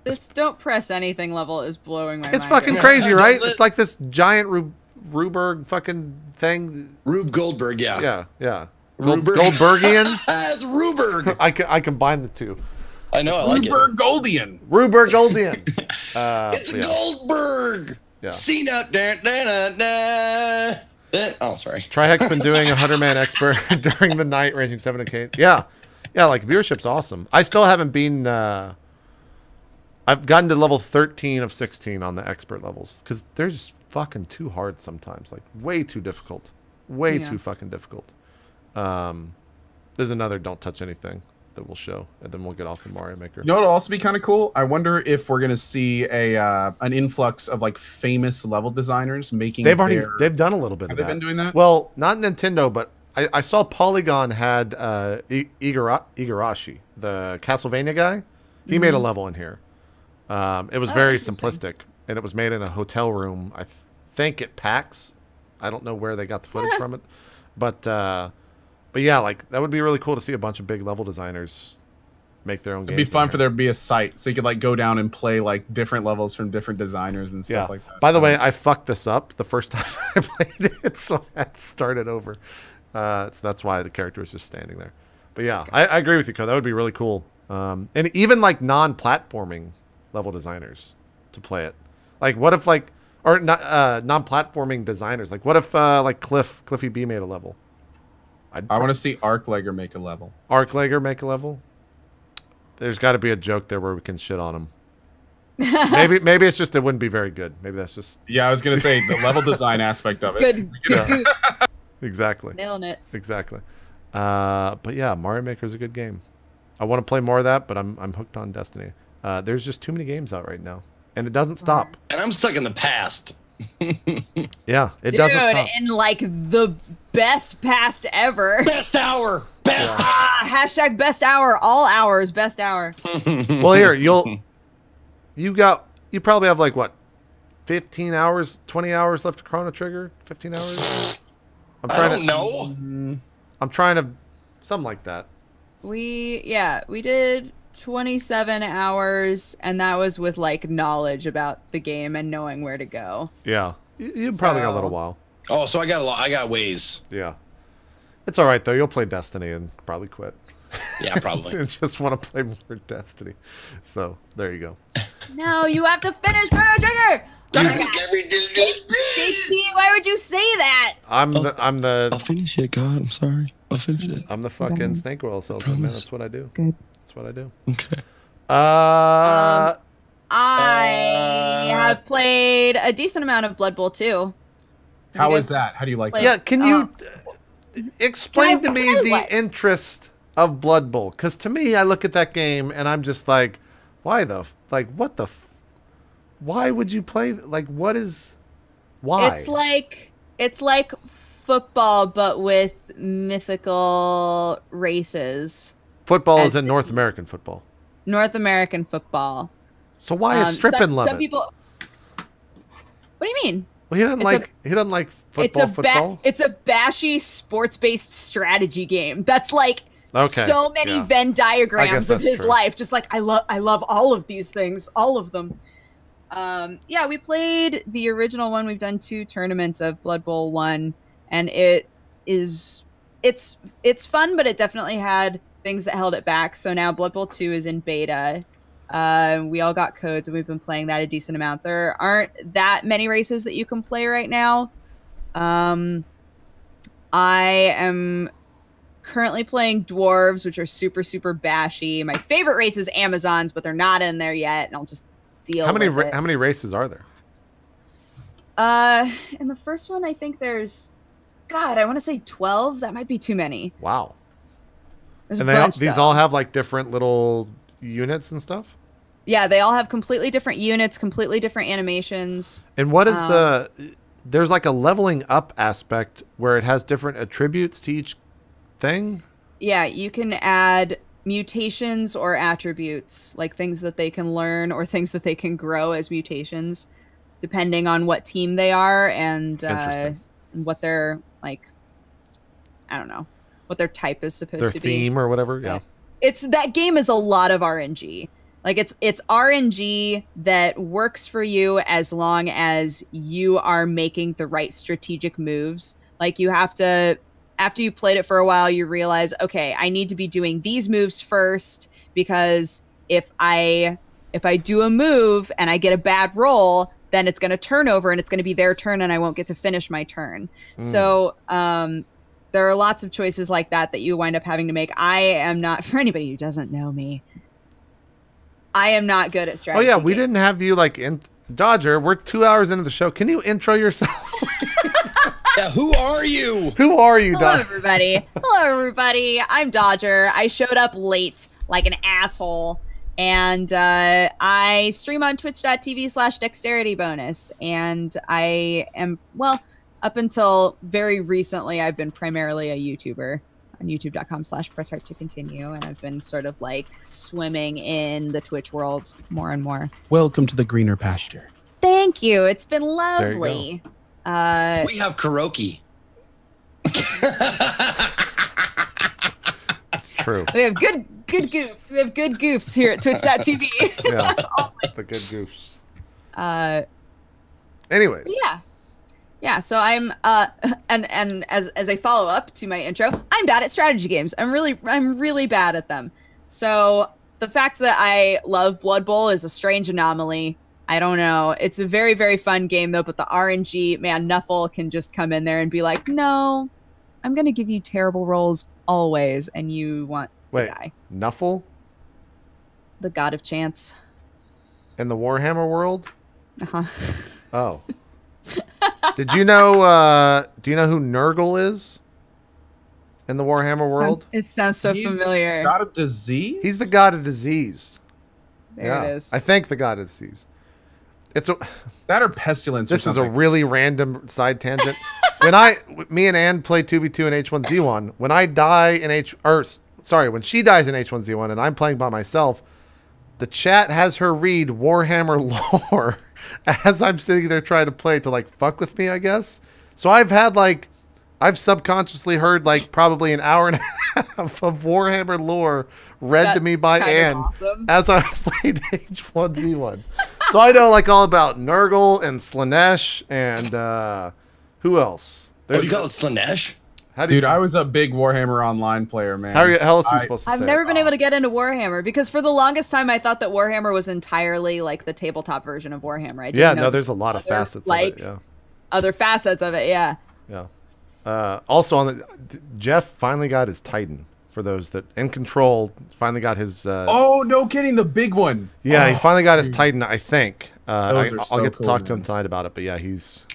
D: This don't press anything level is blowing my mind.
A: It's fucking crazy, right? It's like this giant Ruberg fucking thing.
C: Rube Goldberg, yeah.
A: Yeah. Goldbergian?
C: It's Ruberg.
A: I combine the two.
C: I know, I like
B: Ruberg Goldian.
A: Ruberg Goldian.
C: It's Goldberg.
A: Yeah.
C: Cena. Oh, sorry.
A: Trihex been doing 100-man expert during the night, ranging 7 to 8. Yeah. Yeah, viewership's awesome. I still haven't been... I've gotten to level 13 of 16 on the expert levels because they're just fucking too hard sometimes. Like way too difficult. Way too fucking difficult. There's another don't touch anything that we'll show, and then we'll get off the Mario Maker.
B: You know what'll also be kind of cool? I wonder if we're gonna see an influx of famous level designers making.
A: They've done a little bit of that.
B: Have they been doing that?
A: Well, not Nintendo, but I saw Polygon had Igarashi, the Castlevania guy. He made a level in here. It was very simplistic, and it was made in a hotel room. I think at PAX. I don't know where they got the footage from it, but yeah, that would be really cool to see a bunch of big level designers make their own games.
B: It'd be fun for there to be a site so you could go down and play different levels from different designers and stuff like that.
A: By the way, I fucked this up the first time I played it, so I had to start it over. So that's why the character is just standing there. But yeah, I agree with you, Co. That would be really cool. And even non-platforming level designers to play it. What if or not non-platforming designers? What if Cliffy B made a level?
B: I want to see Arclegger make a level.
A: Arclegger make a level? There's got to be a joke there where we can shit on him. maybe it's just it wouldn't be very good. Maybe that's just...
B: Yeah, I was going to say the level design aspect of it.
D: Good.
A: Exactly.
D: Nailing it.
A: Exactly. But yeah, Mario Maker is a good game. I want to play more of that, but I'm hooked on Destiny. There's just too many games out right now, and it doesn't stop.
C: And I'm stuck in the past.
A: Yeah, it doesn't stop.
D: In the best past ever.
C: Best hour. Best
D: hashtag best hour. All hours. Best hour.
A: Well, here you probably have 15 hours, 20 hours left to Chrono Trigger. 15 hours.
C: I don't know.
A: I'm trying to something like that.
D: We did 27 hours, and that was with knowledge about the game and knowing where to go.
A: Yeah, you probably got a little while.
C: Oh, so I got ways.
A: Yeah, it's all right though. You'll play Destiny and probably quit.
C: Yeah, probably.
A: And just want to play more Destiny. So there you go.
D: No, you have to finish Chrono Trigger. JP, why would you say that?
C: I'll finish it, God. I'm sorry. I'll finish it.
A: I'm the fucking snake oil salesman, man. That's what I do.
E: Good.
A: That's what I do.
C: Okay.
D: I have played a decent amount of Blood Bowl 2.
B: How is that? How do you like that?
A: Yeah, can you explain to me the interest of Blood Bowl? Because to me, I look at that game and I'm just like, why the what the why would you play? Like, what is? Why?
D: It's like football, but with mythical races.
A: Football is in North American football.
D: North American football.
A: So why is Strippin love
D: some
A: it?
D: People. What do you mean?
A: Well, he doesn't like football.
D: It's a bashy sports-based strategy game. That's like so many Venn diagrams of his life. Just like I love all of these things, all of them. Yeah, we played the original one. We've done 2 tournaments of Blood Bowl 1, and it's fun, but it definitely had things that held it back. So now Blood Bowl 2 is in beta. We all got codes, and we've been playing that a decent amount. There aren't that many races that you can play right now. I am currently playing dwarves, which are super, super bashy. My favorite race is Amazons, but they're not in there yet, and I'll just deal with it.
A: How many races are there?
D: In the first one, I think there's, God, I want to say 12. That might be too many.
A: Wow.
D: There's
A: and these all have like different little units and stuff?
D: Yeah, they all have completely different units, completely different animations.
A: And what is there's like a leveling up aspect where it has different attributes to each thing?
D: Yeah, you can add mutations or attributes, like things that they can learn or things that they can grow as mutations, depending on what team they are and what their, like, I don't know, what their type is supposed to be.
A: Their theme or whatever, yeah.
D: That game is a lot of RNG. Like it's RNG that works for you as long as you are making the right strategic moves. Like you have to, after you played it for a while, you realize, okay, I need to be doing these moves first, because if I do a move and I get a bad roll, then it's going to turn over and it's going to be their turn and I won't get to finish my turn. So there are lots of choices like that you wind up having to make. I am not, for anybody who doesn't know me, I am not good at strategy.
A: Oh yeah, we didn't have you like in Dodger. We're 2 hours into the show. Can you intro yourself?
C: Yeah, who are you?
A: Who are you,
D: Hello, everybody. Hello, everybody. I'm Dodger. I showed up late like an asshole. And I stream on twitch.tv/dexterity bonus. And I am, well, up until very recently, I've been primarily a YouTuber on youtube.com/pressheart to continue. And I've been sort of like swimming in the Twitch world more and more.
B: Welcome to the greener pasture.
D: Thank you. It's been lovely.
C: We have karaoke.
A: That's true.
D: We have good goofs. We have good goofs here at twitch.tv.
A: Yeah, the good goofs. Anyways.
D: Yeah, so I'm and as a follow up to my intro, I'm bad at strategy games. I'm really bad at them. So the fact that I love Blood Bowl is a strange anomaly. I don't know. It's a very, very fun game though, but the RNG, man, Nuffle can just come in there and be like, "No, I'm going to give you terrible rolls always and you want to die."
A: Nuffle?
D: The god of chance.
A: In the Warhammer world?
D: Uh-huh.
A: Oh. Did you know, do you know who Nurgle is in the Warhammer world?
D: It sounds so familiar.
B: God of disease?
A: He's the god of disease.
D: There it is.
A: I think the god of disease. It's a
B: that or pestilence.
A: This
B: is
A: a really random side tangent. When me and Ann play 2v2 in H1Z1, when I die in when she dies in H1Z1 and I'm playing by myself, the chat has her read Warhammer lore as I'm sitting there trying to play to like fuck with me, I guess. So I've subconsciously heard like probably an hour and a half of Warhammer lore read to me by Ann as I played H1Z1. So I know like all about Nurgle and Slaanesh and who else?
C: You call it Slaanesh?
B: Dude, I was a big Warhammer Online player, man.
A: How else are you supposed to say
D: I've never been able to get into Warhammer because for the longest time I thought that Warhammer was entirely like the tabletop version of Warhammer. I didn't know
A: there's a lot of facets of it. Yeah,
D: other facets of it. Yeah.
A: Yeah. Also, Jeff finally got his Titan. For those that in Control, finally got his.
B: Oh no, kidding! The big one.
A: Yeah, he finally got his Titan. I think. I'll get to talk to him
B: man.
A: tonight about it. But yeah, it's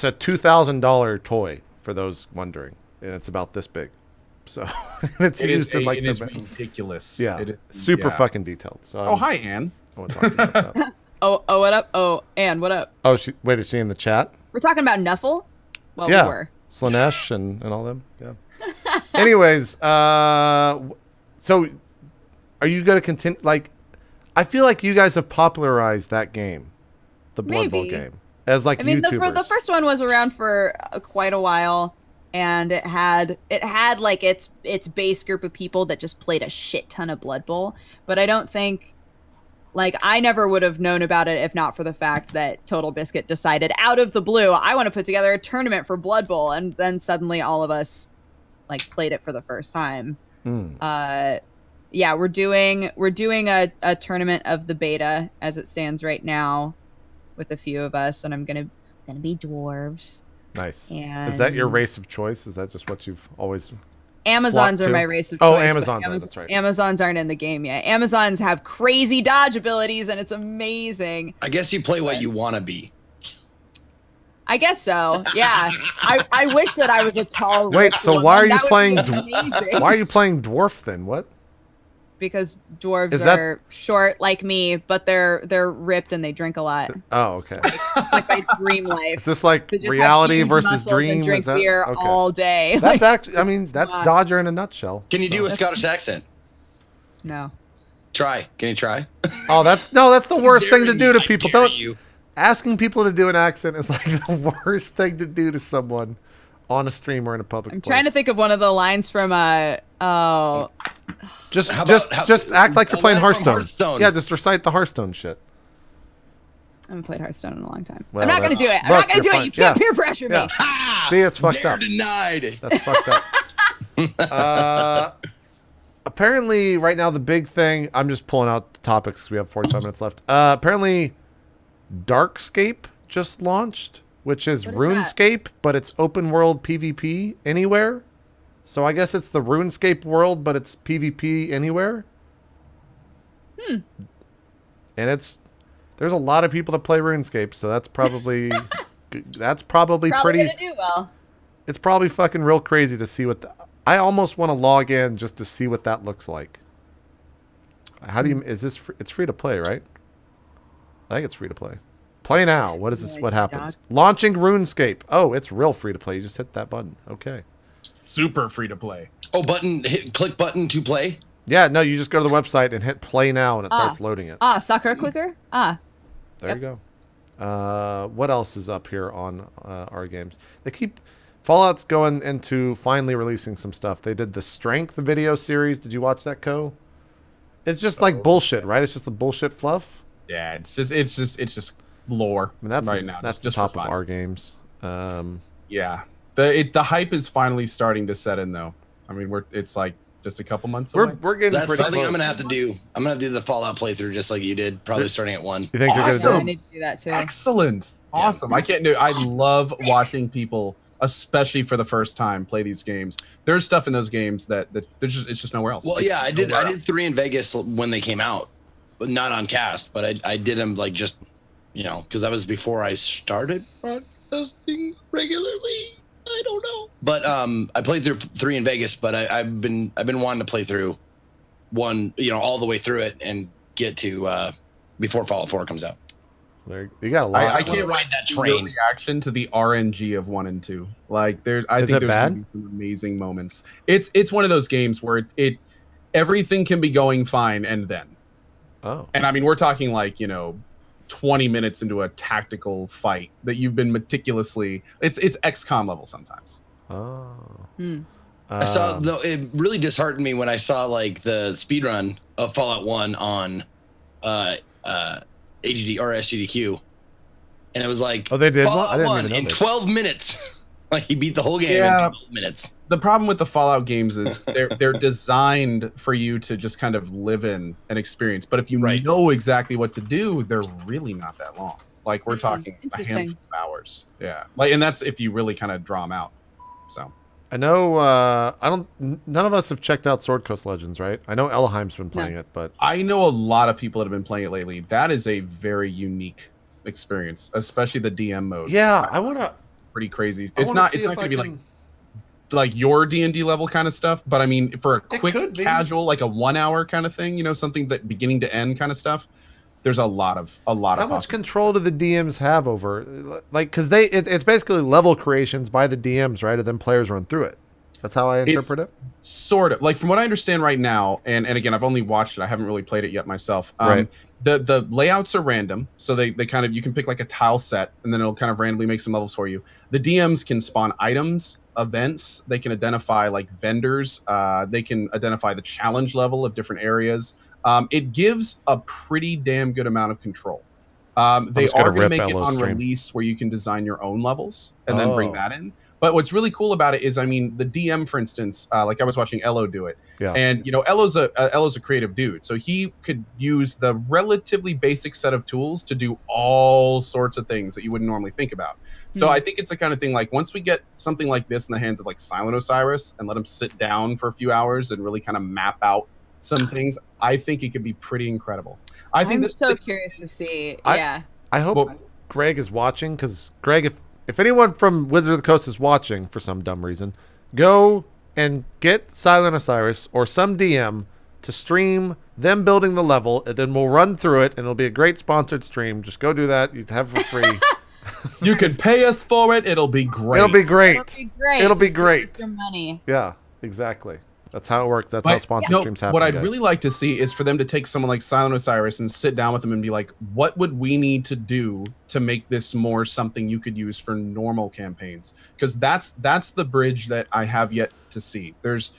A: a $2,000 toy for those wondering, and it's about this big. So it's used in like
B: it is ridiculous.
A: Yeah, super fucking detailed. So
B: hi, Ann.
A: I want to talk to you about that.
D: Oh, what up? Oh, Ann, what up?
A: Oh, wait, is she in the chat?
D: We're talking about Nuffle? Well,
A: yeah.
D: we were.
A: Slanesh and all them. Yeah. Anyways, so are you going to continue? Like, I feel like you guys have popularized that game, the Blood Bowl game, as like YouTubers.
D: The first one was around for quite a while, and it had like its base group of people that just played a shit ton of Blood Bowl. But I don't think, like, I never would have known about it if not for the fact that Total Biscuit decided out of the blue, I want to put together a tournament for Blood Bowl, and then suddenly all of us like played it for the first time. Yeah, we're doing a tournament of the beta as it stands right now with a few of us, and I'm gonna be dwarves.
A: Nice.
D: And
A: is that your race of choice? Is that just what you've always?
D: Amazons are my race of choice.
A: Oh, Amazons are, that's right.
D: Amazons aren't in the game yet. Amazons have crazy dodge abilities, and it's amazing.
C: I guess you play what you want to be.
D: I guess so. Yeah. I wish that I was a tall.
A: Wait, so
D: woman.
A: why are you
D: That
A: playing?
D: why
A: are you playing dwarf then? What?
D: Because dwarves are short like me, but they're ripped and they drink a lot.
A: Oh, okay.
D: It's like my dream life.
A: Is this like reality versus dream?
D: And drink beer all day.
A: That's actually, I mean, that's Dodger in a nutshell.
C: Can you do a Scottish accent?
D: No.
C: Try. Can you try?
A: Oh, that's the worst thing to do to people. Asking people to do an accent is like the worst thing to do to someone on a stream or in a public place.
D: I'm trying to think of one of the lines from
A: Just act like you're playing Hearthstone. Yeah, just recite the Hearthstone shit.
D: I haven't played Hearthstone in a long time.
A: Well,
D: I'm not going to do it. I'm not going to do it. You can't peer pressure me.
A: See, it's fucked up.
C: Denied.
A: That's fucked up. Apparently, right now, the big thing, I'm just pulling out the topics because we have 45 minutes left. Apparently, Darkscape just launched, which is RuneScape, but it's open world PvP anywhere. So I guess it's the RuneScape world, but it's PvP anywhere. And there's a lot of people that play RuneScape, so that's probably probably pretty
D: gonna do well.
A: It's probably fucking real crazy to see what I almost want to log in just to see what that looks like. How do you it's free to play, right? I think it's free to play. Play now. What is this? What happens? Launching RuneScape. Oh, it's real free to play. You just hit that button. Okay.
B: Super free to play.
C: Oh, click button to play.
A: Yeah, no, you just go to the website and hit play now, and it starts loading it.
D: Soccer clicker.
A: There you go. What else is up here on our games? Fallout's going into finally releasing some stuff. They did the Strength video series. Did you watch that, Co? It's just like bullshit, right? It's just the bullshit fluff.
B: Yeah, it's just lore.
A: I mean, that's
B: right now.
A: That's just the top of our games.
B: Yeah, the hype is finally starting to set in, though. I mean, it's like just a couple months away.
A: We're getting
C: That's
A: pretty
C: something
A: close.
C: I'm gonna have to do. I'm gonna do the Fallout playthrough just like you did, probably starting at 1.
A: You think you're gonna do
D: I need to do that too.
B: Excellent, awesome. I can't do. I love watching people, especially for the first time, play these games. There's stuff in those games that it's just nowhere else.
C: Well, yeah, I did 3 in Vegas when they came out, but not on cast. But I did them like just, because that was before I started broadcasting regularly. I don't know. But I played through 3 in Vegas, but I've been wanting to play through 1, all the way through it and get to before Fallout 4 comes out.
A: You got a lot.
B: I can't ride that train. Reaction to the RNG of 1 and 2. Like I think there's gonna be some amazing moments. It's one of those games where everything can be going fine and then.
A: Oh.
B: And I mean, we're talking like 20 minutes into a tactical fight that you've been meticulously. It's XCOM level sometimes.
A: Oh.
C: I saw though it really disheartened me when I saw like the speedrun of Fallout 1 on AGD or SGDQ, and it was like,
A: oh, they did
C: Fallout
A: I didn't
C: 1
A: even know
C: in
A: that.
C: 12 minutes. Like he beat the whole game in 12 minutes.
B: The problem with the Fallout games is they're designed for you to just kind of live in an experience. But if you know exactly what to do, they're really not that long. Like we're talking a handful of hours. Yeah. Like, and that's if you really kind of draw them out. So
A: I know none of us have checked out Sword Coast Legends, right? I know Elheim's been playing it, but
B: I know a lot of people that have been playing it lately. That is a very unique experience, especially the DM mode.
A: Yeah, I want to.
B: Pretty crazy. It's not going to be like your D&D level kind of stuff, but I mean for a quick casual, like a 1 hour kind of thing, something that beginning to end kind of stuff. there's a lot of
A: How much control do the DMs have over, like, because it's basically level creations by the DMs, right? And then players run through it. That's how I interpret it.
B: Sort of. Like, from what I understand right now, and again, I've only watched it. I haven't really played it yet myself.
A: Right.
B: The layouts are random, so they kind of, you can pick like a tile set, and then it'll kind of randomly make some levels for you. The DMs can spawn items, events. They can identify like vendors. They can identify the challenge level of different areas. It gives a pretty damn good amount of control. They are going to make it on release where you can design your own levels and then bring that in. But what's really cool about it is, I mean, the DM, for instance, like I was watching Elo do it, and you know, Elo's a creative dude, so he could use the relatively basic set of tools to do all sorts of things that you wouldn't normally think about. So I think it's the kind of thing, like, once we get something like this in the hands of like Silent Osiris and let him sit down for a few hours and really kind of map out some things, I think it could be pretty incredible. I'm
D: so curious to see.
A: I hope Greg is watching, because Greg, if anyone from Wizard of the Coast is watching for some dumb reason, go and get Silent Osiris or some DM to stream them building the level, and then we'll run through it, and it'll be a great sponsored stream. Just go do that. You'd have it for free.
B: You can pay us for it. It'll be great.
A: It'll be great.
D: It'll be great.
A: It'll be great.
D: Your money.
A: Yeah, exactly. That's how it works. That's how sponsored streams happen.
B: What I'd really like to see is for them to take someone like Silent Osiris and sit down with them and be like, what would we need to do to make this more something you could use for normal campaigns? Because that's the bridge that I have yet to see. There's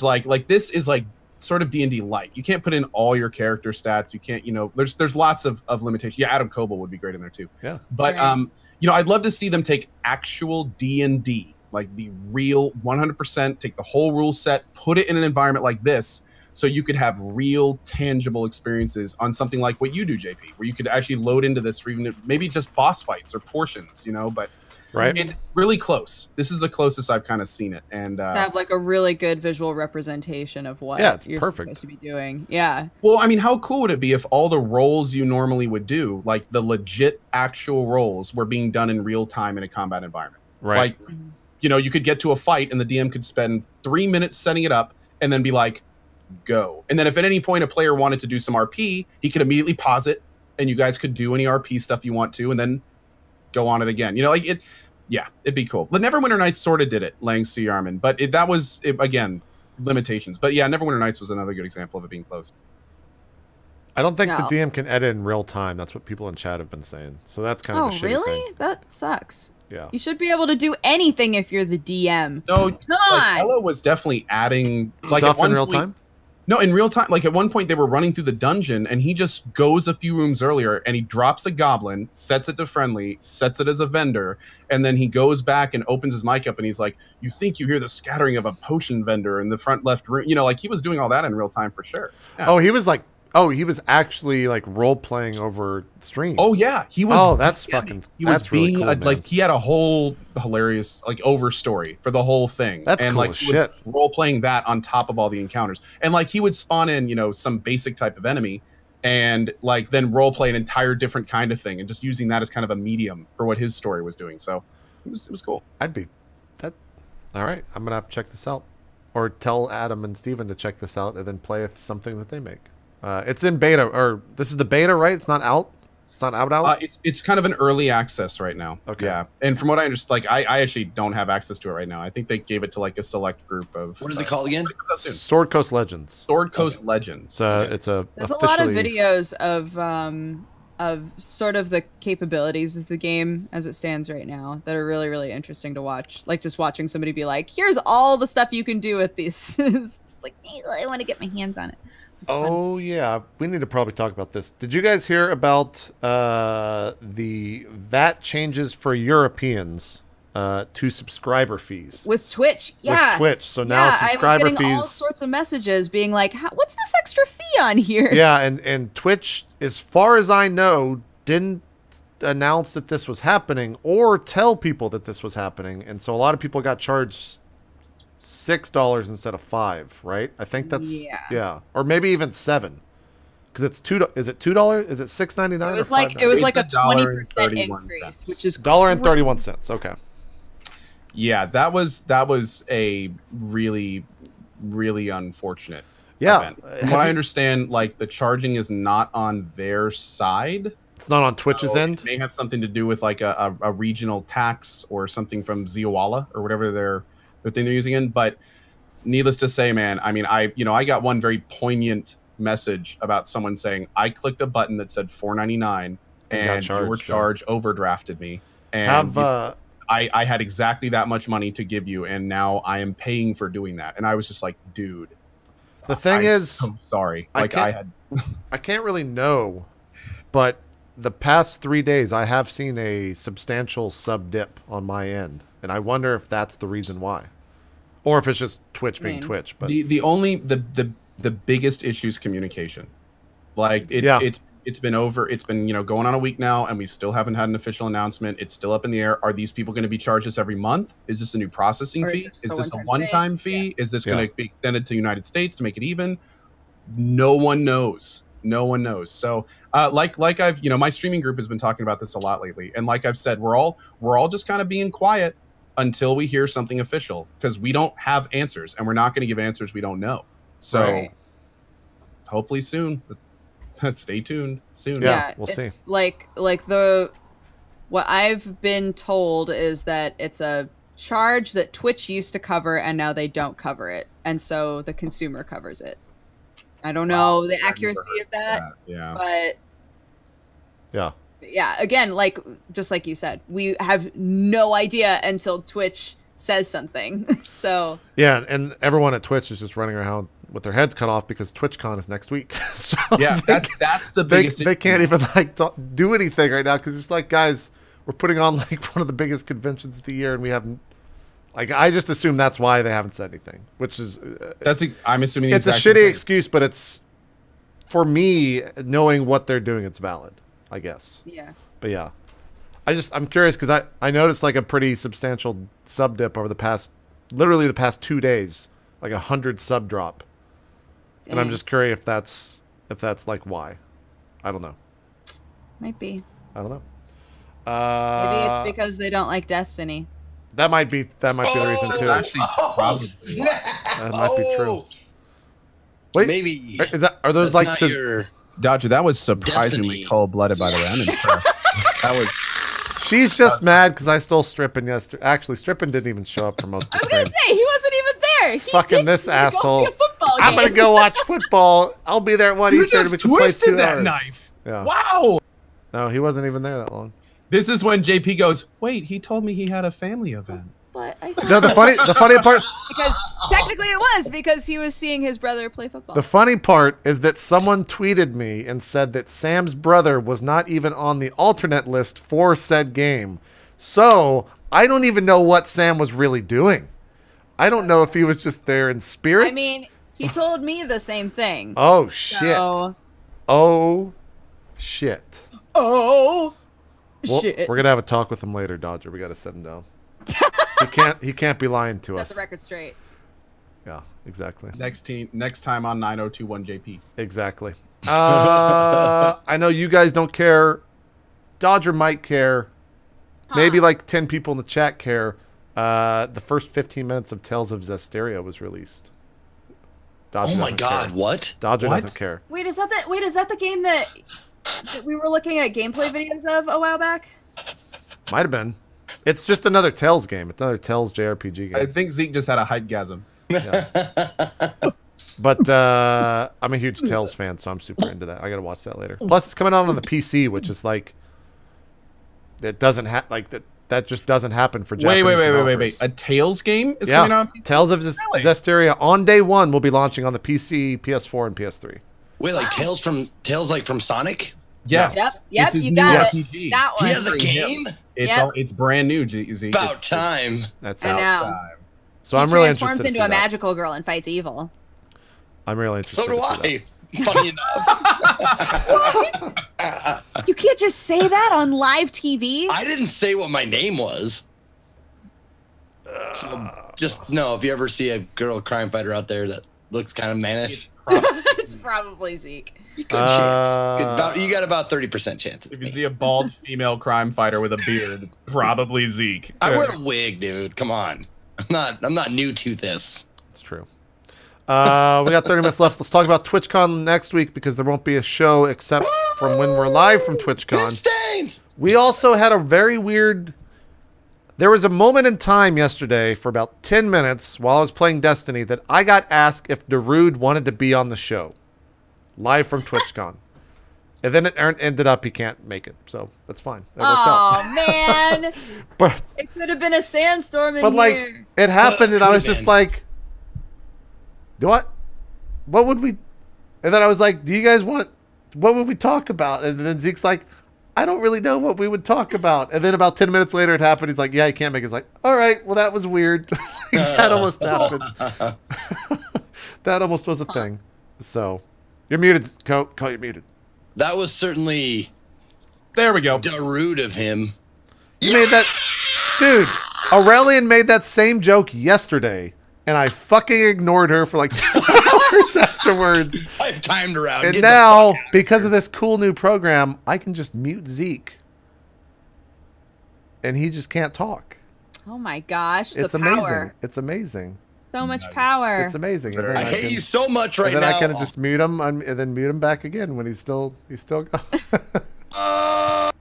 B: like this is like sort of D&D light. You can't put in all your character stats. You can't, you know, there's lots of limitations. Yeah, Adam Coble would be great in there too.
A: Yeah.
B: But you know, I'd love to see them take actual D&D, like the real 100%, take the whole rule set, put it in an environment like this, so you could have real tangible experiences on something like what you do, JP, where you could actually load into this for even maybe just boss fights or portions, you know, but it's really close. This is the closest I've kind of seen it. And
D: to have like a really good visual representation of what you're supposed to be doing. Yeah.
B: Well, I mean, how cool would it be if all the roles you normally would do, like the legit actual roles, were being done in real time in a combat environment?
A: Right.
B: Like, you know, you could get to a fight and the DM could spend 3 minutes setting it up and then be like, go. And then if at any point a player wanted to do some RP, he could immediately pause it and you guys could do any RP stuff you want to and then go on it again. You know, like it'd be cool. The Neverwinter Nights sort of did it, Lang C. Yarman, but that was, again, limitations. But yeah, Neverwinter Nights was another good example of it being close.
A: I don't think the DM can edit in real time. That's what people in chat have been saying. So that's kind of a shitty
D: really?
A: thing.
D: That sucks.
A: Yeah.
D: You should be able to do anything if you're the DM.
B: No,
D: come on.
B: Ella was definitely adding like
A: stuff in real time.
B: No, in real time. Like at one point they were running through the dungeon and he just goes a few rooms earlier and he drops a goblin, sets it to friendly, sets it as a vendor, and then he goes back and opens his mic up and he's like, you think you hear the scattering of a potion vendor in the front left room. You know, like he was doing all that in real time for sure. Yeah.
A: Oh, he was actually like role playing over stream.
B: Oh yeah, he was.
A: Oh, that's fucking.
B: He was being
A: really cool,
B: like he had a whole hilarious like over story for the whole thing.
A: That's
B: and
A: cool
B: like
A: as
B: he was role playing that on top of all the encounters, and like he would spawn in, you know, some basic type of enemy, and like then role play an entire different kind of thing, and just using that as kind of a medium for what his story was doing. So it was cool.
A: I'd be that. All right, I'm gonna have to check this out, or tell Adam and Steven to check this out, and then play with something that they make. It's in beta, or this is the beta, right? It's not out. It's not out.
B: It's kind of an early access right now.
A: Okay.
B: Yeah, and from what I understand, like I actually don't have access to it right now. I think they gave it to like a select group of.
C: What is it called again?
A: Sword Coast Legends.
B: Sword Coast Legends.
A: It's a.
D: There's a lot of videos of sort of the capabilities of the game as it stands right now that are really, really interesting to watch. Like just watching somebody be like, "Here's all the stuff you can do with these." It's like, hey, I want to get my hands on it.
A: Oh yeah, we need to probably talk about this. Did you guys hear about the VAT changes for Europeans to subscriber fees
D: with Twitch? Yeah,
A: with Twitch. So now subscriber
D: I was getting
A: fees.
D: All sorts of messages being like, "What's this extra fee on here?"
A: Yeah, and Twitch, as far as I know, didn't announce that this was happening or tell people that this was happening, and so a lot of people got charged $6 instead of $5, right? I think that's or maybe even $7, because it's $2. Is it $2? Is it $6.99?
D: It was like a 20% increase, which is
A: $1.31. Okay.
B: Yeah, that was a really, really unfortunate.
A: Yeah.
B: From what I understand, like the charging is not on their side.
A: It's not on Twitch's end.
B: It may have something to do with like a regional tax or something from Ziawala or whatever the thing they're using in. But needless to say, man, I mean, I got one very poignant message about someone saying I clicked a button that said $4.99 and your charge overdrafted me. And I had exactly that much money to give you, and now I am paying for doing that. And I was just like, dude.
A: The thing is,
B: so sorry. Like I
A: can't really know, but the past 3 days I have seen a substantial sub dip on my end, and I wonder if that's the reason why, or if it's just Twitch being Twitch. But
B: the biggest issue is communication. Like it's been going on a week now, and we still haven't had an official announcement. It's still up in the air. Are these people going to be charged this every month? Is this a new processing fee? Is this a one-time fee? Yeah. Is this going to be extended to the United States to make it even? No one knows. No one knows. So like I've my streaming group has been talking about this a lot lately, and like I've said, we're all just kind of being quiet until we hear something official, because we don't have answers, and we're not going to give answers we don't know. So hopefully soon. Stay tuned soon.
A: Yeah, we'll see.
D: Like what I've been told is that it's a charge that Twitch used to cover, and now they don't cover it, and so the consumer covers it. I don't know the accuracy of that.
B: Yeah.
D: But yeah, again, just like you said, we have no idea until Twitch says something. So
A: yeah, and everyone at Twitch is just running around with their heads cut off because TwitchCon is next week. So
B: yeah, that's the biggest.
A: They can't even do anything right now because it's like, guys, we're putting on like one of the biggest conventions of the year, and we haven't. Like, I just assume that's why they haven't said anything, which is
B: I'm assuming
A: it's a shitty excuse, but it's, for me, knowing what they're doing, it's valid, I guess.
D: Yeah.
A: But yeah, I'm curious because I noticed like a pretty substantial sub dip over literally the past 2 days, like 100 sub drop. Dang. And I'm just curious if that's like why. I don't know.
D: Might be.
A: I don't know.
D: Maybe it's because they don't like Destiny.
A: That might be the reason too.
B: Actually, probably.
A: That might be true. Wait,
C: maybe
A: are those like
B: Dodger? That was surprisingly cold-blooded, by the way. I'm impressed. That was.
A: She's just mad because I stole Strippin yesterday. Actually, Strippin didn't even show up for most of the stream.
D: I was gonna say he wasn't even there. He
A: fucking this asshole. I'm gonna go watch football. I'll be there at 1 Eastern.
B: You just twisted that knife.
A: Yeah.
B: Wow.
A: No, he wasn't even there that long.
B: This is when JP goes, wait, he told me he had a family event.
D: But
A: no, the funny part,
D: because technically it was because he was seeing his brother play football.
A: The funny part is that someone tweeted me and said that Sam's brother was not even on the alternate list for said game. So I don't even know what Sam was really doing. I don't know if he was just there in spirit.
D: I mean, he told me the same thing.
A: Oh shit.
D: So...
A: Oh shit.
D: Oh.
A: Well,
D: shit.
A: We're gonna have a talk with him later, Dodger. We gotta set him down. He can't be lying to us.
D: Set the record straight.
A: Yeah, exactly.
B: Next time on 9021 JP.
A: Exactly. I know you guys don't care. Dodger might care. Maybe like 10 people in the chat care. The first 15 minutes of Tales of Zestiria was released.
C: Dodger oh my god, care. What?
A: Dodger doesn't care.
D: Wait, is that the game that we were looking at gameplay videos of a while back?
A: Might have been. It's just another Tales game. It's another Tales JRPG game.
B: I think Zeke just had a hype-gasm.
A: Yeah. But I'm a huge Tales fan, so I'm super into that. I gotta watch that later. Plus, it's coming out on the PC, which is like it doesn't that just doesn't happen for Japanese developers.
B: Wait. A Tales game is coming out?
A: Tales of Zestiria on day one will be launching on the PC, PS4, and PS3.
C: Wait, like Tales like from Sonic?
B: Yes.
D: Yep, you got it. That one.
C: He has a game?
B: It's brand new, Zeke.
C: About time.
A: That's
D: out.
A: Time. So I'm really interested.
D: Transforms into a magical girl and fights evil.
A: I'm really interested.
C: So do I. Funny enough.
D: You can't just say that on live TV.
C: I didn't say what my name was. So just know if you ever see a girl crime fighter out there that looks kind of mannish.
D: It's probably Zeke.
C: Good chance. You got about 30% chance.
B: If you see a bald female crime fighter with a beard, it's probably Zeke.
C: I wear a wig, dude. Come on. I'm not new to this.
A: It's true. We got 30 minutes left. Let's talk about TwitchCon next week because there won't be a show except from when we're live from TwitchCon. We also had a very weird... There was a moment in time yesterday for about 10 minutes while I was playing Destiny that I got asked if Darude wanted to be on the show. Live from TwitchCon. And then it ended up he can't make it. So that's fine. That worked out.
D: Oh, man.
A: But
D: it could have been a sandstorm in here.
A: But, like, it happened and I was just like... What would we... And then I was like, do you guys want... What would we talk about? And then Zeke's like, I don't really know what we would talk about. And then about 10 minutes later it happened. He's like, yeah, he can't make it. It's like, all right, well, that was weird. That almost happened. That almost was a thing. So, you're muted, Co, you're muted.
C: That was certainly...
B: There we go.
C: Darude of him.
A: You made that... Dude, Aurelian made that same joke yesterday. And I fucking ignored her for like 2 hours afterwards.
C: I've timed around.
A: And now, because of this cool new program, I can just mute Zeke. And he just can't talk.
D: Oh my gosh,
A: it's amazing. It's amazing.
D: So much power.
A: It's amazing.
C: And then I hate you so much right now.
A: And then I can just mute him and then mute him back again when he's still going.
C: Fuck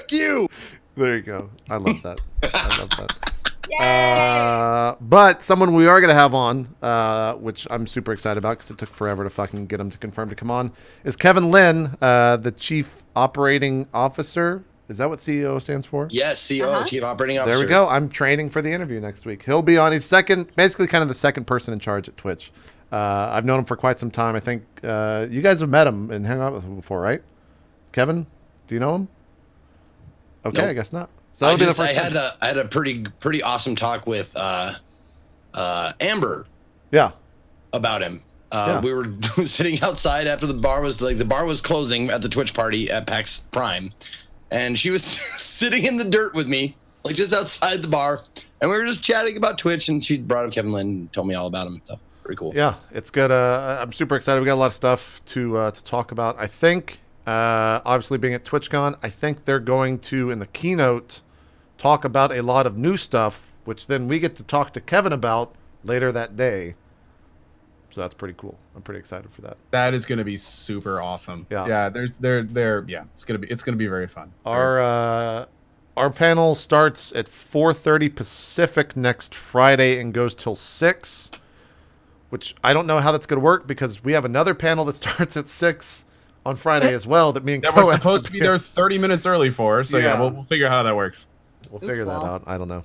C: you.
A: There you go. I love that. I love that. But someone we are going to have on, which I'm super excited about because it took forever to fucking get him to confirm to come on, is Kevin Lynn, the Chief Operating Officer. Is that what CEO stands for?
C: Yes, CEO, Chief Operating Officer.
A: There we go. I'm training for the interview next week. He'll be on. He's basically kind of the second person in charge at Twitch. I've known him for quite some time. I think you guys have met him and hung out with him before, right? Kevin, do you know him? Okay, nope. I guess not. So
C: I had a pretty awesome talk with Amber.
A: Yeah.
C: About him. We were sitting outside after the bar was closing at the Twitch party at PAX Prime, and she was sitting in the dirt with me, like just outside the bar, and we were just chatting about Twitch, and she brought up Kevin Lynn and told me all about him and stuff. Pretty cool.
A: Yeah, it's good. I'm super excited. We got a lot of stuff to talk about. I think obviously being at TwitchCon, I think they're going to, in the keynote, talk about a lot of new stuff, which then we get to talk to Kevin about later that day. So that's pretty cool. I'm pretty excited for that.
B: That is going to be super awesome.
A: Yeah.
B: Yeah. It's going to be very fun.
A: Our panel starts at 4:30 Pacific next Friday and goes till 6, which I don't know how that's going to work because we have another panel that starts at 6 on Friday as well that me and
B: we're supposed to be there 30 minutes early for. So yeah, we'll figure out how that works.
A: We'll figure that out. I don't know.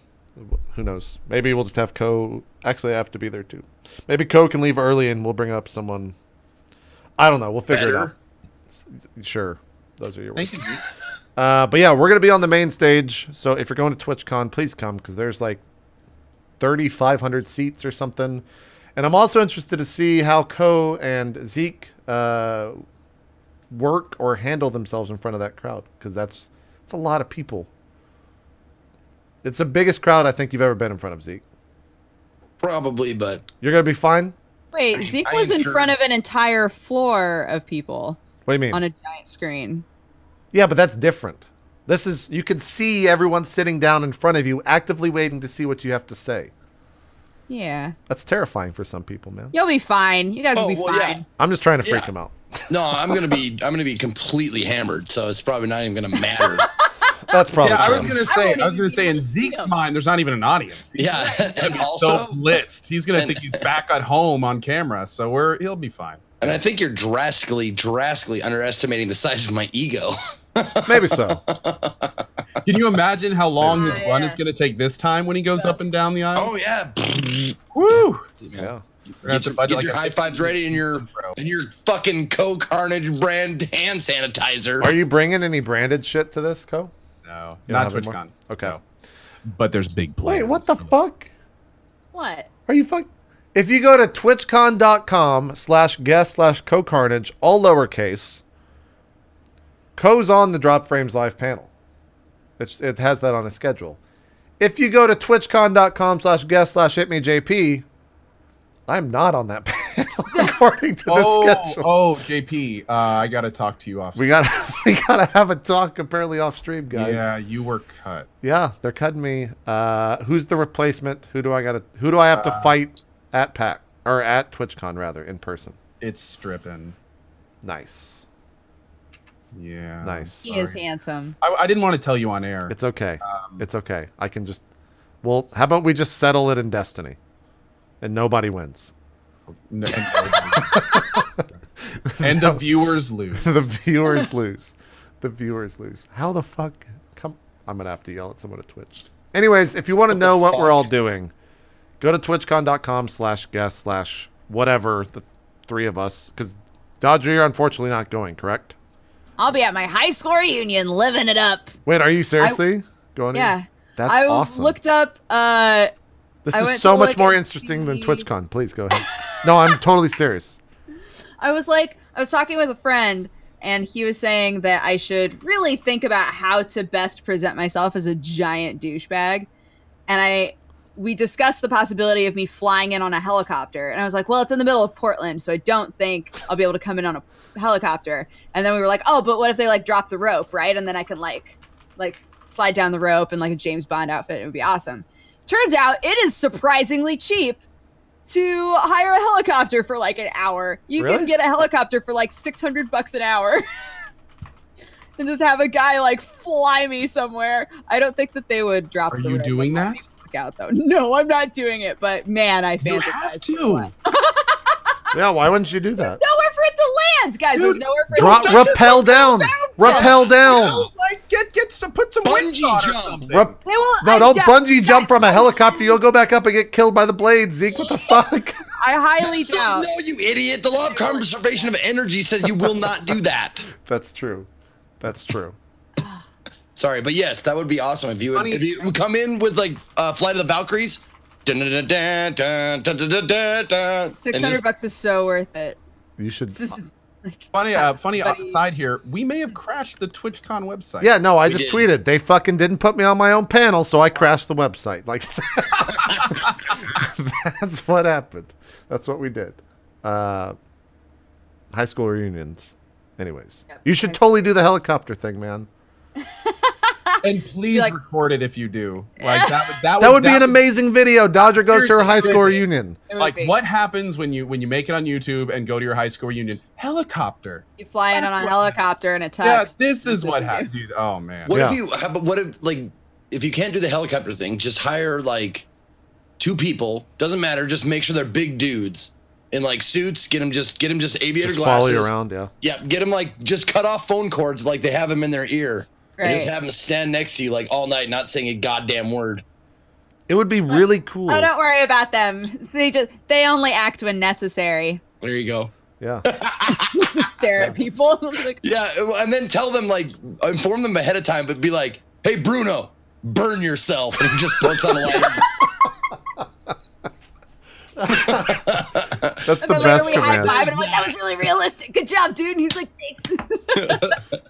A: Who knows? Maybe we'll just have Co. Actually, I have to be there too. Maybe Co can leave early and we'll bring up someone. I don't know. We'll figure it out. Sure. Those are your words.
B: Thank you.
A: But yeah, we're going to be on the main stage. So if you're going to TwitchCon, please come because there's like 3,500 seats or something. And I'm also interested to see how Co and Zeke work or handle themselves in front of that crowd because it's a lot of people. It's the biggest crowd I think you've ever been in front of, Zeke.
C: Probably, but...
A: You're going to be fine?
D: Wait, Zeke was in front of an entire floor of people.
A: What do you mean?
D: On a giant screen.
A: Yeah, but that's different. This is... You can see everyone sitting down in front of you, actively waiting to see what you have to say.
D: Yeah.
A: That's terrifying for some people, man.
D: You'll be fine. You guys will be fine. Yeah.
A: I'm just trying to freak them out.
C: No, I'm gonna be completely hammered, so it's probably not even gonna matter.
A: That's probably
B: true.
A: I
B: was gonna say in Zeke's mind there's not even an audience. He's gonna be so blitzed. He's gonna think he's back at home on camera, so he'll be fine.
C: And I think you're drastically underestimating the size of my ego.
A: Maybe so.
B: Can you imagine how long his run is gonna take this time when he goes up and down the aisle?
C: Oh yeah.
A: Woo! Yeah.
C: Get your high fives ready and your fucking CohhCarnage brand hand sanitizer.
A: Are you bringing any branded shit to this, Co?
B: No, not TwitchCon.
A: Okay.
B: No. But there's big plans.
A: Wait, what the fuck?
D: What?
A: Are you fuck? If you go to twitchcon.com/guest/CohhCarnage, all lowercase, Co's on the Drop Frames Live panel. It has that on a schedule. If you go to twitchcon.com/guest/itmeJP, I'm not on that panel according to the schedule.
B: Oh, JP, I gotta talk to you off.
A: We gotta have a talk apparently off stream, guys.
B: Yeah, you were cut.
A: Yeah, they're cutting me. Who's the replacement? Who do I have to fight? At Pack or at TwitchCon rather in person.
B: It's stripping.
A: Nice.
B: Yeah.
A: Nice.
D: He is handsome.
B: I didn't want to tell you on air.
A: It's okay. It's okay. I can just. Well, how about we just settle it in Destiny, and nobody wins.
B: And the viewers lose.
A: The viewers lose. The viewers lose. How the fuck? Come. I'm gonna have to yell at someone at Twitch. Anyways, if you want to know what we're all doing, go to twitchcon.com/guest/whatever the three of us. Because Dodger, you're unfortunately not going, correct?
D: I'll be at my high school reunion, living it up.
A: Wait, are you seriously going?
D: Yeah.
A: That's awesome.
D: I looked up.
A: This is so much more interesting than TwitchCon. Please go ahead. No, I'm totally serious.
D: I was talking with a friend, and he was saying that I should really think about how to best present myself as a giant douchebag. And we discussed the possibility of me flying in on a helicopter. And I was like, well, it's in the middle of Portland, so I don't think I'll be able to come in on a helicopter. And then we were like, oh, but what if they like drop the rope, right? And then I can like slide down the rope in like a James Bond outfit. It would be awesome. Turns out it is surprisingly cheap to hire a helicopter for like an hour. You can get a helicopter for like $600 an hour and just have a guy like fly me somewhere. I don't think that they would drop the rope.
B: Are you doing that?
D: Out, though. No, I'm not doing it, but man, I fantasize.
B: You have to.
A: Yeah, why wouldn't you do that?
D: There's nowhere for it to land, guys. There's nowhere for it to
A: land. Rappel down. Rappel down.
B: Like put some
C: bungee
B: jump.
A: No, don't bungee jump from a helicopter. You'll go back up and get killed by the blades, Zeke. What the fuck?
D: I highly doubt.
C: No, you idiot. The law of conservation of energy says you will not do that.
A: That's true. That's true.
C: Sorry, but yes, that would be awesome if you would come in with like Flight of the Valkyries.
D: $600 is so worth it.
A: You should.
D: This is like,
B: funny aside here. We may have crashed the TwitchCon website.
A: Yeah, no, I just tweeted. They fucking didn't put me on my own panel, so I crashed the website. Like, that's what happened. That's what we did. High school reunions. Anyways, you should totally do the helicopter thing, man.
B: And please record it if you do. Like that would be
A: an amazing video. Dodger goes to her high school reunion.
B: Like what happens when you make it on YouTube and go to your high school reunion? Helicopter.
D: You fly in on a helicopter and a tux.
B: Yeah, this is what happened, dude. Oh man.
C: What if you can't do the helicopter thing? Just hire like 2 people. Doesn't matter. Just make sure they're big dudes in like suits. Get them just aviator glasses.
A: Follow you around, yeah.
C: Yeah, get them like just cut off phone cords like they have them in their ear.
D: Right.
C: And just have them stand next to you like all night, not saying a goddamn word.
A: It would be really cool.
D: Oh, don't worry about them. They only act when necessary.
C: There you go.
A: Yeah.
D: Just stare at people. Like,
C: yeah, and then tell them like inform them ahead of time, but be like, "Hey, Bruno, burn yourself," and he just puts on a lighter.
A: That's the best command.
D: And I'm like, that was really realistic. Good job, dude. And he's like, thanks.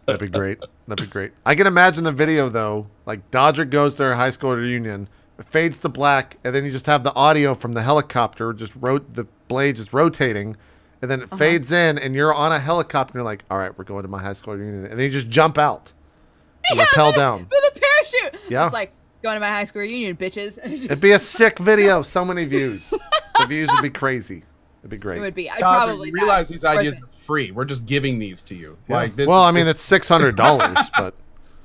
A: That'd be great. That'd be great. I can imagine the video though. Like Dodger goes to her high school reunion, it fades to black, and then you just have the audio from the helicopter, the blade just rotating, and then it fades in, and you're on a helicopter. And you're like, all right, we're going to my high school reunion, and then you just jump out, rappel down
D: with a parachute.
A: Yeah,
D: it's like going to my high school reunion, bitches.
A: It'd be a sick video. So many views. The views would be crazy. It'd be great.
D: It would be. I probably
B: realize these ideas are free. We're just giving these to you.
A: Yeah. Like this. Well, I mean, it's $600, but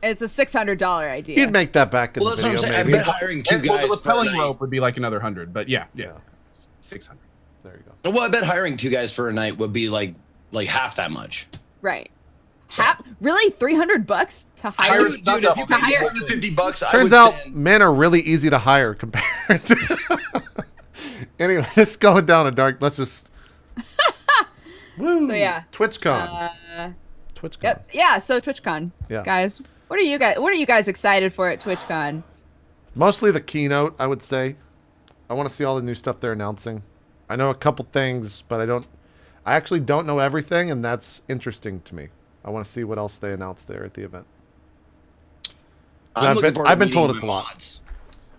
D: it's a $600 idea.
A: You'd make that back in the video.
C: That's what I'm saying. I bet hiring 2 guys.
B: The rappelling rope would be like another 100, but yeah, 600.
A: There you go.
C: Well, I bet hiring 2 guys for a night would be like half that much.
D: Right. Really, $300 to hire?
C: Dude, if you pay $150,
A: turns out men are really easy to hire compared to. Anyway, this is going down a dark. Let's just. Woo.
D: So yeah,
A: TwitchCon. TwitchCon.
D: Yep. Yeah. So TwitchCon.
A: Yeah.
D: Guys, what are you guys excited for at TwitchCon?
A: Mostly the keynote, I would say. I want to see all the new stuff they're announcing. I know a couple things, but I actually don't know everything, and that's interesting to me. I want to see what else they announced there at the event. I've been told it's a lot.
C: Mods.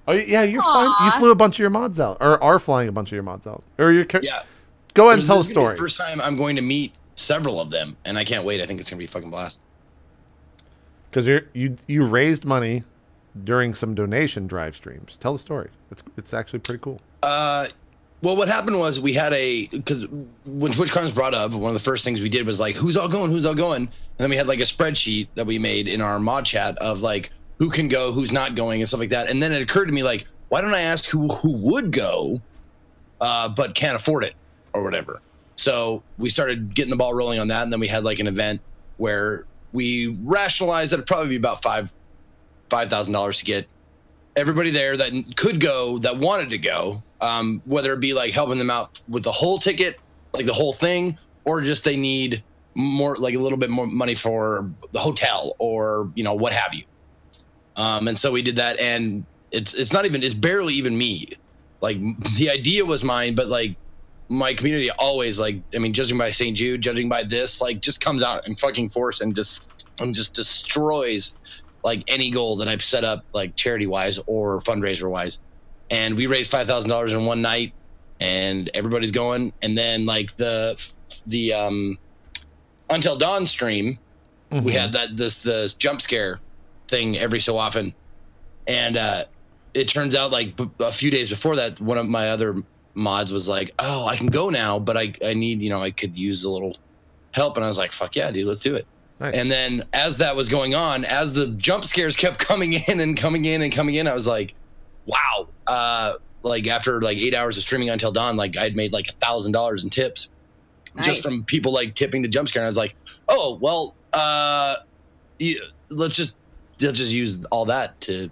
A: Oh yeah, you're fine. You flew a bunch of your mods out, or are flying a bunch of your mods out, or you're.
C: Yeah.
A: Go ahead and tell the story.
C: First time I'm going to meet several of them, and I can't wait. I think it's gonna be a fucking blast.
A: Because you raised money during some donation drive streams. Tell the story. It's actually pretty cool.
C: Well, what happened was we had because when TwitchCon was brought up, one of the first things we did was like, who's all going? And then we had like a spreadsheet that we made in our mod chat of like, who can go, who's not going, and stuff like that. And then it occurred to me like, why don't I ask who would go, but can't afford it or whatever. So we started getting the ball rolling on that. And then we had like an event where we rationalized that it'd probably be about $5,000 to get everybody there that could go, that wanted to go, whether it be like helping them out with the whole ticket, like the whole thing, or just they need more, like a little bit more money for the hotel or, you know, what have you. And so we did that, and it's barely even me. Like the idea was mine, but like my community always, like, I mean, judging by St. Jude, judging by this, like just comes out in fucking force and just destroys like any goal that I've set up, like charity wise or fundraiser wise. And we raised $5,000 in one night, and everybody's going. And then like the Until Dawn stream, we had this jump scare thing every so often. And it turns out like a few days before that, one of my other mods was like, oh, I can go now, but I need, you know, I could use a little help. And I was like, fuck yeah, dude, let's do it. Nice. And then as that was going on, as the jump scares kept coming in, I was like, wow. Like after like 8 hours of streaming Until Dawn, like I'd made like $1,000 in tips. Nice. Just from people like tipping the jump scare. And I was like, oh, well, let's just use all that to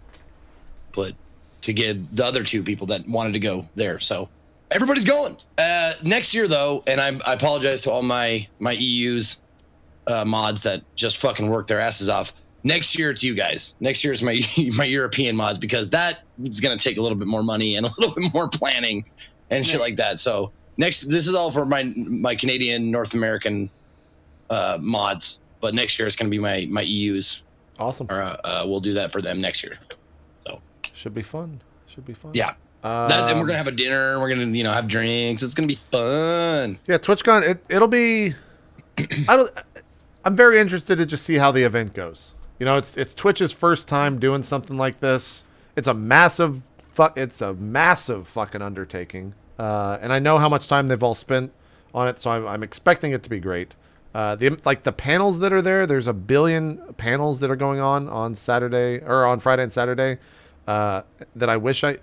C: get the other two people that wanted to go there. So everybody's going. Next year though, and I apologize to all my EUs mods that just fucking work their asses off. Next year it's you guys. Next year is my European mods, because that is going to take a little bit more money and a little bit more planning and shit like that. So this is all for my Canadian, North American mods, but next year it's going to be my EUs.
A: Awesome.
C: Or we'll do that for them next year. So
A: should be fun.
C: Yeah. And we're gonna have a dinner. We're gonna, you know, have drinks. It's gonna be fun.
A: Yeah, TwitchCon. It'll be. I'm very interested to just see how the event goes. You know, it's Twitch's first time doing something like this. It's a massive fucking undertaking. And I know how much time they've all spent on it, so I'm expecting it to be great. The panels that are there, there's 1 billion panels that are going on Saturday or on Friday and Saturday. That I wish like.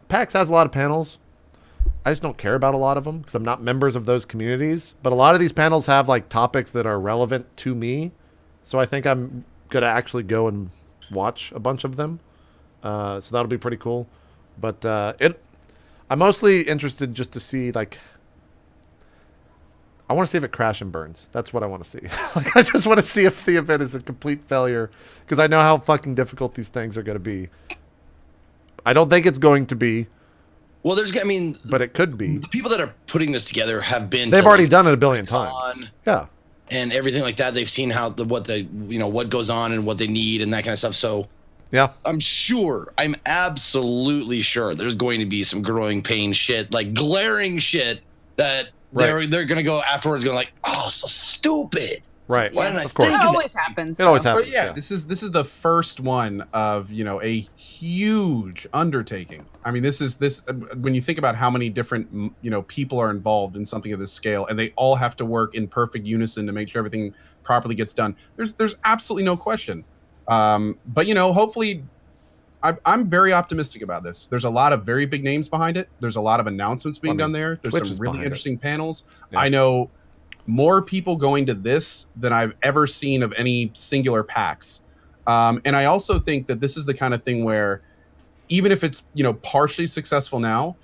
A: PAX has a lot of panels. I just don't care about a lot of them because I'm not members of those communities. But a lot of these panels have like topics that are relevant to me, so I think I'm gonna actually go and watch a bunch of them. So that'll be pretty cool. But I'm mostly interested just to see like. I want to see if it crash and burns. That's what I want to see. Like, I just want to see if the event is a complete failure, because I know how fucking difficult these things are going to be. I don't think it's going to be.
C: Well, but
A: it could be.
C: The people that are putting this together have been.
A: They've already done it 1 billion times. Yeah.
C: And everything like that. They've seen what goes on and what they need and that kind of stuff. So.
A: Yeah.
C: I'm absolutely sure there's going to be some growing pain shit, like glaring shit that. Right. They're gonna go afterwards, going like, "Oh, so stupid."
A: Right.
C: Why didn't I
A: of course.
D: It always happens.
A: It always happens.
B: But yeah, this is the first one of, you know, a huge undertaking. I mean, this when you think about how many different, you know, people are involved in something of this scale, and they all have to work in perfect unison to make sure everything properly gets done. There's absolutely no question. But you know, hopefully. I'm very optimistic about this. There's a lot of very big names behind it. There's a lot of announcements being done there. There's some really interesting panels. Yeah. I know more people going to this than I've ever seen of any singular PAX. And I also think that this is the kind of thing where even if it's, you know, partially successful now,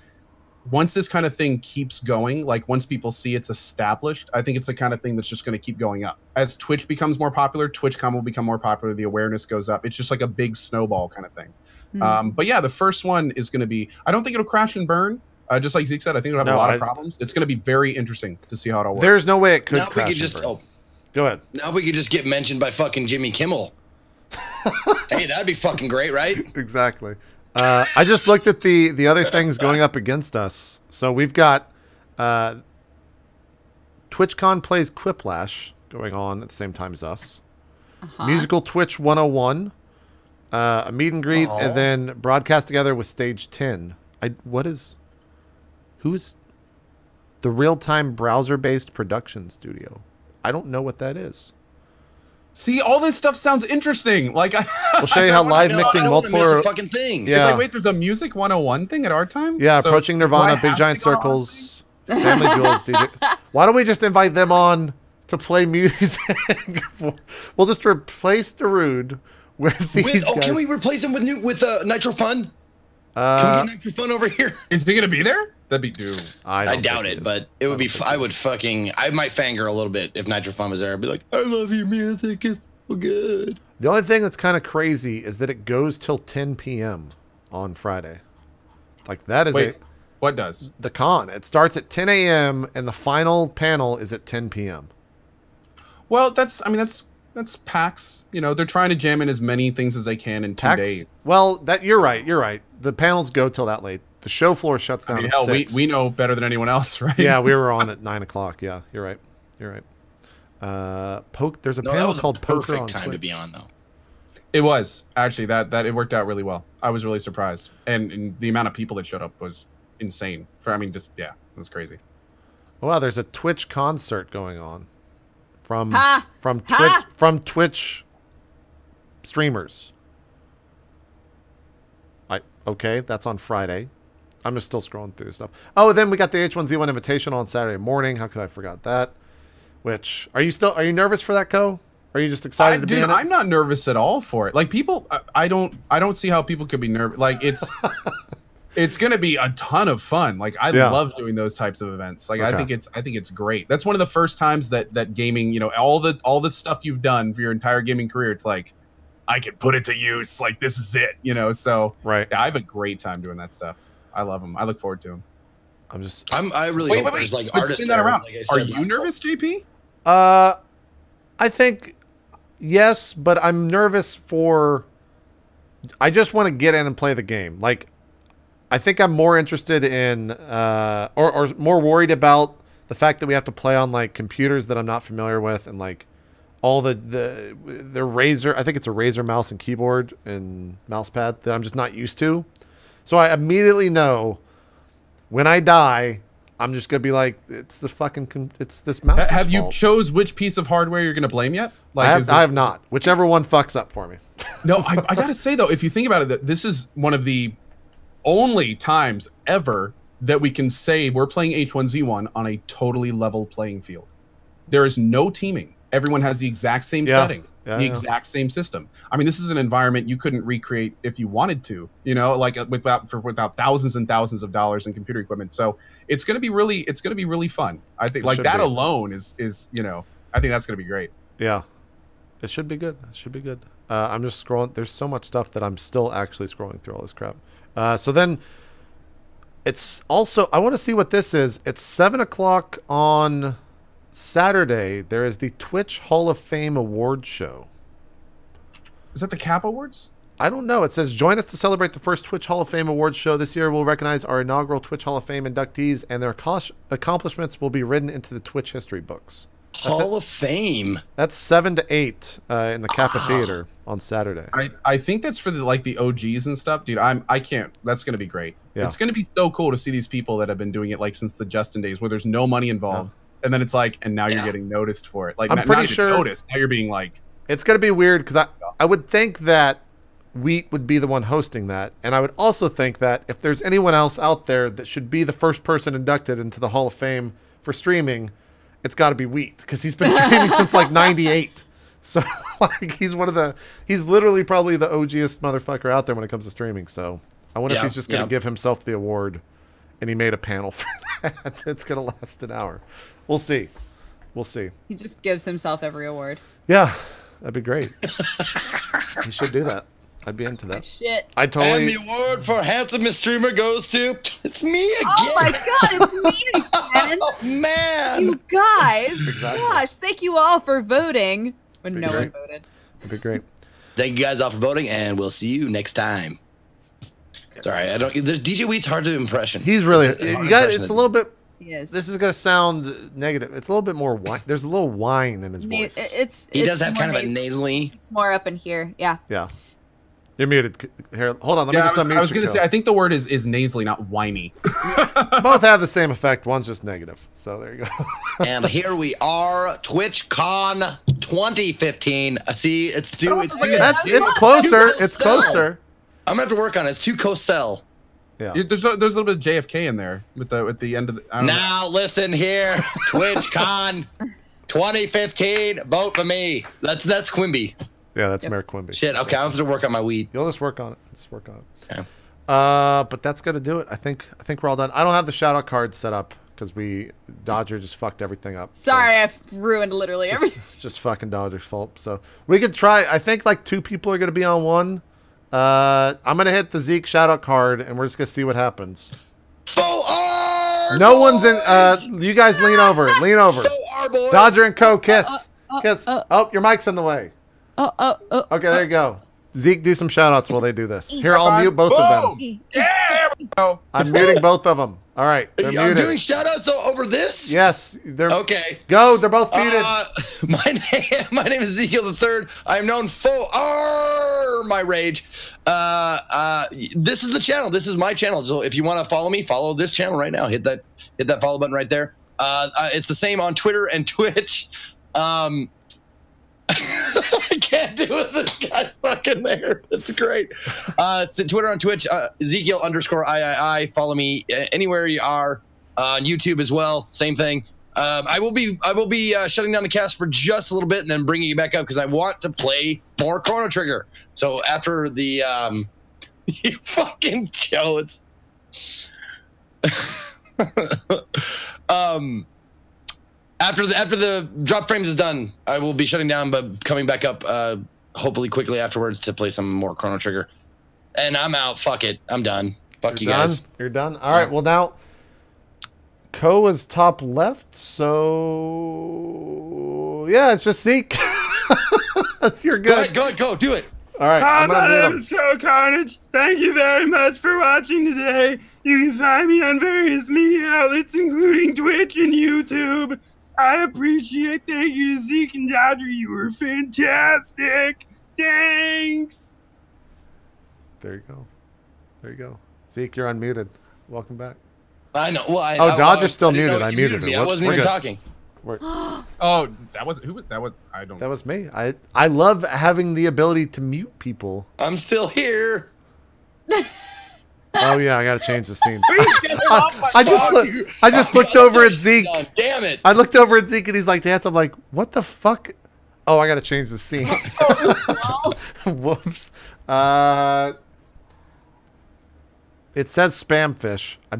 B: once this kind of thing keeps going, like once people see it's established, I think it's the kind of thing that's just going to keep going up. As Twitch becomes more popular, TwitchCon will become more popular. The awareness goes up. It's just like a big snowball kind of thing. But yeah, the first one is going to be, I don't think it'll crash and burn. Just like Zeke said, I think it'll have a lot of problems. It's going to be very interesting to see how it all works.
A: There's no way it could crash and burn. Go ahead.
C: Now if we could just get mentioned by fucking Jimmy Kimmel. Hey, that'd be fucking great, right?
A: Exactly. I just looked at the other things going up against us. So we've got TwitchCon plays Quiplash going on at the same time as us. Musical Twitch 101. A meet and greet, and then broadcast together with Stage 10. Who's the real-time browser-based production studio? I don't know what that is.
B: See, all this stuff sounds interesting. Like,
A: we'll show you how live mixing multiple
C: fucking thing.
A: Yeah.
B: It's like, wait, there's a music 101 thing at our time.
A: Yeah,
B: so
A: approaching Nirvana, Big Giant Circles, Family Jewels, DJ. Why don't we just invite them on to play music? We'll just replace Darude with these guys.
C: Can we replace him with Nitro Fun? Can we get Nitro Fun over here?
B: Is he gonna be there? That'd be dude.
C: I doubt it, but it would be. I might fangirl a little bit if Nitro Fun was there. I'd be like, I love your music. It's so good.
A: The only thing that's kind of crazy is that it goes till 10 p.m. on Friday. Like that is
B: what does
A: the con? It starts at 10 a.m. and the final panel is at 10 p.m.
B: Well, that's PAX. You know, they're trying to jam in as many things as they can in 2 days.
A: Well, you're right. The panels go till that late. The show floor shuts down at 6.
B: We know better than anyone else, right?
A: Yeah, we were on at 9 o'clock. Yeah, you're right. There's a panel called Poker on
C: time
A: Twitch.
C: to be on though.
B: It was actually that it worked out really well. I was really surprised, and the amount of people that showed up was insane. It was crazy.
A: Wow, there's a Twitch concert going on from Twitch streamers. Okay, that's on Friday. I'm just still scrolling through stuff. Oh, then we got the H1Z1 invitation on Saturday morning. How could I forgot that? Which are you nervous for that, Co? Are you just excited to be in it?
B: I'm not nervous at all for it. Like people, I don't see how people could be nervous. Like it's gonna be a ton of fun. Like I love doing those types of events. Like I think it's great. That's one of the first times that gaming, you know, all the stuff you've done for your entire gaming career, it's like I can put it to use. Like this is it, you know. So
A: right,
B: yeah, I have a great time doing that stuff. I love them. I look forward to them.
C: I really hope there's like artists
B: spin that around.
C: Like
B: Are you nervous, JP?
A: I think yes, but I'm nervous for. I just want to get in and play the game. Like, I think I'm more interested in, or more worried about the fact that we have to play on like computers that I'm not familiar with, and like all the Razer. I think it's a Razer mouse and keyboard and mouse pad that I'm just not used to. So I immediately know when I die, I'm just gonna be like, it's this mouse.
B: Have you chose which piece of hardware you're gonna blame yet? Like,
A: I have not. Whichever one fucks up for me.
B: No, I gotta say though, if you think about it, that this is one of the only times ever that we can say we're playing H1Z1 on a totally level playing field. There is no teaming. Everyone has the exact same settings, the exact same system. I mean, this is an environment you couldn't recreate if you wanted to, you know, like without thousands and thousands of dollars in computer equipment. So it's going to be really fun. I think like that alone is, you know, I think that's going to be great.
A: Yeah, it should be good. It should be good. I'm just scrolling. There's so much stuff that I'm still actually scrolling through all this crap. So then it's also, I want to see what this is. It's 7 o'clock on Saturday. There is the Twitch Hall of Fame award show.
B: Is that the CAP Awards?
A: I don't know. It says, join us to celebrate the first Twitch Hall of Fame awards show. This year we'll recognize our inaugural Twitch Hall of Fame inductees, and their accomplishments will be written into the Twitch history books.
C: Hall of Fame.
A: That's 7 to 8 in the Kappa Theater on Saturday.
B: I think that's for the OGs and stuff, dude. I can't. That's gonna be great.
A: Yeah.
B: It's gonna be so cool to see these people that have been doing it like since the Justin days, where there's no money involved, and then it's like, and now you're getting noticed for it. Like
A: I'm pretty sure
B: noticed. Now you're being like,
A: it's gonna be weird because I would think that Wheat would be the one hosting that, and I would also think that if there's anyone else out there that should be the first person inducted into the Hall of Fame for streaming, it's got to be Wheat, because he's been streaming since like '98. So like he's literally probably the OGest motherfucker out there when it comes to streaming. So I wonder if he's just gonna give himself the award, and he made a panel for that. It's gonna last an hour. We'll see. We'll see.
D: He just gives himself every award.
A: Yeah, that'd be great. He should do that. I'd be into that.
D: Shit.
A: I totally.
C: And the award for handsomest streamer goes to, it's me again.
D: Oh my god, it's me again.
C: Oh man.
D: You guys.
A: Exactly.
D: Gosh, thank you all for voting when no one
A: great.
D: voted.
A: That'd be great.
C: Thank you guys all for voting, and we'll see you next time. Sorry, DJ Wheat's hard to impression.
A: He's really, you got, it's a little bit,
D: Yes.
A: this is going to sound negative. It's a little bit more wine. There's a little wine in his voice.
C: He does have kind of a nasally.
D: It's more up in here. Yeah.
A: Yeah. You're muted. Here, hold on. Let me just unmute you.
B: I was going to say, I think the word is nasally, not whiny.
A: Both have the same effect. One's just negative. So there you go.
C: And here we are, TwitchCon 2015. See, it's
A: closer. It's closer.
C: I'm gonna have to work on it. It's too co-sell.
A: Yeah.
B: There's a little bit of JFK in there with the end of the.
C: Now listen here, TwitchCon 2015. Vote for me. That's Quimby.
A: Yeah, that's Mayor Quimby.
C: Shit. Okay, I have to work on my weed.
A: You'll just work on it. Just work on it.
C: Okay.
A: But that's gonna do it. I think we're all done. I don't have the shout out card set up because Dodger just fucked everything up.
D: Sorry, I've ruined literally everything.
A: Just fucking Dodger's fault. So we could try. I think like 2 people are gonna be on one. I'm gonna hit the Zeke shout out card and we're just gonna see what happens. No one's in. You guys lean over. Lean over. Dodger and Co. Kiss. Kiss. Oh, your mic's in the way. Okay, there you go. Zeke, do some shout outs while they do this. Here, I'll mute both of them.
B: Yeah, bro.
A: I'm muting both of them. All right, they're muted.
C: I'm doing shout outs over this?
A: Yes, they're
C: okay.
A: Go, they're both muted.
C: My name is Ezekiel III. I am known for my rage. This is the channel. This is my channel. So if you want to follow me, follow this channel right now. Hit that follow button right there. It's the same on Twitter and Twitch. I can't do it. This guy's fucking there. It's great. So Twitter and Twitch, Ezekiel_III. Follow me anywhere you are. On YouTube as well. Same thing. I will be shutting down the cast for just a little bit and then bringing you back up because I want to play more Chrono Trigger. So after the you fucking Joe, After the drop frames is done, I will be shutting down, but coming back up hopefully quickly afterwards to play some more Chrono Trigger. And I'm out. Fuck it. I'm done. Fuck you guys.
A: You're done? All right. Well, now, Co is top left, so... Yeah, it's just Zeke. You're good.
C: Go ahead. Go. Do it.
A: All right.
E: Hi, my name is CohhCarnage. Thank you very much for watching today. You can find me on various media outlets, including Twitch and YouTube. I appreciate. Thank you to Zeke and Dodger. You were fantastic. Thanks.
A: There you go. There you go. Zeke, you're unmuted. Welcome back.
C: I know. Well,
A: Dodger's still muted. I muted
C: me.
A: it.
C: I wasn't even talking.
B: Oh, that was who? That was I don't.
A: That was me. I love having the ability to mute people.
C: I'm still here.
A: Oh yeah, I gotta change the scene. I just looked over at Zeke.
C: Damn it!
A: I looked over at Zeke and he's like, "Dance." I'm like, "What the fuck?" Oh, I gotta change the scene. Whoops. It says spam fish. I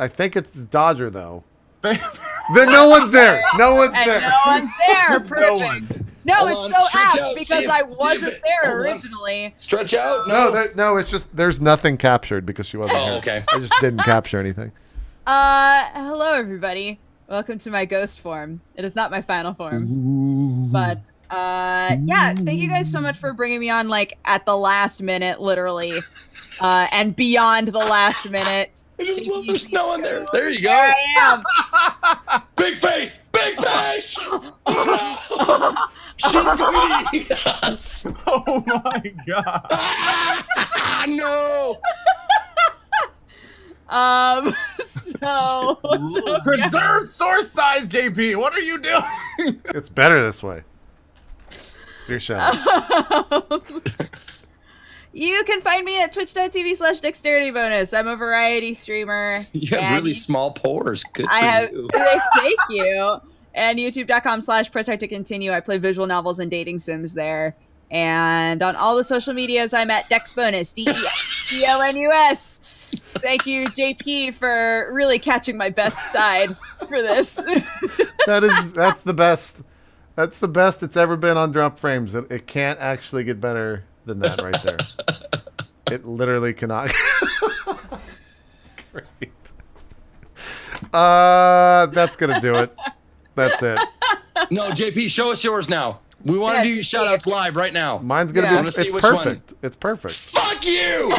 A: think it's Dodger though. Then no one's there. No one's there.
D: No one's there. Perfect.
B: No one.
D: No, it's so apt because I wasn't there originally.
C: Stretch out?
A: No, it's just there's nothing captured because she wasn't here.
C: Okay.
A: I just didn't capture anything.
D: Hello everybody. Welcome to my ghost form. It is not my final form. But yeah, thank you guys so much for bringing me on like at the last minute, literally. And beyond the last minute.
C: I just love there's no one there. There you go.
D: There I am.
C: Big face! Big face! She's going to eat us.
B: Oh my god.
C: No.
D: So
B: Preserve source size, JP. What are you doing?
A: It's better this way. Dear shout.
D: You can find me at twitch.tv/dexteritybonus. I'm a variety streamer.
C: You have really small pores. Good for you.
D: Thank you. And youtube.com/press-start-to-continue. I play visual novels and dating sims there. And on all the social medias, I'm at DexBonus. DEXBONUS. Thank you, JP, for really catching my best side for this.
A: That's the best. That's the best it's ever been on Drop Frames. It can't actually get better than that right there. It literally cannot. Great. That's gonna do it. That's it.
C: No, JP, show us yours now. We want to do your shout outs live right now.
A: Mine's gonna be. It's perfect. It's perfect.
C: Fuck you!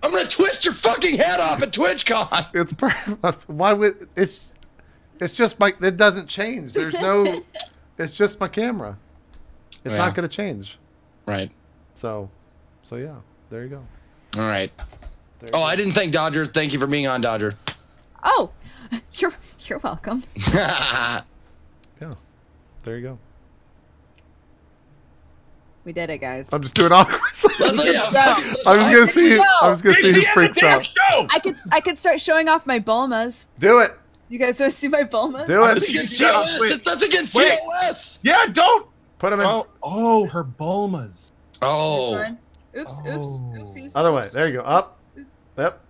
C: I'm gonna twist your fucking head off at TwitchCon.
A: It's perfect. Why would it's just my. It doesn't change. There's no. It's just my camera. It's not gonna change.
C: Right.
A: So yeah, there you go.
C: All right. Oh, I didn't thank Dodger. Thank you for being on, Dodger.
D: Oh, you're welcome.
A: Yeah, there you go.
D: We did it, guys.
A: I'm just doing awkward. I was gonna see who freaks out.
D: I could start showing off my bulmas.
A: Do it.
D: You guys want to see my bulmas?
A: Do it.
C: That's against TOS. That's against TOS.
B: Yeah, don't
A: put them in.
B: Oh, her bulmas.
C: Oh.
D: Oops, oopsies.
A: Other way. There you go. Up.
D: Oops.
A: Yep.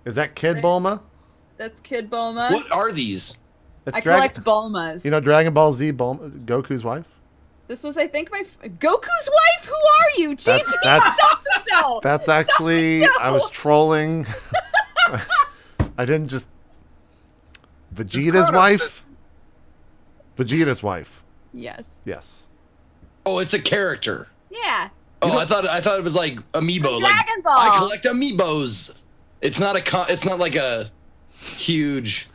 A: Is that Kid Bulma?
D: That's Kid Bulma.
C: What are these?
A: It's
D: I collect Bulmas.
A: You know Dragon Ball Z, Goku's wife?
D: This was, I think, Goku's wife? Who are you? JP, stop the show!
A: That's actually, I was trolling. I didn't just... Vegeta's wife? Vegeta's wife.
D: Yes.
A: Yes.
C: Oh, it's a character.
D: Yeah.
C: Oh, I thought it was like amiibo.
D: Dragon Ball.
C: I collect amiibos. It's not it's not like a huge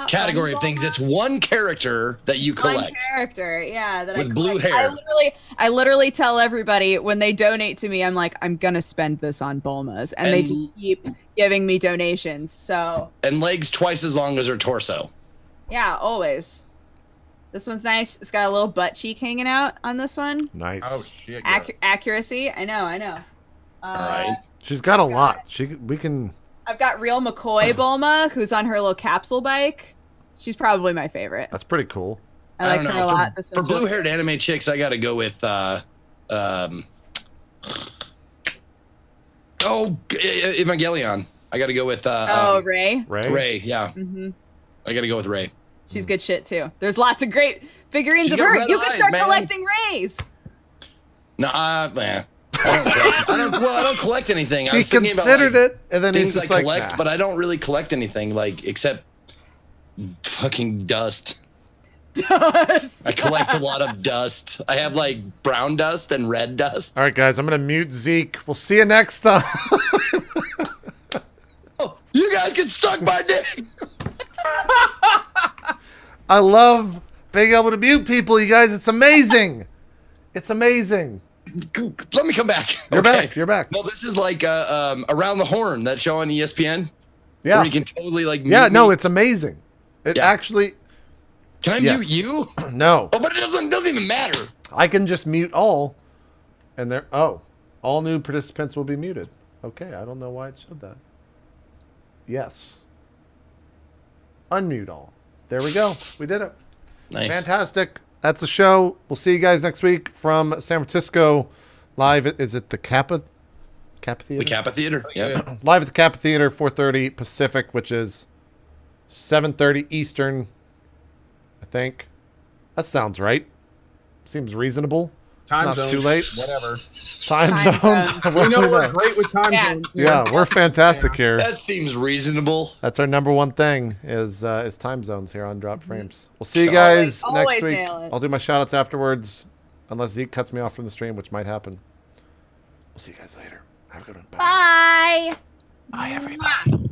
C: category of things. It's one character that you collect.
D: One character, yeah, that
C: with
D: I
C: blue hair.
D: I literally tell everybody when they donate to me, I'm like, I'm gonna spend this on Bulmas, and they just keep giving me donations. So. And
C: legs twice as long as her torso.
D: Yeah, always. This one's nice. It's got a little butt cheek hanging out on this one.
A: Nice.
B: Oh shit.
D: Accuracy. I know.
C: All right.
A: She's got a lot. We can.
D: I've got real McCoy Bulma, who's on her little capsule bike. She's probably my favorite.
A: That's pretty cool.
D: I like her a lot.
C: For blue-haired anime chicks, I got to go with Evangelion. I got to go with
D: Rey.
C: Rey, yeah.
D: Mm-hmm.
C: I got to go with Rey.
D: She's good shit too. There's lots of great figurines of her. You can start collecting Reys.
C: No, man. I don't collect anything. I was
A: thinking considered about, it, and then
C: things
A: he's just
C: I collect, but I don't really collect anything, except fucking dust.
D: Dust.
C: I collect a lot of dust. I have brown dust and red dust.
A: All right, guys, I'm gonna mute Zeke. We'll see you next time.
C: Oh, you guys can suck my dick.
A: I love being able to mute people, you guys. It's amazing. It's amazing.
C: Let me come back.
A: You're back. You're back.
C: No, this is Around the Horn, that show on ESPN.
A: Yeah.
C: Where you can totally
A: Yeah, no, it's amazing. It actually.
C: Can I mute you?
A: No.
C: Oh, but it doesn't even matter.
A: I can just mute all, and all new participants will be muted. Okay, I don't know why it showed that. Yes. Unmute all. There we go. We did it.
C: Nice.
A: Fantastic. That's the show. We'll see you guys next week from San Francisco. Live. Is it the Kappa Theater?
C: The Kappa Theater. Yeah.
A: Live at the Kappa Theater, 4:30 Pacific, which is 7:30 Eastern. I think that sounds right. Seems reasonable.
B: Time
A: not
B: zones,
A: too late.
B: Whatever.
A: Time zones.
B: We know we're great with time zones.
A: Yeah, we're fantastic here.
C: That seems reasonable.
A: That's our #1 thing is time zones here on Dropped Frames. We'll see you guys next week. I'll do my shout outs afterwards, unless Zeke cuts me off from the stream, which might happen. We'll see you guys later. Have a good one.
D: Bye.
A: Bye, everybody.